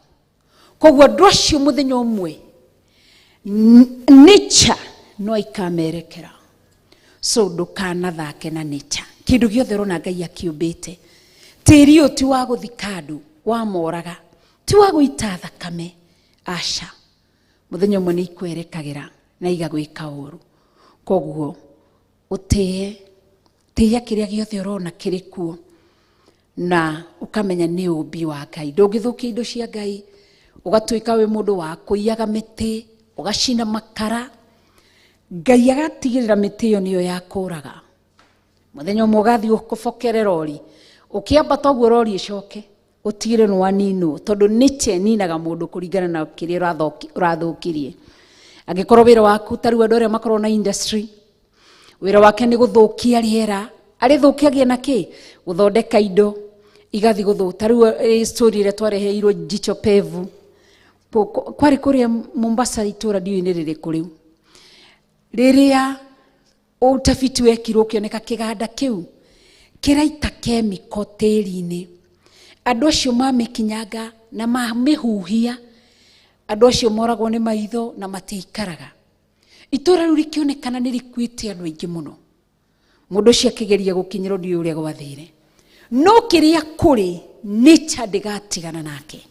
koguo ndocio muthenya umwe nature no ikamerekera so ndukana thake na nature kindu giothe rona Ngai akiumbite tiri uti wa guthikadu wa moraga ti wa guita thakame asha muthenya umwe ni ikwerekagera na igagwika uru koguo utie tia kiria giothe urona kirikuo na ukamenya ni ubi wa Ngai ndungithukia indo cia Ngai ugatuika we mundu wa kuiyaga miti ugacina makara Ngai agatigirira miti yo niyo yakuraga muthenya umwe ugathi ukubokere rori ukiambata uguo rori icoke utigire no wanino tondu nature ninaga mundu kuringana na kiria urathukirie angikorwo wira waku taru andu aria makorwo na industry wira wake ni guthukia riera arithukiagia na ki guthondeka indo igathi taru story ile twareheirwo jicho pevu kwari kuria Mombasa itura dio-ini ririku riu riria utafiti wekirwo kioneka kiganda kiu kiraita chemical tiri-ini andu acio mamekinyaga na mamehuhia andu acio moragwo ni maitho na matikaraga itura riu rikionekana ni rikuite andu aingi muno mundu cia kigeria gukinyira ndio uria gwathire no kiria kuri nature ndigatigana nake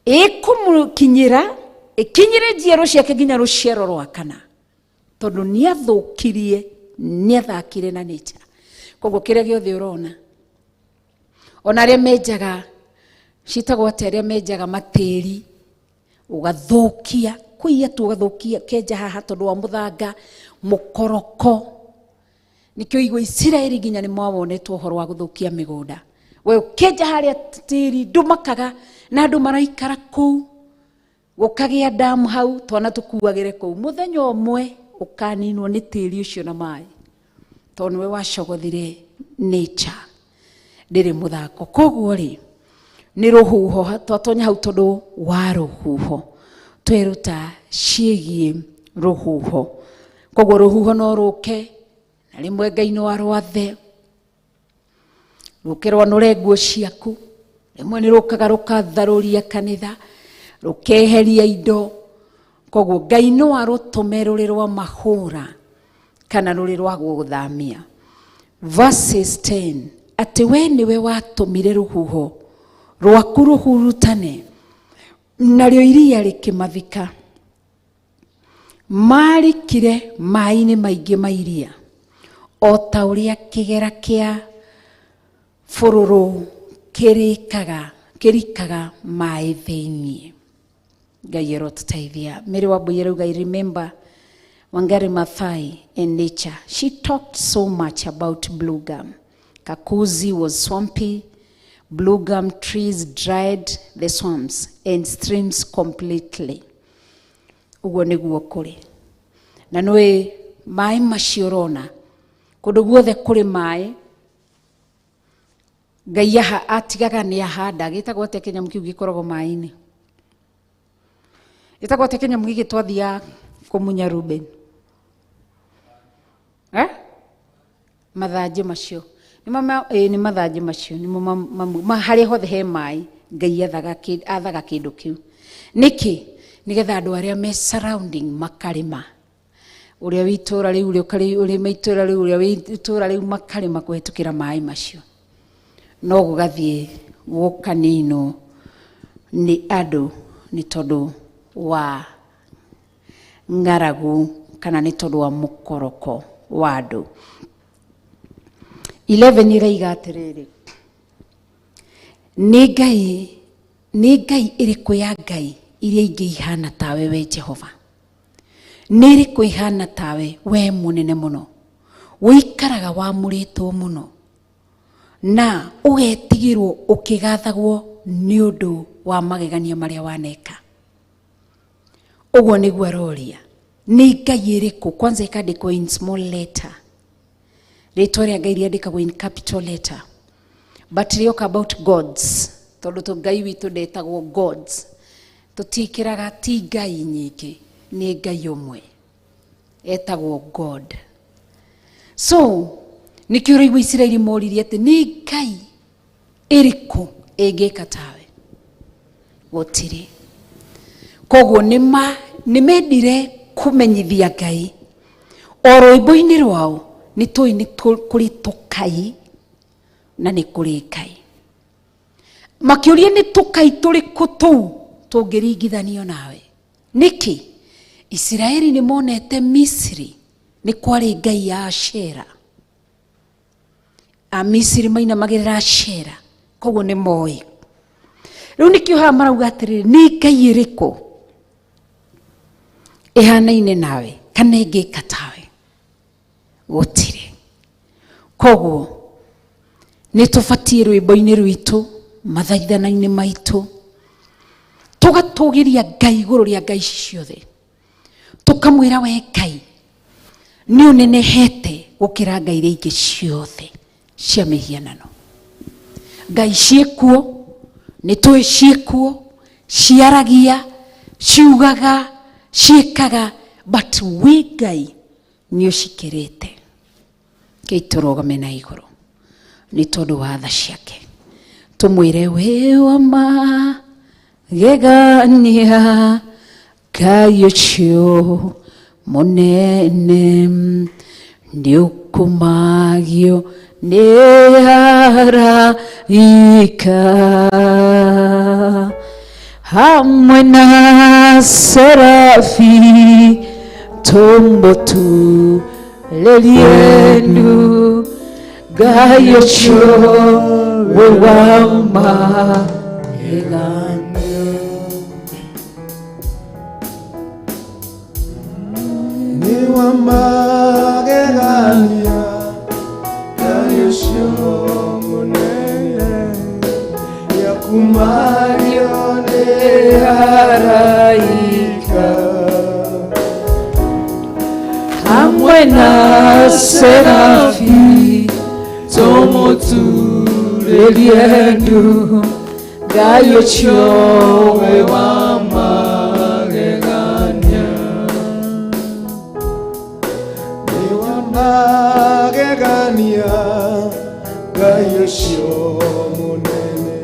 ikumukinyira ikinyire njiaro ciake nginya ruciaro rwa kana tondu ni athukirie ni athakire na nature koguo kiria giothe urona ona ria menjaga citagwo atia ria menjaga matiri ugathukia kuia tugathukia kenja haha tondu wa muthanga mukoroko nikyo igwe Isiraeli nginya ni mwawonetwo horo wa guthukia migunda we kenja haria tiri ndumakaga na andu maraikara kuu gukagia damu hau twana tukuagire kuu muthenya umwe ukaninwo ni tiri ucio na mai tondu we wacogothire nature ndiri muthako koguo ri ni ruhuho twatonya hau tondu wa ruhuho tweruta ciigie ruhuho koguo ruhuho no ruke na rimwe Ngai no arwathe rukirwa nure nguo ciaku rimwe ni rukaga rukatharuria kanitha rukeheria indo koguo Ngai no arutume ruri rwa mahura kana ruri rwa guthamia. Verses 10 ati we niwe watumire ruhuho rwaku ruhurutane naryo iria rikimathika marikire mai-ini maingi ma iria o ta uria kigera kia fururu kirikaga mai thiini. Ngai erotuteithia. Mary Wambui rauga I remember Wangari Maathai in nature. She talked so much about blue gum. Kakuzi was swampy. Blue gum trees dried the swamps and streams completely. Uguo niguo kuri. Na nwe mai maciorona. Kundu guothe kuri mai. Ngai atigaga ni ahanda gitagwo te Kenya mukiu gikoragwo mai-ini. Gitagwo te Kenya mugi gitwathia kumunya Ruben. Mathanji macio. Ni mathanji macio ni mo hari hothe he mai Ngai athaga kindu kiu. Niki nigetha andu aria me surrounding makarima. Uria witura riu uri maitura riu uria witura riu makarima kuhitukira mai macio. No gugathie gukanino ni andu ni tondu wa ngaragu kana ni tondu wa mukoroko wa andu. 11 iraiga atiriri ni Ngai iriku ya Ngai iria ingi ihana tawe we Jehova ni iriku ihana tawe we munene muno wikaraga wamuritwo muno na ugetigirwo ukigathagwo ni undu wa magegania maria waneka. Uguo niguo aroria ni Ngai iriku kwanza ikandikwo in small letter ritwa ria Ngai riandikagwo in capital letter but rioka about gods tondu to Ngai witu ndetagwo gods tutikiraga ti Ngai nyingi ni Ngai umwe etagwo God. So nikio igwa Isiraeli moririe ati ni Ngai iriku ingika tawe gutiri. Koguo nimendire kumenyithia Ngai o rwimbo-ini rwao ni tui ni kuri tukai na ni kuri Ngai. Makiuria ni tukai turi kutu tungiringithanio nawe. Niki Isiraeli ni monete Misri ni kwari Ngai ya Ashera. A Misri maina magirira Ashera koguo ni moi. Riu nikio ha marauga atiriri ni Ngai iriku ihanaine nawe kana ingika tawe gutiri. Koguo ni tufatie rwimbo-ini rwitu mathaithana-ini maitu tugatugiria Ngai iguru ria ngai ciothe tukamwira we Ngai ni unenehete gukira ngai iria ingi ciothe cia mihianano. Ngai ciekuo ni tui ciekuo ciaragia ciugaga ciekaga but we Ngai ni ucikirite keiturogame na iguru ni tondu wa tha ciake. Tumwire we wa magegania Ngai ucio munene ni ukumagio ni araika hamwe na serafi tumbotu lelienu Ngai ucio we wa magegania wa magegania Ngai ucio munene Yakumario ni araika hamwe na serafi tumuturerie ndu Ngai ucio we wa magegania ni wa magegania Ngai ucio munene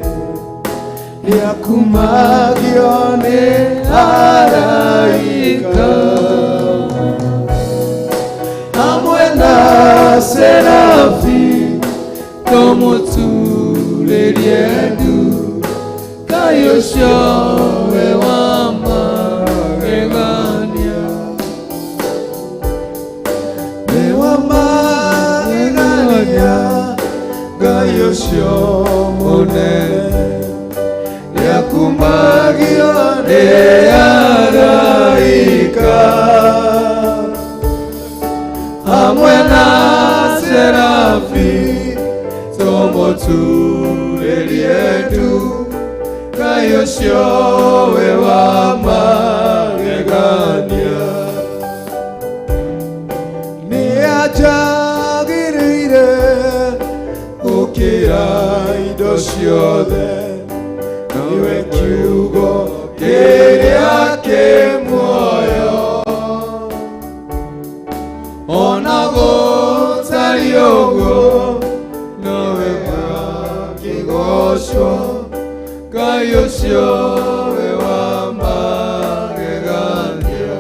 Yakumagio ni araika hamwe na serafi tumuturerie ndu Ngai ucio we wa magegania ni wa magegania Ngai ucio munene Yakumagio ni araika hamwe na serafi tumuturerie ndu Ngai ucio we wa magegania ni ajagirire gukira indo ciothe niwe kiugo kiria kimuoyo ona gutari uguo nowe wakigocwo Ngai ucio we wa magegania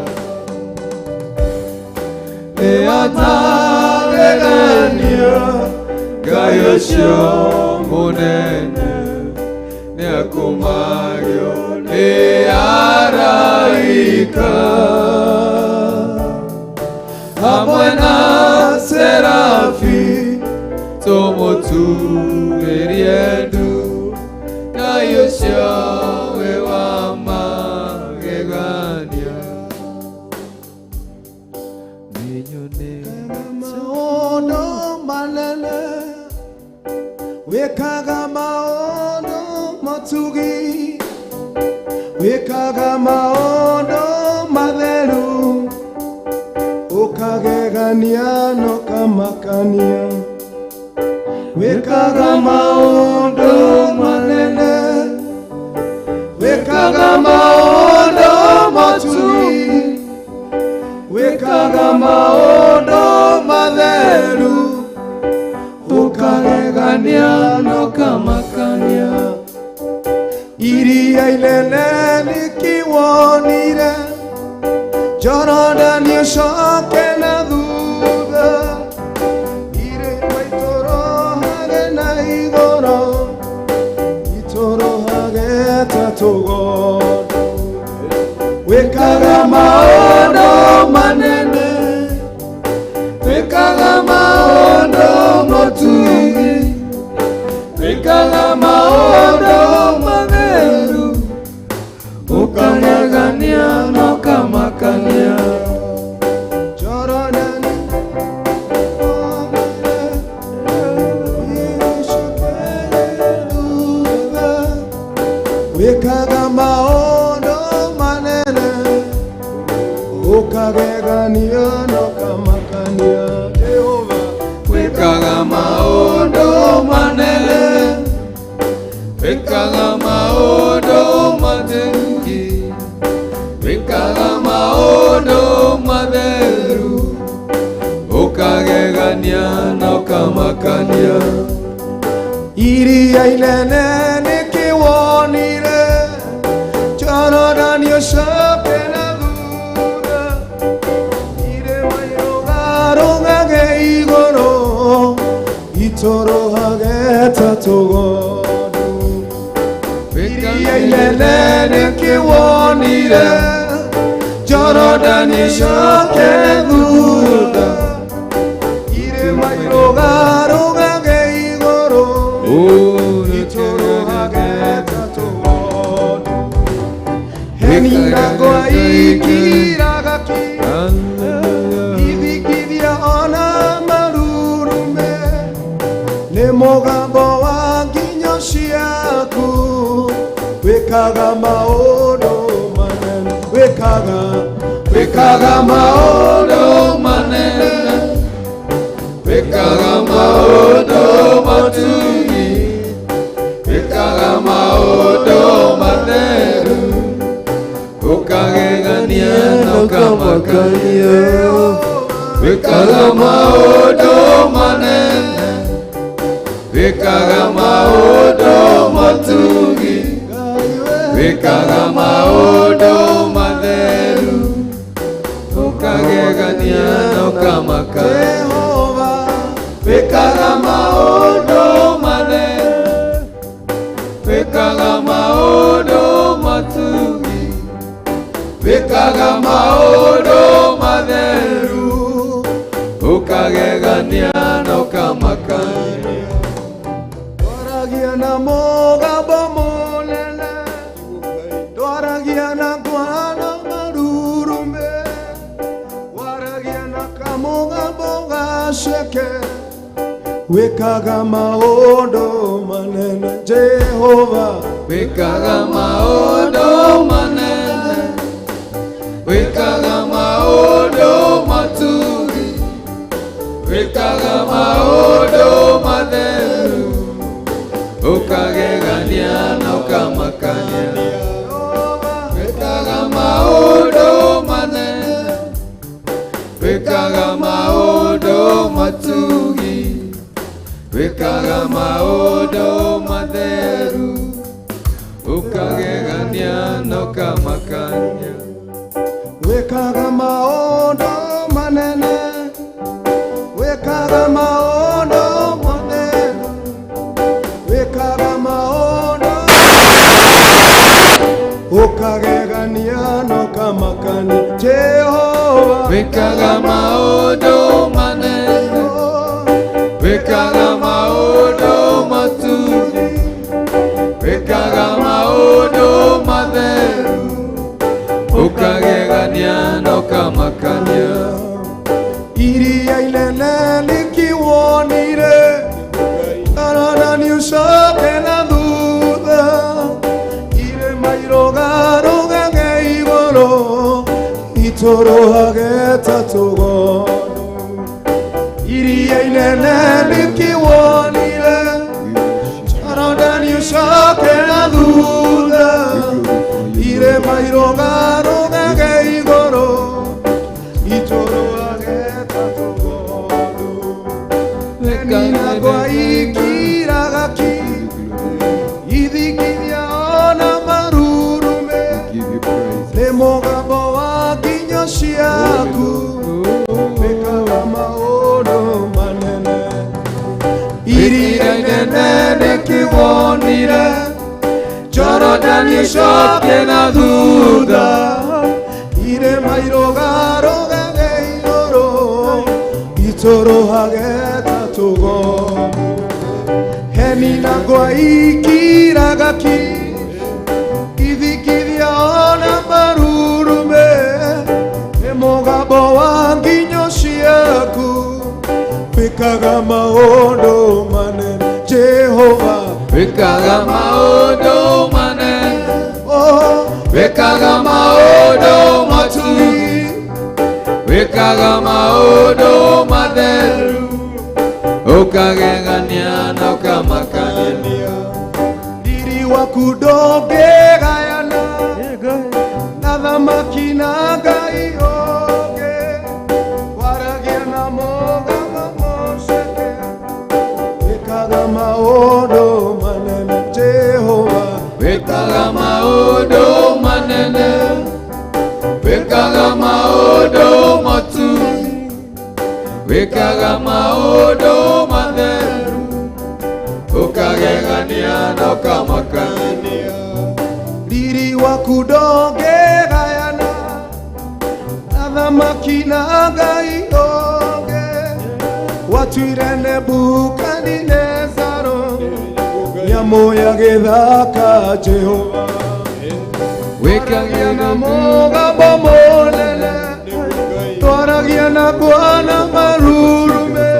ni atagegania Ngai ucio munene ni akumagio ni araika hamwe na serafi tumuturerie ndu Ngai ucio we wa magegania maondo manene wekaga maondo matugi wekaga maondo matheru ukagegania no kamakania wekaga maondo manene wekaga maondo matugi wekaga maondo matheru ukagegania no kamakania iria inene nikiwonire Jordan yoshoke na thutha irĩma itorohage na igũrũ itorohage ta tũgondu wĩkaga maũndũ manene wĩkaga maũndũ mũtugi wĩkaga maũndũ matheru ukagegania no kamakania Jordan wĩkaga maũndũ manene ukagegania no kamakania Jehova wĩkaga maũndũ manene wĩkaga maũndũ matheru wĩkaga maũndũ matheru ukagegania no kamakania iria inene nikiwonire Jordan yoshoke na thutha irĩma irũgarũgage igũrũ itorohage ta tũgondu iria inene nikiwonire Jordan yoshoke thutha irĩma irũgarũgage igũrũ itorohage ta tũgondu henirago aikiraga ki mugambo wa nginyo ciaku wikaga maundu manene wikaga maundu manene wikaga maundu matugi wikaga maundu matheru ukagegania na ukamakania wikaga maundu manene wikaga maundu matugi wikaga maundu matheru ukagegania na ukamakania Jehova wikaga maundu manene wikaga maundu matugi wikaga maundu matheru ukagegania na ukamakania twaragia na mugambo munene twaragia na kwana marurume twaragia na kamugambo gaceke wikaga maundu manene Jehova wikaga maundu manene wikaga maundu matugi wikaga maundu matheru ukagegania na ukamakania wikaga maundu manene wikaga maundu matugi wikaga maundu matheru ukagegania na ukamakania wikaga maundu manene wikaga maundu matheru wikaga maundu ukagegania na ukamakania Jehova wikaga maundu manene wikaga maundu matugi wikaga maundu matheru ukagegania na ukamakania iria inene likiwonire arana ni ucoke na thutha irima irogarogage iguru itũrũhage ta tũgondu iria inene likiwonire arana ni ucoke na thutha irima irogarogage iguru itũrũhage ta tũgondu nina kwa ikiraga ki ithikithia ona marurume nĩ mũgambo wa nginyo ciaku wĩkaga maũndũ manene iria inene nĩkĩwonire Jorodani ĩcoke na thutha irĩma irũgarũgage igũrũ itũrũhage ta tũgondu heni na ngwa ikiraga ki ithikithia ona marurume nĩ mũgambo wa nginyo ciaku wĩkaga maũndũ manene Jehova wĩkaga maũndũ manene wĩkaga maũndũ matugi wĩkaga maũndũ matheru ukagegania na ukamakania riri waku ndũngĩgayana na thamaki na Ngai ũngĩ waragia na mũgambo mũceke wĩkaga maũndũ manene Jehova wĩkaga maũndũ manene wĩkaga maũndũ matugi wĩkaga maũndũ matheru ukagegania na ukamakania riri waku ndũngĩgayana na thamaki na Ngai ũngĩ watuire Nebukadinezaro nyamũ ya gĩthaka Jehova wĩkagia na mũgambo mũnene twaragia na kwana marurume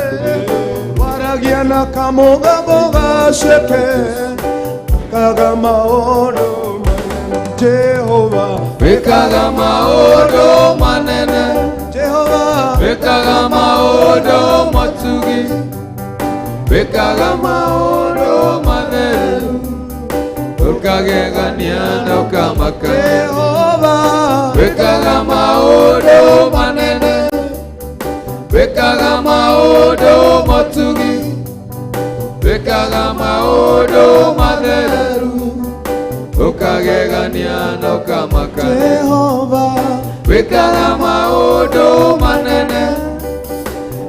waragia na na kamugambo gaceke wikaga maundu manene Jehova wikaga maundu manene Jehova wikaga maundu matugi wikaga maundu matheru ukagegania na ukamaka Jehova wikaga maundu manene wikaga maundu matugi wikaga maundu matheru ukagegania na ukamaka Jehova wikaga maundu manene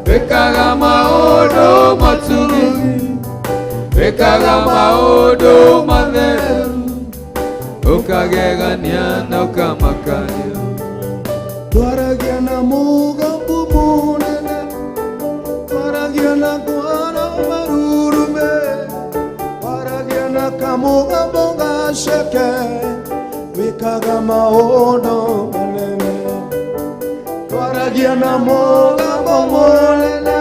wikaga maundu matugi wikaga maundu matheru ukagegania na ukamakania twaragia na mugambo munene twaragia na kwana marurume twaragia na kamugambo gaceke wikaga maundu manene twaragia na mugambo munene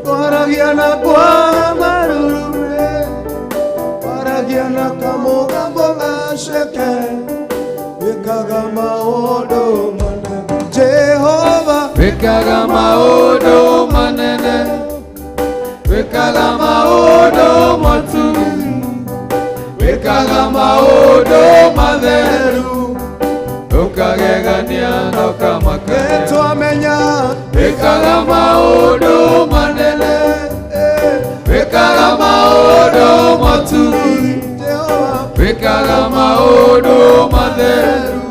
twaragia na kwana marurume twaragia na kamugambo gaceke wikaga maundu manene Jehova wikaga maundu manene wikaga maundu matugi wikaga maundu matheru ukagegania na ukamakania twamenya wikaga maundu manene wikaga maundu matugi Jehova wikaga maundu matheru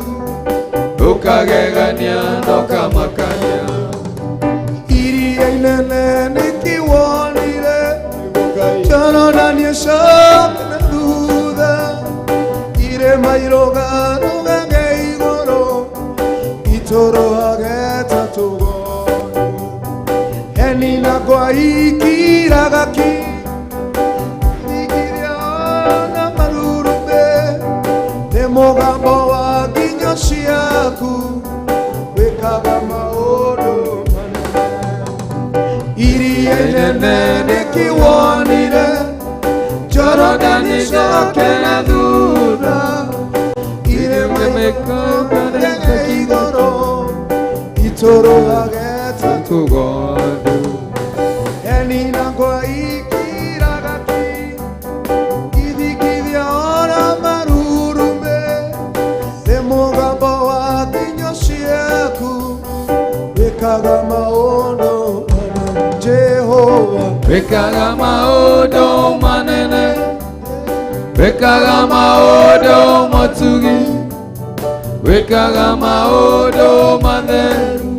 ukagegania na ukamakania iria inene nikiwonire Jorodani coke na thutha irĩma irũgarũgage igũrũ itũrũgage ta tũgondu heni na ngwa ikiraga ki igiria na marurume nĩ mũgambo wa nginyo ciaku wĩkaga maũndũ manene iria inene nĩkĩwonire Jorodani coke na thutha irĩma irũgage igũrũ itũrũgage ta tũgondu heni na ngwa ikiraga ki ithikithia ona marurume nĩ mũgambo wa nginyo ciaku wĩkaga maũndũ manene Jehova wikaga maundu manene wikaga maundu matugi wikaga maundu matheru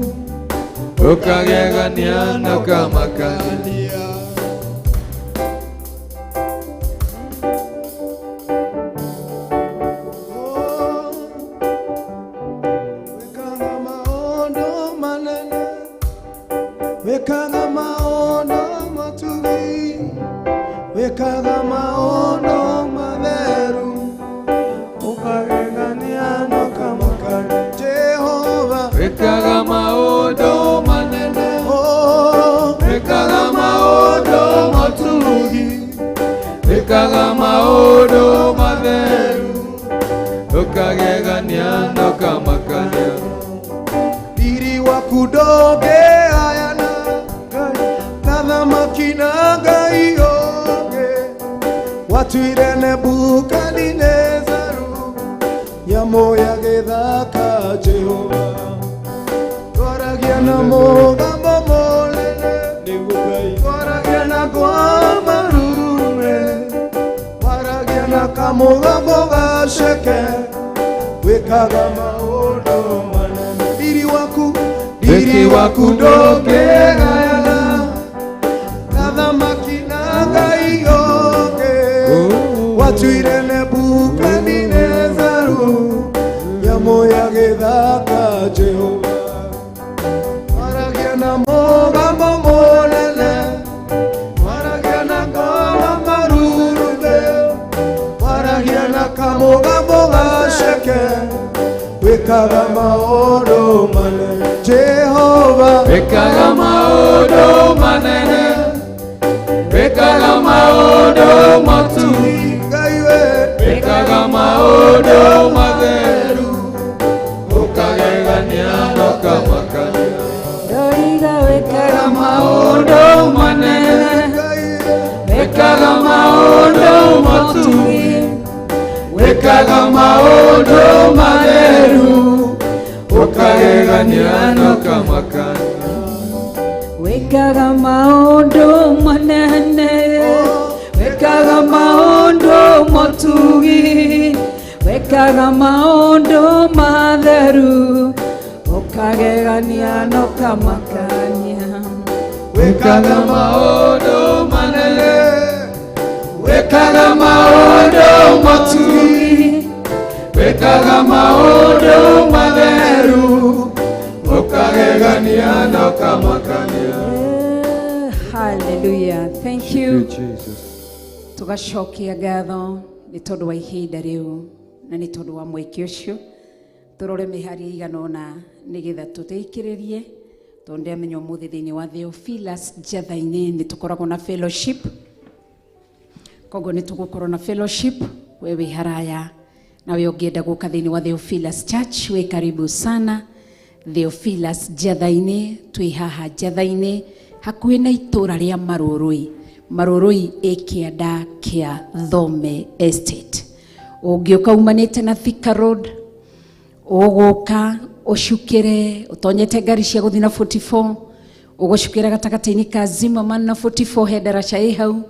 ukagegania na ukamakania wĩkaga maũndũ manene wĩkaga maũndũ matugi wĩkaga maũndũ matheru ukagegania na ukamakania Jehova wikaga maundu manene oh wikaga maundu matugi wikaga maundu matheru ukagegania na ukamakania Diri waku ndũngĩgayana na thamaki na Ngai ũngĩ watuire Nebukadinezaru nyamũ ya gĩthaka Jehova twaragia na mũgambo mũnene twaragia na ngwa marurume twaragia na kamũgambo gaceke wĩkaga maũndũ manene Diri waku ndũngĩgayana na thamaki na Ngai ũngĩ watuire Nebukadinezaru nyamũ ya gĩthaka Jehova twaragia na mũgambo mũnene twaragia na ngoma marurume twaragia na kamũgambo gaceke wĩkaga maũndũ manene Jehova wikaga maundu manene Wega wekaga maũndũ manene, wekaga maũndũ matugi, wekaga maũndũ matheru, ũkagegania na ũkamakania. Wekaga maũndũ manene, wekaga maũndũ matugi, wekaga maũndũ matheru, ũkagegania na ũkamakania. Wekaga maũndũ manene, wekaga maũndũ matugi, wekaga maũndũ matheru, ũkagegania na ũkamakania. Hallelujah. Thank you. Jesus. Tugacokia ngatho nĩ tondũ wa ihinda rĩu na nĩ tondũ wa mweke ũcio. Tũrore mĩharia igana ũna nĩgetha tũteithĩrĩrie tondũ ndĩramenya ũmũthĩ thĩinĩ wa Theophilus njatha-inĩ nĩ tũkoragwo na fellowship. Koguo nĩ tũgũkorwo na fellowship. We wĩ haraya na we ũngĩenda gũka thĩinĩ wa Theophilus Church, we karibu sana. Theophilus njatha-inĩ, twĩ haha njatha-inĩ hakuhĩ na itũra rĩa Marũrũi. Marũrũi ĩkĩanda kĩa Thome Estate. Ũngĩũka umanĩte na Thika Road, ũgũka ũcukĩre ũtonyete ngari cia gũthiĩ na 44, ũgũcukĩra gatagatĩ-inĩ ka Zimmerman na 44 he ndaraca ĩ hau,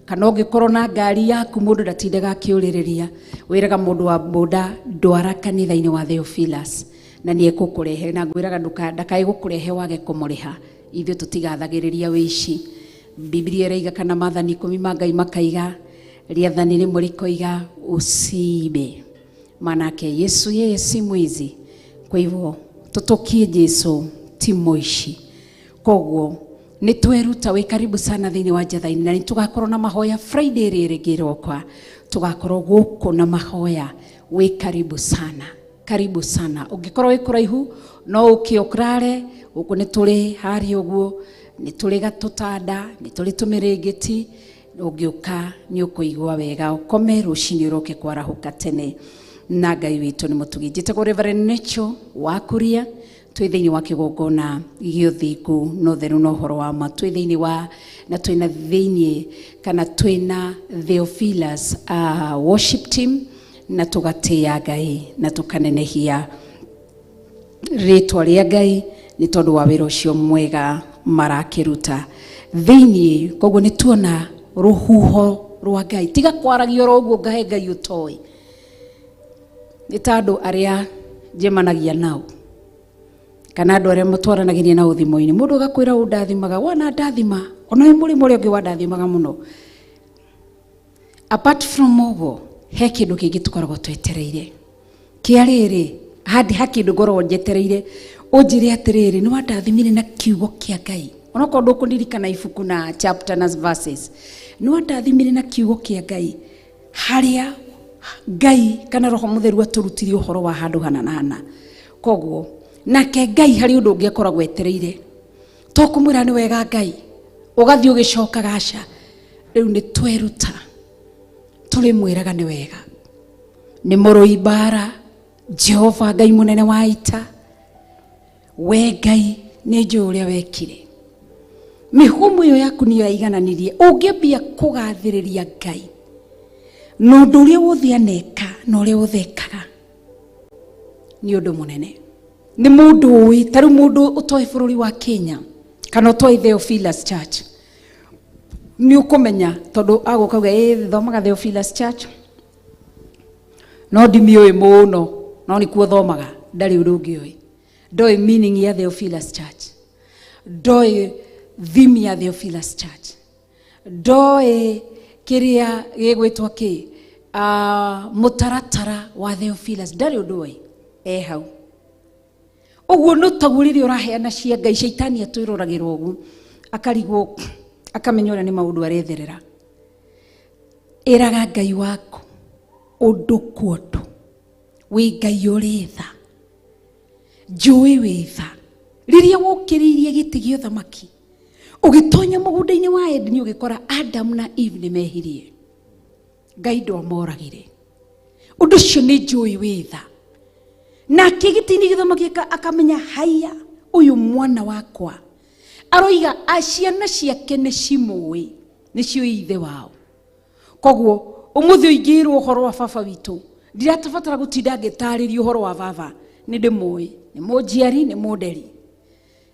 kana ũngĩkorwo na ngari yaku mũndũ ndatindaga akĩũrĩrĩria, wĩraga mũndũ wa boda ndwara kanitha-inĩ wa Theophilus na nĩ egũkũrehe, na ngwĩraga ndakae gũkũrehe wage kũmũrĩha. Ithuĩ tũtigathagĩrĩria wĩici. Biblia ĩraiga kana maathani 10 ma Ngai makaiga rĩathani rĩmwe rĩkoiga usiibe. Manake Yesu yeye si mwizi. Kwa hivyo tutokie Yesu ti moishi. Koguo nĩ tweruta wĩ karibu sana thĩinĩ wa njatha-inĩ na nĩ tugakorwo na mahoya Friday rĩrĩ ngĩroka. Tugakorwo gũkũ na mahoya wĩ karibu sana. Karibu sana. Ũngĩkorwo wĩ kũraihu no ũkĩokrare gũkũ nĩ tũrĩ harĩa ũguo, nĩ tũrĩ Gatũtanda, nĩ tũrĩ Tũmĩrĩngĩti. Ũngĩũka nĩ ũkũigua wega, ũkome rũcinĩ ũroke kwarahũka tene. Na Ngai witũ nĩ mũtugi. Njĩtagwo Reverend Rachel wa KURIA, twĩ thĩinĩ wa Kigongona gĩa Uthingu na Utheru na ũhoro wa ma. Twĩ thĩinĩ wa na twĩna thĩinĩ kana twĩna Theophilus worship team na tũgatĩĩa Ngai na tũkanenehia rĩtwa rĩa Ngai nĩ tondũ wa wĩra ũcio mwega marakĩruta thĩinĩ. Koguo nĩ tuona rũhuho rwa Ngai, tiga kwaragio ũguo ngahe Ngai ũtoĩ. Nĩ ta andũ arĩa njemanagia nao kana andũ arĩa matwaranagĩria na ũthimo-inĩ, mũndũ agakwĩra ũndathimaga, wana ndathima, ona wĩ mũrĩmo ũrĩa ũngĩ wandathimaga mũno. Apart from ũguo, he kĩndũ kĩngĩ tũkoragwo twetereire. Kĩa rĩrĩ, handi ha kĩndũ ngoragwo njetereire, ũnjĩre atĩrĩrĩ, nĩ wandathimire na kiugo kĩa Ngai. Onokorwo ndũkũndirikana ibuku na chapter na verses, nĩ wandathimire na kiugo kĩa Ngai harĩa Ngai kana Roho Mũtheru atũrutire ũhoro wa handũ hana na hana. Koguo nake Ngai harĩ ũndũ ũngĩ akoragwo etereire. To kũmwĩra nĩ wega Ngai, ũgathiĩ ũgĩcoka gaca. Rĩu nĩ tweruta tũrĩ mwĩraga nĩ wega. Nĩ mũrũi mbara, Jehova Ngai mũnene wa ita, we Ngai nĩ njũĩ ũrĩa wekire. Mĩhũmũ ĩyo yaku nĩyo yaigananirie. Ũngĩambia kũgathĩrĩria Ngai na ũndũ ũrĩa wothe aneka na ũrĩa wothe ekaga nĩ ũndũ mũnene. Nĩ mũndũ ũĩ, tarĩ mũndũ ũtoĩ bũrũri wa Kenya kana ũtoĩ Theophilus Church, nĩ ũkũmenya tondũ agũkauga thomaga Theophilus Church no ndimĩũĩ mũno, no nĩkuo thomaga, ndarĩ ũndũ ũngĩ ũĩ. Ndoĩ meaning ya Theophilus Church, ndoĩ theme ya Theophilus Church, ndoĩ kĩrĩa gĩgwĩtwo kĩ mũtaratara wa Theophilus, ndarĩ ũndũ ũĩ hau. Ũguo nĩ taguo rĩrĩa ũraheana cia Ngai, shaitani atwĩroragĩra ũguo akarigwo akamenya ũrĩa nĩ maũndũ aretherera. Ĩraga Ngai waku ũndũ kwa ũndũ, wĩ Ngai ũrĩ tha, njũĩ wĩ tha. Rĩrĩa wokĩrĩirie gĩtĩ gĩa ũthamaki ũgĩtonya mũgũnda-inĩ wa Edeni ũgĩkora Adam na Eve nĩ mehirie, Ngai ndwamoragire. Ũndũ ũcio nĩ njũĩ wĩ tha. Nake gĩtĩ-inĩ gĩa ũthamaki akamenya haya, ũyũ mwana wakwa aroiga ciana ciake nĩ cimũĩ nĩcio ithe wao. Koguo ũmũthĩ ingĩrwo ũhoro wa baba witũ ndiratabatara gũtinda ngĩtarĩria ũhoro wa baba. Nĩ ndĩmũĩ, nĩ mũnjiari, nĩ mũnderi,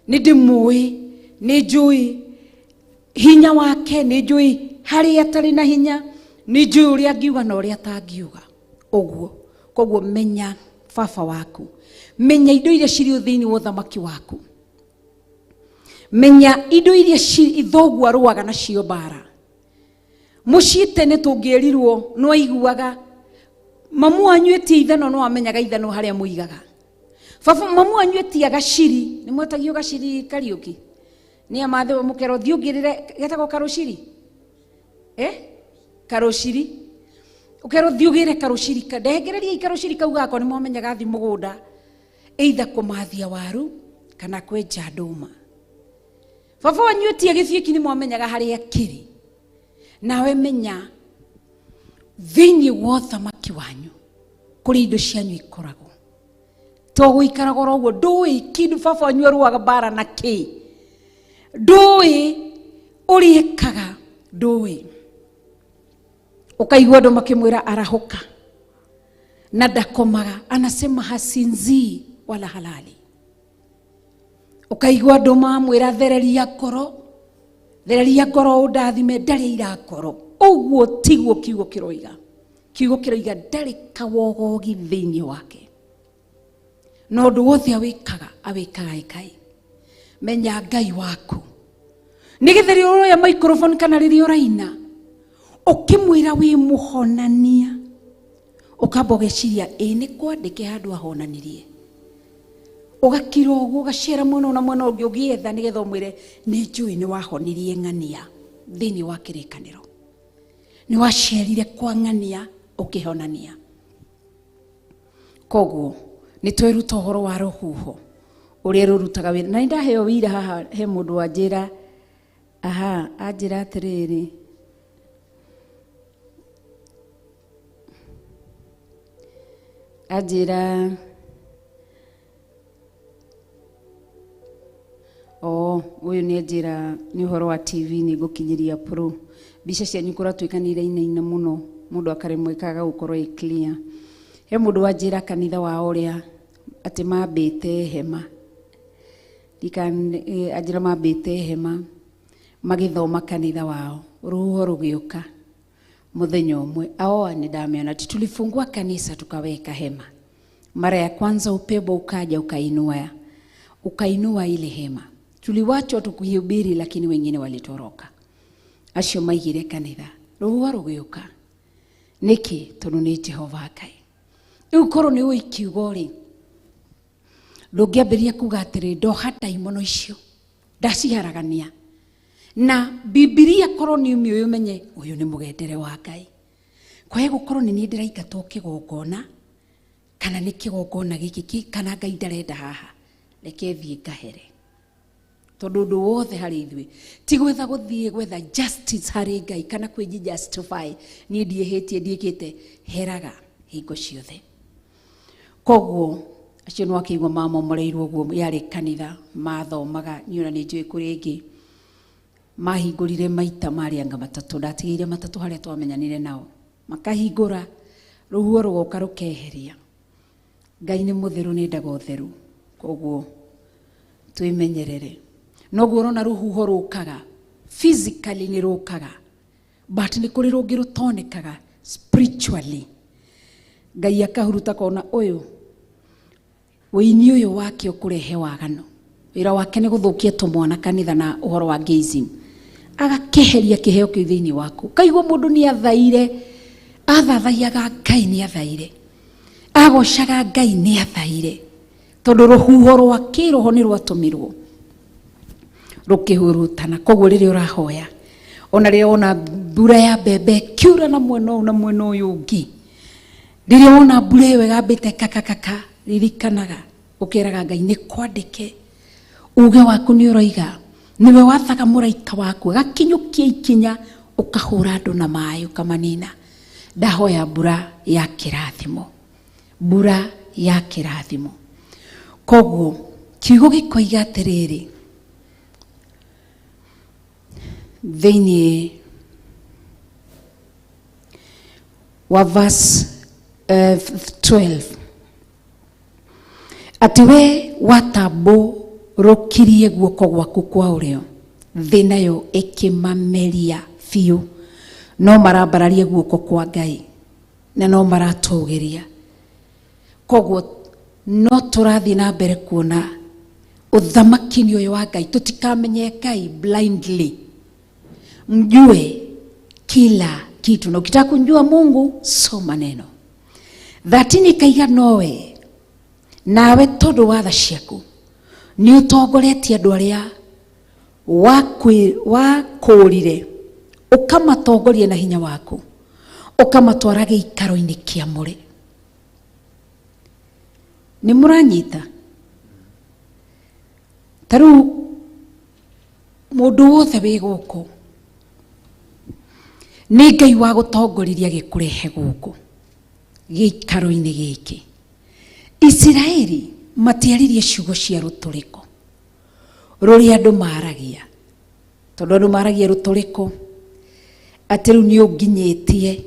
nĩ ndĩmũĩ, nĩ njũĩ hinya wake, nĩ njũĩ harĩa atarĩ na hinya, nĩ njũĩ ũrĩa angiuga na ũrĩa atangiuga. Ũguo koguo menya baba waku, menya indo iria cirĩ thĩinĩ wa ũthamaki waku, menya indo iria ithoguo arũaga nacio mbara. Mũciĩ tene tũngĩerirwo no aiguaga mamu wanyu etie ithano no amenyaga ithano harĩa mũigaga. Baba mamu wanyu etia gaciri, nĩ mwetagio gaciri Kariũki, nĩ amathe mũkero thiũngĩrĩre getagwo karuciri, karuciri ukero thiũgĩre karuciri kadengereria karuciri kau gako nĩ mwamenyaga thi mũgũnda either kũmathia waru kana kwenja ndũma. Baba wanyu etia gĩbieki nĩ mwamenyaga harĩa kiri. Nawe menya thĩinĩ wa ũthamaki wanyu kũrĩ indo cianyu ikoragwo. To gũikaraga ũguo ndũĩ kĩndũ baba wanyu arũaga mbara na kĩ, ndũĩ ũrĩekaga, ndũĩ. Ukaigua andũ makĩmwĩra arahũka na ndakomaga, anasema hasinzii wala halali. Ukaigua andũ mamwĩra thereria ngoro ũndathime ndarĩ irakoro. Ũguo tiguo kiugo kĩroiga. Kiugo kĩroiga ndarĩ kawogogi thĩinĩ wake. No ũndũ wothe awĩkaga Ngai. Menya Ngai waku. Nĩgetha rĩrĩa ũroya microphone kana rĩrĩa ũraina ũkĩmwĩra wĩ mũhonania, ũkamba ũgeciria nĩ kwandĩke handũ ahonanirie. Ũgakira ũguo ũgaciara mwena na mwena ũngĩ ũgĩetha nĩgetha ũmwĩre nĩ njũĩ nĩ wahonirie ng'ania thĩinĩ wa kĩrĩkanĩro. Nĩ waciarire kwa ng'ania ũkĩhonania. Koguo nĩ twĩruta ũhoro wa rũhuho ũrĩa rũrutaga wĩra. Na nĩndaheo wĩra haha, he mũndũ wanjĩra anjĩra atĩrĩrĩ, anjĩra ũyũ nĩ anjĩra nĩ ũhoro wa TV nĩ ngũkinyĩria pro. Mbica cianyu kũratuĩka nĩ irainaina mũno, mũndũ akaremwo ĩkaga gũkorwo ĩ clear. He mũndũ wanjĩra kanitha wao ũrĩa atĩ mambĩte hema, anjĩra mambĩte hema magĩthoma kanitha wao, rũhuho rũgĩũka mũthenya ũmwe. Nĩ ndameona tulifungua kanisa tukaweka hema. Mara ya kwanza upepo ukaja ukainua ile hema. Tuliwachwa tukihubiri lakini wengine walitoroka. Acio maigire kanitha, rũhuho rũgĩũka. Nĩkĩ? Tondũ nĩ Jehova Ngai. Rĩu korwo nĩ ũĩ kiugo rĩ, ndũngĩambĩrĩria kuga atĩrĩ ndoha ndaimono icio ndaciharagania. Na Biblia korwo nĩ ũmĩũĩ ũmenye ũyũ nĩ mũgendere wa Ngai. Kwaya gũkorwo nĩ niĩ ndĩraingatwo kĩgongona kana nĩ kĩgongona gĩkĩ kana Ngai ndarenda haha, reke thiĩ ngahere. Tondũ ũndũ wothe harĩ ithuĩ ti gwetha gũthiĩ gwetha justice harĩ Ngai kana kwĩji justify niĩ ndiĩhĩtie ndiĩkĩte, heraga hingo ciothe. Koguo acio nĩ wakĩigua mamomoreirwo guo yarĩ kanitha mathomaga. Niona nĩ njũĩ kũrĩ ĩngĩ mahingũrire maita marĩanga matatũ, ndatigĩire matatũ harĩa twamenyanire nao, makahingũra rũhuho rũgoka rũkeheria. Ngai nĩ mũtheru, nĩ endaga ũtheru. Koguo twĩmenyerere. Noguo ũrona rũhuho rũkaga physically nĩ rũkaga, but nĩ kũrĩ rũngĩ rũtonekaga spiritually. Ngai akahuruta kona ũyũ wĩini ũyũ wake ũkũrehe wagano. Wĩra wake nĩ gũthũkia tũmwana kanitha na ũhoro wa gayism. Agakeheria kĩheo kĩu thĩinĩ waku. Kaigua mũndũ nĩ athaire, athathaiaga Ngai nĩ athaire, agocaga Ngai nĩ athaire, tondũ rũhuho rwa kĩroho nĩ rwatũmirwo rũkĩhurutana. Koguo rĩrĩa ũrahoya, ona rĩrĩa wona mbura ya mbembe kiura na mwena ũyũ ũngĩ, rĩrĩa wona mbura ĩyo ĩgambĩte kakakaka, ririkanaga ũkĩraga Ngai nĩ kwandĩke. Uge waku nĩ ũroiga niwe wathaga mũraika waku agakinyũkia ikinya ũkahũra andũ na maĩ ũkamanina. Ndahoya mbura ya kĩrathimo, mbura ya kĩrathimo. Koguo kiugo gĩkoiga atĩrĩrĩ, thĩinĩ wa verse 12 atĩ we watambũrũkirie guoko gwaku kwa ũrĩo thĩ nayo ĩkĩmameria biũ, no marambararia guoko kwa Ngai na no maratũgĩria. Koguo no tũrathiĩ na mbere kuona ũthamaki-inĩ ũyũ wa Ngai. Tũtikamenye Ngai blindly, mjue kila kitu, na ukitaka kunjua Mungu soma neno. Thatini kaiga nowe nawe tondu wa tha ciaku ni utongoretie andu aria wakũrire, ukamatongoria na hinya waku, ukamatwara gĩikaro-inĩ kĩamũre. Nĩ mũranyita? Tarĩu mũndũ wothe wĩ gũkũ nĩ Ngai wa gũtongoririe agĩkũrehe gũkũ gĩikaro-inĩ gĩkĩ. Isiraeli matiaririe ciugo cia rũtũrĩko rũrĩa andũ maragia, tondũ andũ maragia rũtũrĩko atĩ rĩu nĩ ũnginyĩtie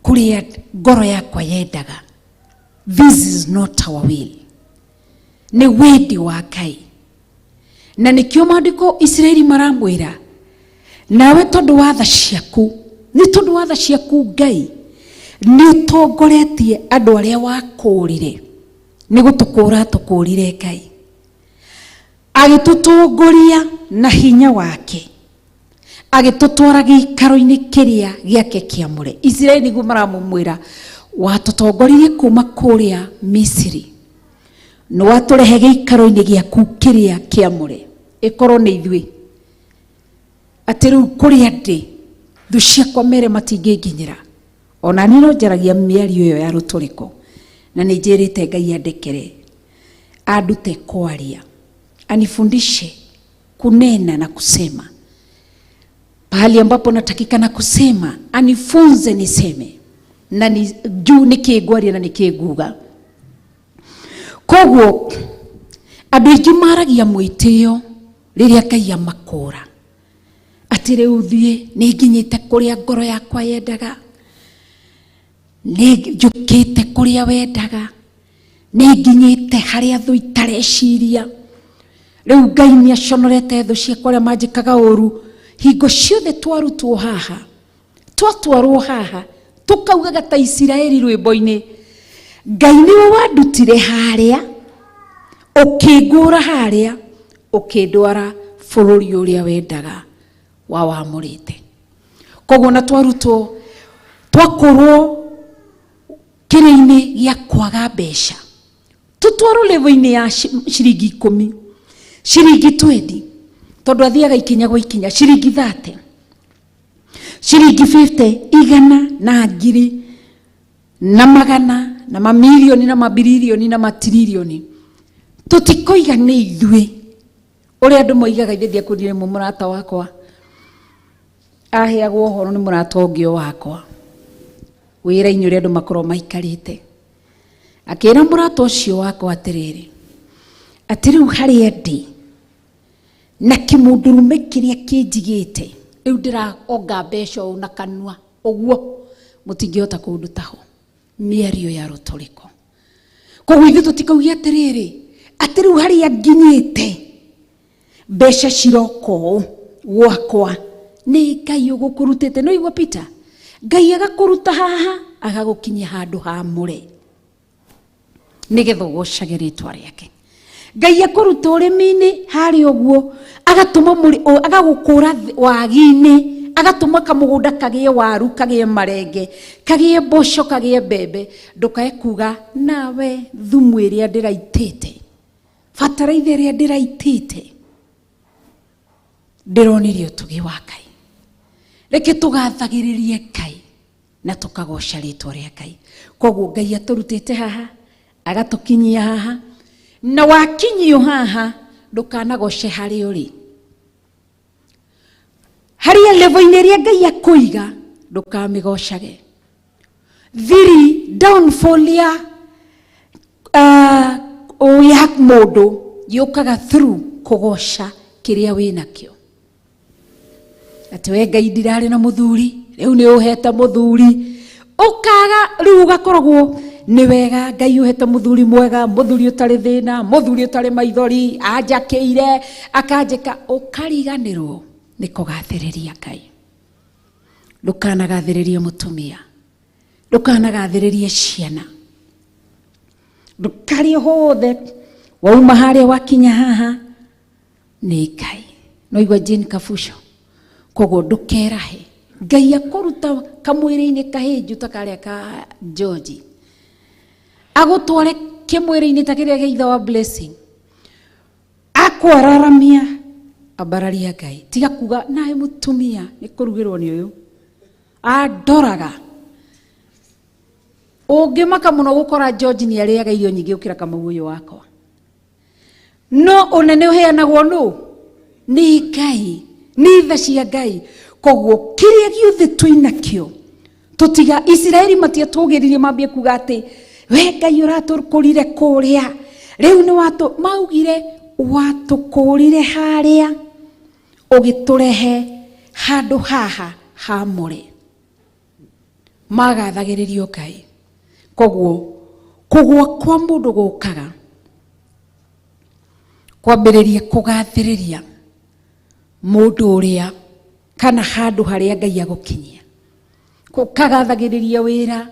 kũrĩa ngoro yakwa yendaga. This is not our will. Nĩ wendi wa Ngai. Na nĩkĩo maandĩko Isiraeli maramwĩra, nawe tondu wa tha ciaku, nĩ tondu wa tha ciaku Ngai nĩ ũtongoretie andũ arĩa wakũrire. Nĩ gũtũkũra tũkũrire Ngai, agĩtũtongoria na hinya wake, agĩtũtwara gĩikaro-inĩ kĩrĩa gĩake kĩamũre. Isiraeli nĩguo maramwĩra, watũtongoririe kuma kũrĩa Misiri, nĩ watũrehe gĩikaro-inĩ gĩaku kĩrĩa kĩamũre. Ĩkorwo nĩ ithuĩ atĩ rĩu kũrĩa ndĩ thũ ciakwa mere matingĩnginyĩra. Ona niĩ no njaragia mĩario ĩyo ya rũtũrĩko, na nĩ njĩrĩte Ngai andekere andute kwaria, anifundishe kunena na kusema. Pahali ambapo natakikana kusema, anifunze niseme, na juu nikĩngwaria na nikĩnguga. Koguo andũ aingĩ maragia mwĩtĩo rĩrĩa Ngai amakũra, atĩ rĩu thiĩ nĩ nginyĩte kũrĩa ngoro yakwa yendaga, nĩ njũkĩte kũrĩa wendaga, nĩ nginyĩte harĩa thũ itareciria. Rĩu Ngai nĩ aconorete thũ ciakwa arĩa manjĩkaga ũru. Hingo ciothe twarutwo haha, twatwarwo haha, tũkaugaga ta Isiraeli rwĩmbo-inĩ, Ngai nĩwe wandutire harĩa, ũkĩngũra harĩa, ũkĩndwara bũrũri ũrĩa wendaga wa wamũrĩte. Koguo na twarutwo, twakorwo kĩrĩa-inĩ gĩa kwaga mbeca, tũtwarwo level-inĩ ya ciringi 10, ciringi 20, tondũ athiaga ikinya gwa ikinya, ciringi 30, ciringi 50, igana na ngiri na magana na mamilioni na mabilioni na matrilioni. Tutikoiga nĩ ithuĩ ũrĩa andũ moigaga ithe ndiakũrire mũrata wakwa aheagwo ũhoro nĩ mũrata ũngĩ wakwa wĩra-inĩ ũrĩa andũ makorwo maikarĩte, akĩra mũrata ũcio wakwa atĩrĩrĩ, atĩ rĩu harĩa ndĩ na kĩmũndũrume kĩrĩa kĩnjigĩte, rĩu ndĩraonga mbeca ũũ na kanua ũguo, mũtingĩhota kũndutaho. Mĩario ya rũtũrĩko. Koguo ithuĩ tũtikaugia atĩrĩrĩ, atĩ rĩu harĩa nginyĩte mbeca ciroko gwakwa nĩ Ngai ũgũkũrutĩte. No igua Peter, Ngai agakũruta haha agagũkinyia handũ hamũre nĩgetha ũgocage rĩtwa rĩake. Ngai akũruta ũrĩmi-inĩ harĩa ũguo, agatũma agagũkũra wagi-inĩ, agatũma kamũgũnda kagĩe waru, kagĩe marenge, kagĩe mboco, kagĩe mbembe. Ndũkae kuga nawe thumu ĩrĩa ndĩraitĩte, bataraitha ĩrĩa ndĩraitĩte ndĩronirie ũtugi wa Ngai. Reke tũgathagĩrĩrie Ngai na tũkagoca rĩtwa rĩa Ngai. Koguo Ngai atũrutĩte haha, agatũkinyia haha, na wakinyio haha ndũkanagoce harĩa ũrĩ. Harĩa level-inĩ ĩrĩa Ngai akũiga ndũkamĩgocage. Thiri downfall ya mũndũ yũkaga through kũgoca kĩrĩa wĩnakĩo. ati we Ngai ndirarĩ na mũthuri rĩu nĩ ũhete mũthuri ũkaga rĩu ũgakoragwo nĩ wega Ngai ũhete mũthuri mwega, mũthuri ũtarĩ thĩna, mũthuri ũtarĩ maithori, anjakĩire akanjĩka, ũkariganĩrwo nĩ kũgathĩrĩria Ngai. Ndũkanagathĩrĩrie mũtumia, ndũkanagathĩrĩrie ciana, ndũkarĩ hothe wauma harĩa wakinya haha nĩ Ngai. No igua Jane Kabucho, koguo ndũkerahe Ngai akũruta kamwĩrĩ-inĩ kahĩnju ta karĩa ka George, agũtware kĩmwĩrĩ-inĩ ta kĩrĩa gĩa ithe wa Blessing, akwararamia ambararia Ngai. Tiga kuga nae mũtumia nĩ kũrugĩrwo nĩ ũyũ andoraga. Ũngĩmaka mũno gũkora George nĩ arĩaga irio nyingĩ ũkĩra Kamau ũyũ wakwa. No ũnene ũheanagwo nũ? Nĩ Ngai, nĩ tha cia Ngai. Koguo kĩrĩa gĩothe twĩnakĩo tũtiga Isiraeli matiatũgĩririe mambie kuga atĩ we Ngai ũratũkũrire kũrĩa rĩu nĩ maugire watũkũrire harĩa ũgĩtũrehe handũ haha hamũre. Magathagĩrĩrio Ngai. Koguo kũgwa kwa mũndũ gũkaga kwambĩrĩria kũgathĩrĩria mũndũ ũrĩa kana handũ harĩa Ngai agũkinyia. Kagathagĩrĩria wĩra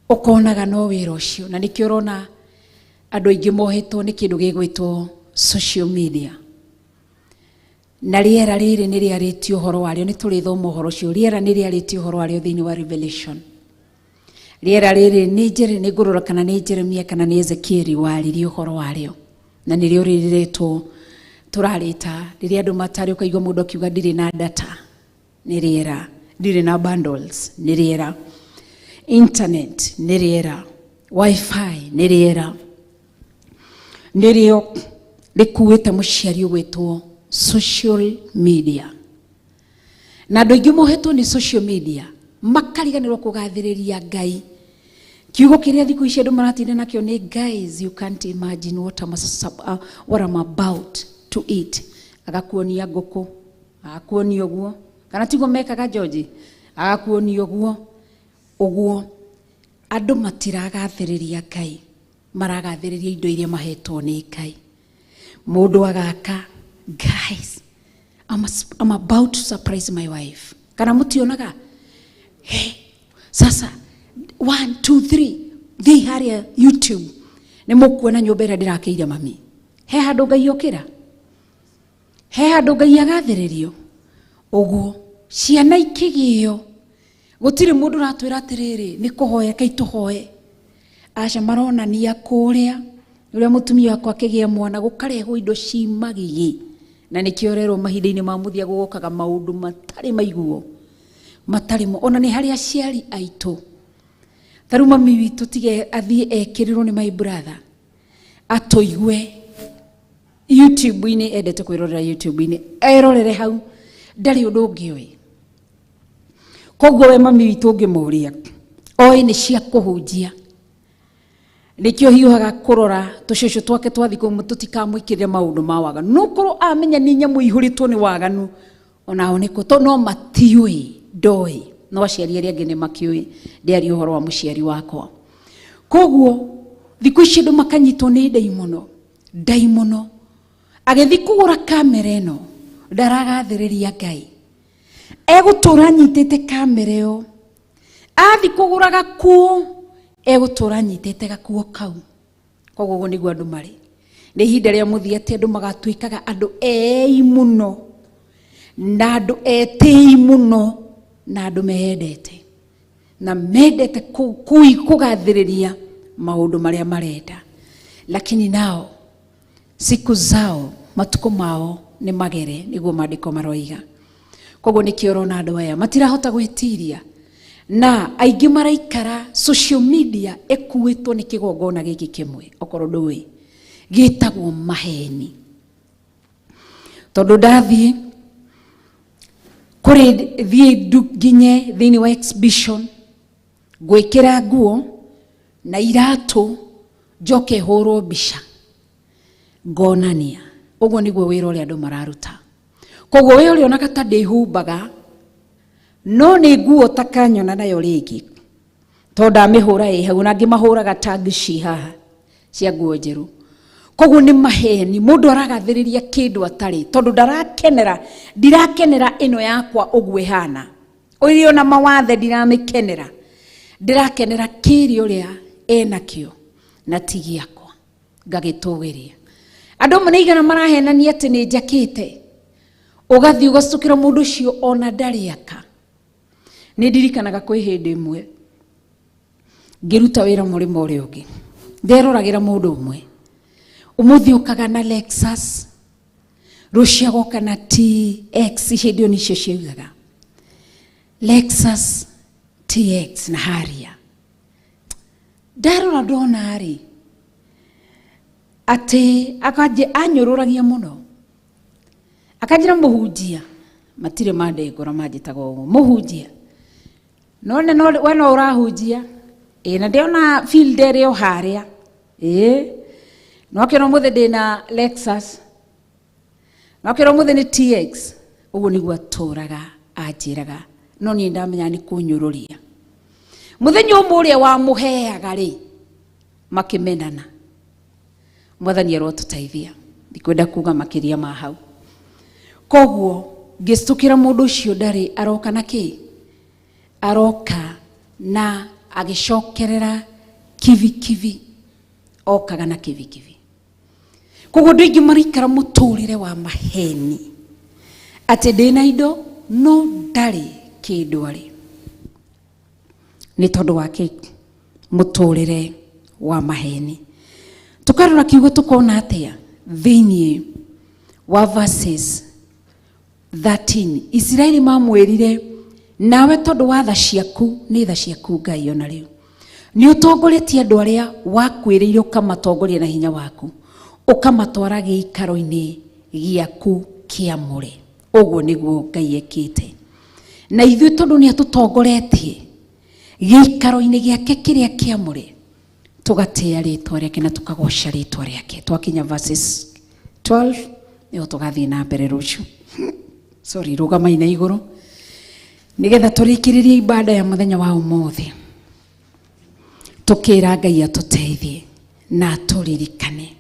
ũkonaga no wĩra ũcio, na nĩkĩo ũrona andũ aingĩ mohetwo nĩ kĩndũ gĩgwĩtwo social media. Na rĩera rĩrĩ nĩ rĩarĩtio ũhoro warĩo, nĩ tũrĩthoma ũhoro ũcio. Rĩera nĩ rĩarĩtio ũhoro warĩo thĩinĩ wa Revelation. Rĩera rĩrĩ nĩ ngũrora kana nĩ Jeremia kana nĩ Ezekiel waririe ũhoro warĩo, na nĩrĩo rĩrĩtwo tũrarĩta rĩrĩa andũ matarĩ ũkaigua mũndũ akiuga ndirĩ na data, nĩ rĩera. Ndirĩ na bundles, nĩ rĩera. Internet nĩ rĩera. Wi-Fi nĩ rĩera. Nĩrĩo rĩkuĩte mũciari ũgwĩtwo social media. Na andũ aingĩ mohetwo nĩ social media makariganĩrwo kũgathĩrĩria Ngai. Kiugo kĩrĩa thikũ ici andũ maratinda nakĩo nĩ guys, you can't imagine what I'm about to eat. Agakuonia ngũkũ, agakuonia ũguo, kana tiguo mekaga George, agakuonia ũguo. Andũ matiragathĩrĩria Ngai, maragathĩrĩria indo iria mahetwo nĩ Ngai. Mũndũ agaka, guys, I'm about to surprise my wife. Kana mũtionaga, hey, sasa 1 2 3 thiĩ harĩa YouTube nĩ mũkuona nyũmba ĩrĩa ndĩrakĩire mami. He handũ Ngai okĩra, he handũ Ngai agathĩrĩrio ũguo. Ciana ikĩgĩo, gũtirĩ mũndũ ratwĩra atĩrĩrĩ nĩ kũhoya kai tũhoe. Aca maronania kũrĩa ũrĩa mũtumia wakwa akĩgĩa mwana gũkarehwo indo cimagigi, na nĩkĩo rero mahinda-inĩ ma mũthia gũgokaga maũndũ matarĩ maiguo, matarĩ mo. Ona nĩ harĩ aciari aitũ. Tarũ mami witũ tige athiĩ ekĩrĩrwo nĩ my brother atũigue YouTube-inĩ, endete kwĩrorera YouTube-inĩ, erorere hau, ndarĩ ũndũ ũngĩoĩ. Koguo we mami witũ ũngĩmũria oĩ nĩ cia kũhunjia, nĩkĩo hiũhaga kũrora tũcũcũ twake twathi kũu tũtikamwĩkĩrĩre maũndũ ma waganu. No korwo amenya nĩ nyamũ ihũrĩtwo nĩ waganu, onao nĩkũ to no matiũĩ, ndoĩ. No aciari arĩa angĩ nĩ makĩũĩ, ndĩari ũhoro wa mũciari wakwa. Koguo thikũ ici andũ makanyitwo nĩ ndaimono. Agĩthi kũgũra kamera ĩno ndaragathĩrĩria Ngai, egũtũra nyitĩte kamera ĩyo. Athi kũgũra gakuo, egũtũra nyitĩte gakuo kau. Koguo ũguo nĩguo andũ marĩ. Nĩ ihinda rĩa mũthia atĩ andũ magatuĩkaga andũ ei mũno, na andũ etĩi mũno, na andũ mendete, na mendete kũgathĩrĩria maũndũ marĩa marenda. Lakini nao siku zao, matuko mao nĩ magere, nĩguo maandĩko maroiga. Koguo nĩkĩo ũrona andũ aya matirahota gwĩtiria, na aingĩ maraikara social media ekuĩtwo nĩ kĩgongona gĩkĩ kĩmwe, okorwo ndũĩ, gĩtagwo maheni. Tondũ ndathiĩ kũrĩ thiĩ nginye thĩinĩ wa exhibition, gwĩkĩra nguo na iratũ, njoke hũrwo mbica ngonania. Ũguo nĩguo wĩra ũrĩa andũ mararuta. Koguo we uri onaga ta ndihumbaga no ni nguo takanyona nayo ringi to ndamihura hau na ngimahuraga tagi cihaha cia nguo njeru. Koguo ni maheni mundu aragathiriria kindu atari tondu ndirakenera ino yakwa uguo ihana urio na mawathe ndiramikenera ndirakenera kiri uria enakio na tigi yakwa ngagitugiria. Andu manaigana marahenania ati ni njakite ugathi ugacukira mundu cio ona ndariaka. Ni ndirikanaga kwi hindi imwe ngiruta wira murimo uri ungi nderoragira mundu umwe umuthi ukaga na Lexus rucia goka na TX hindi oni cio ciugaga Lexus TX na Harrier. Ndarora ndona ri ati akaje anyururagia muno akajira muhunjia matire mande ngora majitago muhunjia none no wena urahunjia na ndiona field area haria no kero muthe ndina Lexus no kero muthe ni TX uguo niguo aturaga ajiraga no ni ndamenya ni kunyururia muthenya umuria wa muheaga ri makimenana mwathani arotutaithia ndikwenda kuga makiria ma hau. Koguo ngistukira mundu cio ndari aroka na ki aroka na agicokerera kivi okaga na kivi. Koguo ndu ingi marikara muturire wa maheni ati ndina indo no ndari kindu ari ni tondu wa ki muturire wa maheni. Tukarora kiugo tukona atia thiini wa verses 13 Israeli mamwirire nawe tondu wa tha ciaku ni tha ciaku Ngai ona riu ni utongoretie andu aria wakwiriire ukamatongoria na hinya waku ukamatwara giikaro-ini giaku kiamure. Uguo niguo Ngai ekite na ithuĩ tondu ni atutongoretie giikaro-ini giake kiria kiamure tugatia ritwa riake na tukagoca ritwa riake. Twakinya verses 12 niyo tugathie na mbere rucio sorry rugama ina iguru nigetha turikiririe ibada ya muthenya wa umuthi tukira Ngai atuteithie na turirikane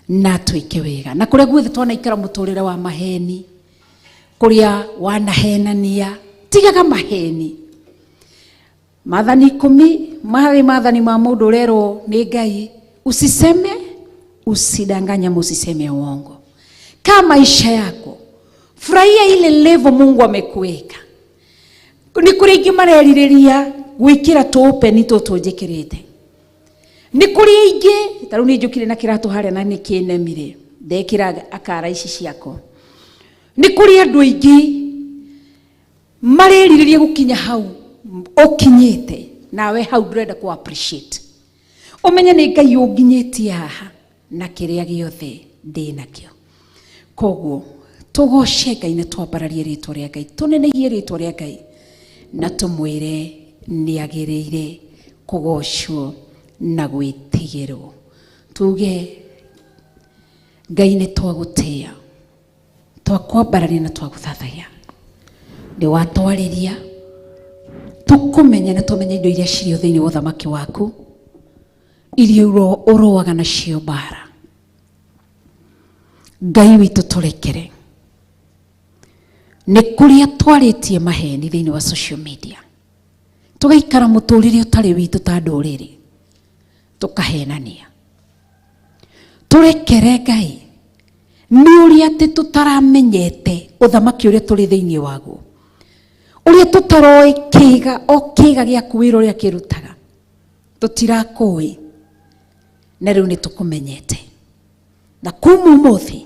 na twike wega na kuria guothe twana ikara muturire wa maheni kuria wanahenania tigaga maheni. Mathani 10 mathani ma mundu rero ni Ngai usiseme usidanganya musiseme uongo. Kama maisha yako furahia ile level Mungu amekuweka. Ni kuri ingi mareririria gwikira tupeni tutunjikirite ni kuri ingi taru ni njukire na kiratu haria na ni kinemire ndekira akara ici ciako. Ni kuri andu ingi mareririria gukinya hau ukinyite nawe hau ndurenda ku appreciate umenye ni Ngai unginyitie haha na kiria giothe ndinakio. Koguo tugoce Ngai na twambararie ritwa ria Ngai tunenegie ritwa ria Ngai na tumwire ni agiriire kugocwo na gwitigirwo. Tuge Ngai ni twagutia twakwambararia na twaguthathaiya ndi watwariria tukumenya na tumenye indo iria cirio thiini wa uthamaki waku iria uroaga nacio bara. Ngai witu turekere ni kuria twaritie maheni thiini wa social media tugaikara muturire utari witu ta nduriri tukahenania. Turekere Ngai ni uria ati tutaramenyete uthamaki uria turi thiini waguo uria tutaroi kiga o kiga gia kuwira uria kirutaga tutirakui na riu ni tukumenyete na kuma muthi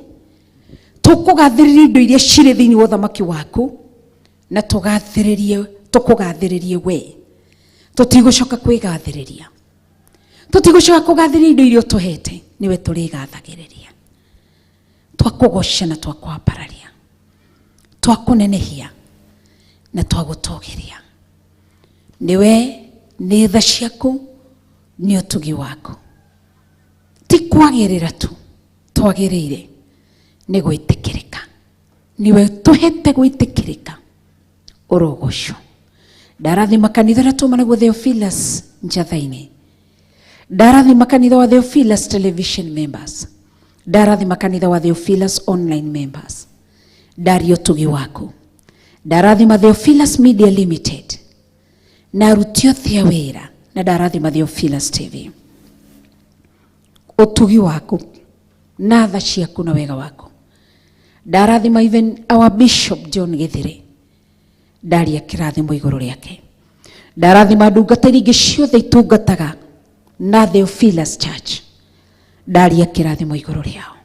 tukugathiririe indo iria ciri thiini wa uthamaki waku na tukugathiririe we tutigucoka kwigathiriria tutigucoka kugathiriria indo iria tuhete niwe turigathagiriria twakugoca na twakwambararia twakunenehia na twagutogeria. Niwe ni tha ciaku ni utugi waku ti kwagirira tu twagiriire ni gwitikirika niwe tuhete gwitikirika orogoco. Ndarathima kanitha ra tuma naguo Theophilus njathaini. Ndarathima kanitha wa Theophilus television members. Ndarathima kanitha wa Theophilus online members. Ndario tugi waku. Ndarathima Theophilus Media Limited. Narutio thia wira na ndarathima Theophilus TV. Utugi waku na tha ciaku na wega waku. Ndarathima even our Bishop John Githiri. Ndaria kirathimo iguru riake. Ndarathima ndungata iria ciothe itungataga na Theophilus Church. Ndaria kirathimo iguru riao.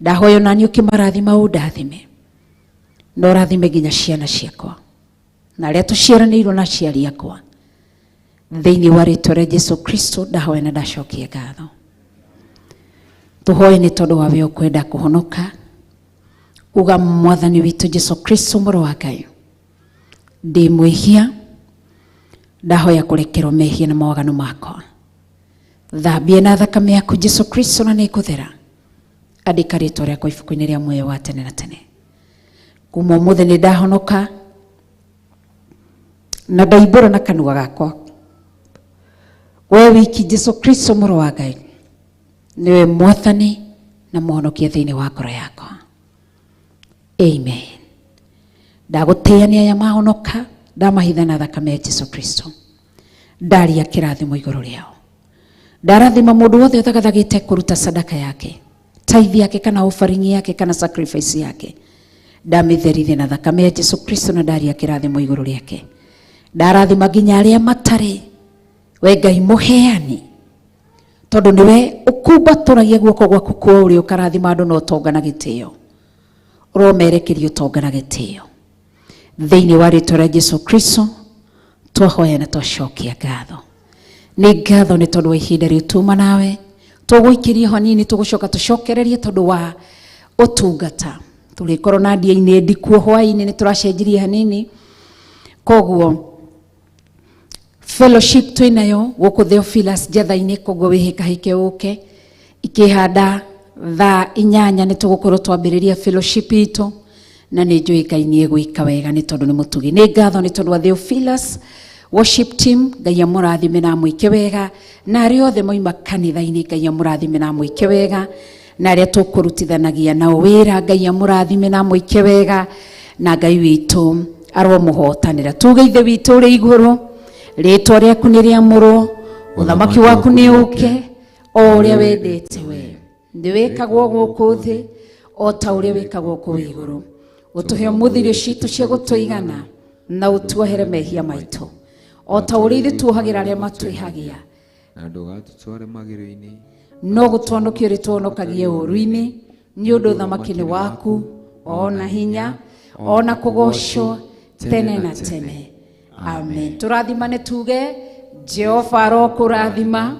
Ndahoyo nani ukimarathima undathime. No rathime nginya ciana ciakwa. Na aria tuciaranirwo na ciari akwa. Thiini wa ritwa ria Jesu Kristo ndahoya na ndacokia ngatho. Tuhoye ni tondu wa we ukwenda kuhonoka. Uga mwathani witu Jesu Kristo muru wa Ngai. Ndi mwihia. Ndahoya kurekerwo mehia na mawagano makwa. Thambia na thakame yaku Jesu Kristo na nikuthera. Andika ritwa riakwa ibuku-ini ria muoyo wa tene na tene. Kuma umuthi ni ndahonoka. Na ndaibura na kanua gakwa. We wiki Jesu Kristo muru wa Ngai. Niwe mwathani na muhonokia thiini wa ngoro yakwa. Amen. Ndaguteania ya mahonoka. Ndamahitha na thakame ya Jesu Kristo. Ndaria kirathimo iguru riao. Ndarathima mundu wothe utagathagite kuruta sadaka yake, tithe yake kana offering yake kana sacrifice yake. Ndamitherithia na thakame ya Jesu Kristo na ndaria kirathimo iguru riake. Ndarathima nginya aria matari. We Ngai muheani. Tondu niwe ukumbaturagia guoko gwaku kwa urio ukarathima andu no tonga na gitio. Uromerekerio tonga na gitio. Thiini wa ritwa ria Jesu Kristo twahoya na twacokia ngatho. Ni ngatho ni tondu wa ihinda riu tuma nawe. Tuguikiria hanini tugucoka tucokererie tondu wa utungata. Tulikorwo na ndia-ini ndikuo hwa-ini ni turacenjirie hanini. Koguo fellowship twinayo guku Theophilus njathaini koguo wihikahike uke. Ikihanda thaa 8 ni tugukorwo twambiriria fellowship itu. Na ni njui Ngai ni egwika wega ni tondu ni mutugi. Ni ngatho ni tondu wa Theophilus worship team. Ngai amurathime na mwike wega. Na aria othe moima kanitha-ini Ngai amurathime na mwike wega. Na aria tukurutithanagia nao wira Ngai amurathime na mwike wega. Na Ngai witu aromuhotanira. Tuge ithe witu uri iguru. Ritwa riaku ni riamurwo. Uthamaki waku ni uke. O uria wendete we. Ndi wikagwo guku thi o ta uria wikagwo ku iguru. Utuhe muthirio citu cia gutuigana na utuohere mehia maitu. O ta uria ithe tuohagira aria matwihagia. Na ndugatutware magiro-ini. No gutwonokia uri twonokagia uru-ini. Ni undu uthamaki ni waku. Ona hinya. Ona kugocwo tene na tene. Amen. Turathimane tuge Jehova arokurathima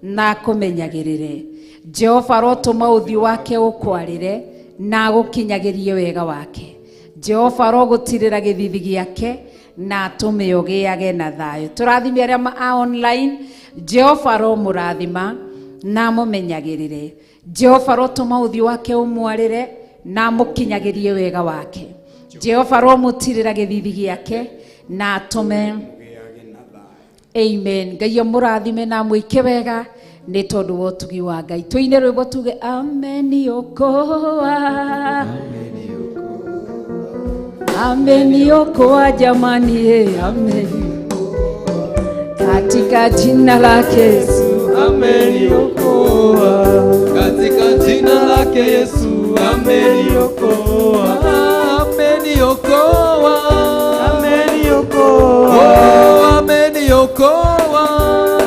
na kumenyagirire. Jehova arotuma uthi wake ukwarire na gukinyagirie wega wake. Jehova arogutirira githithi giake na atume ugiage na thayo. Turathime aria online. Jehova aromurathima na mumenyagirire. Jehova arotuma uthi wake umwarire na mukinyagirie wega wake. Jehova aromutirira githithi giake na atume. Amen. Ngai amurathime na mwike wega ni tondu wa utugi wa Ngai. Tuine rwimbo tuge ameniokoa. Ameniokoa jamani, amen. Katika jina lake Yesu ameniokoa. Katika jina lake Yesu ameniokoa. Ameniokoa. Ameniokoa. Oh, ameniokoa.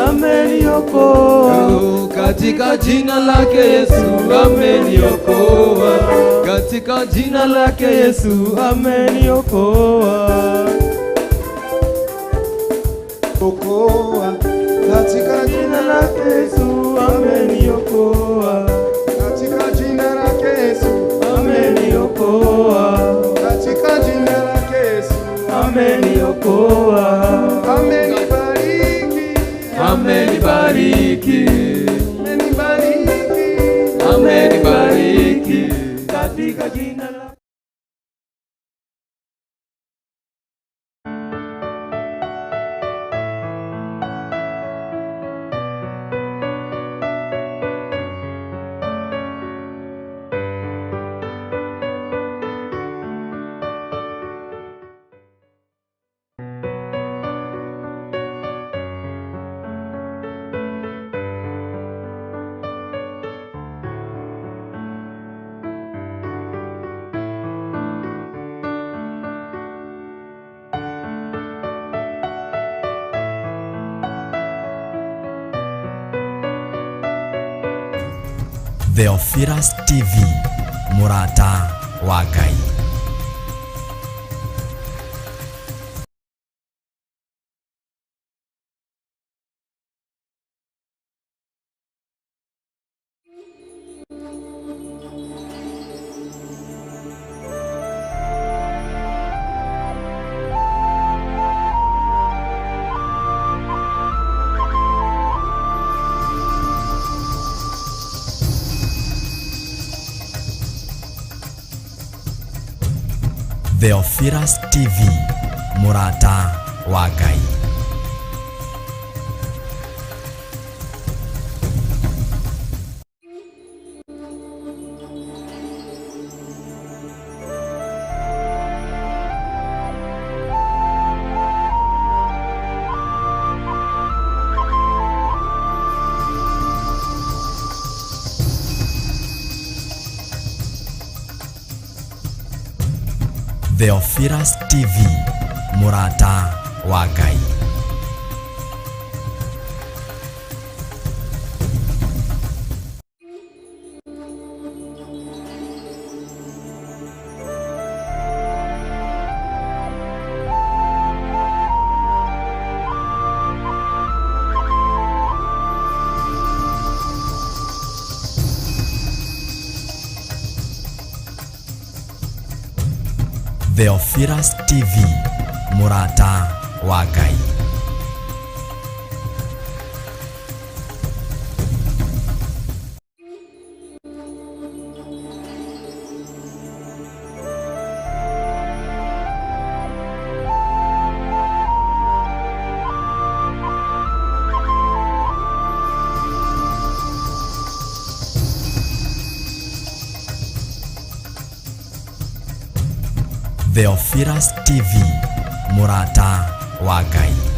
Ameniokoa. Oh, katika jina lake Yesu ameniokoa. Katika jina lake Yesu ameniokoa. Okoa. Katika jina lake Yesu ameniokoa. Katika jina lake Yesu ameniokoa. Katika jina lake Yesu ameniokoa. Amenibariki. Amenibariki. Amenibariki. Amenibariki. Katika jina Theophilus TV, MURATA wa Ngai. Theophilus TV, MURATA wa Ngai. Theophilus TV, MURATA wa Ngai. Theophilus TV, MURATA wa Ngai. Theophilus TV, MURATA wa Ngai.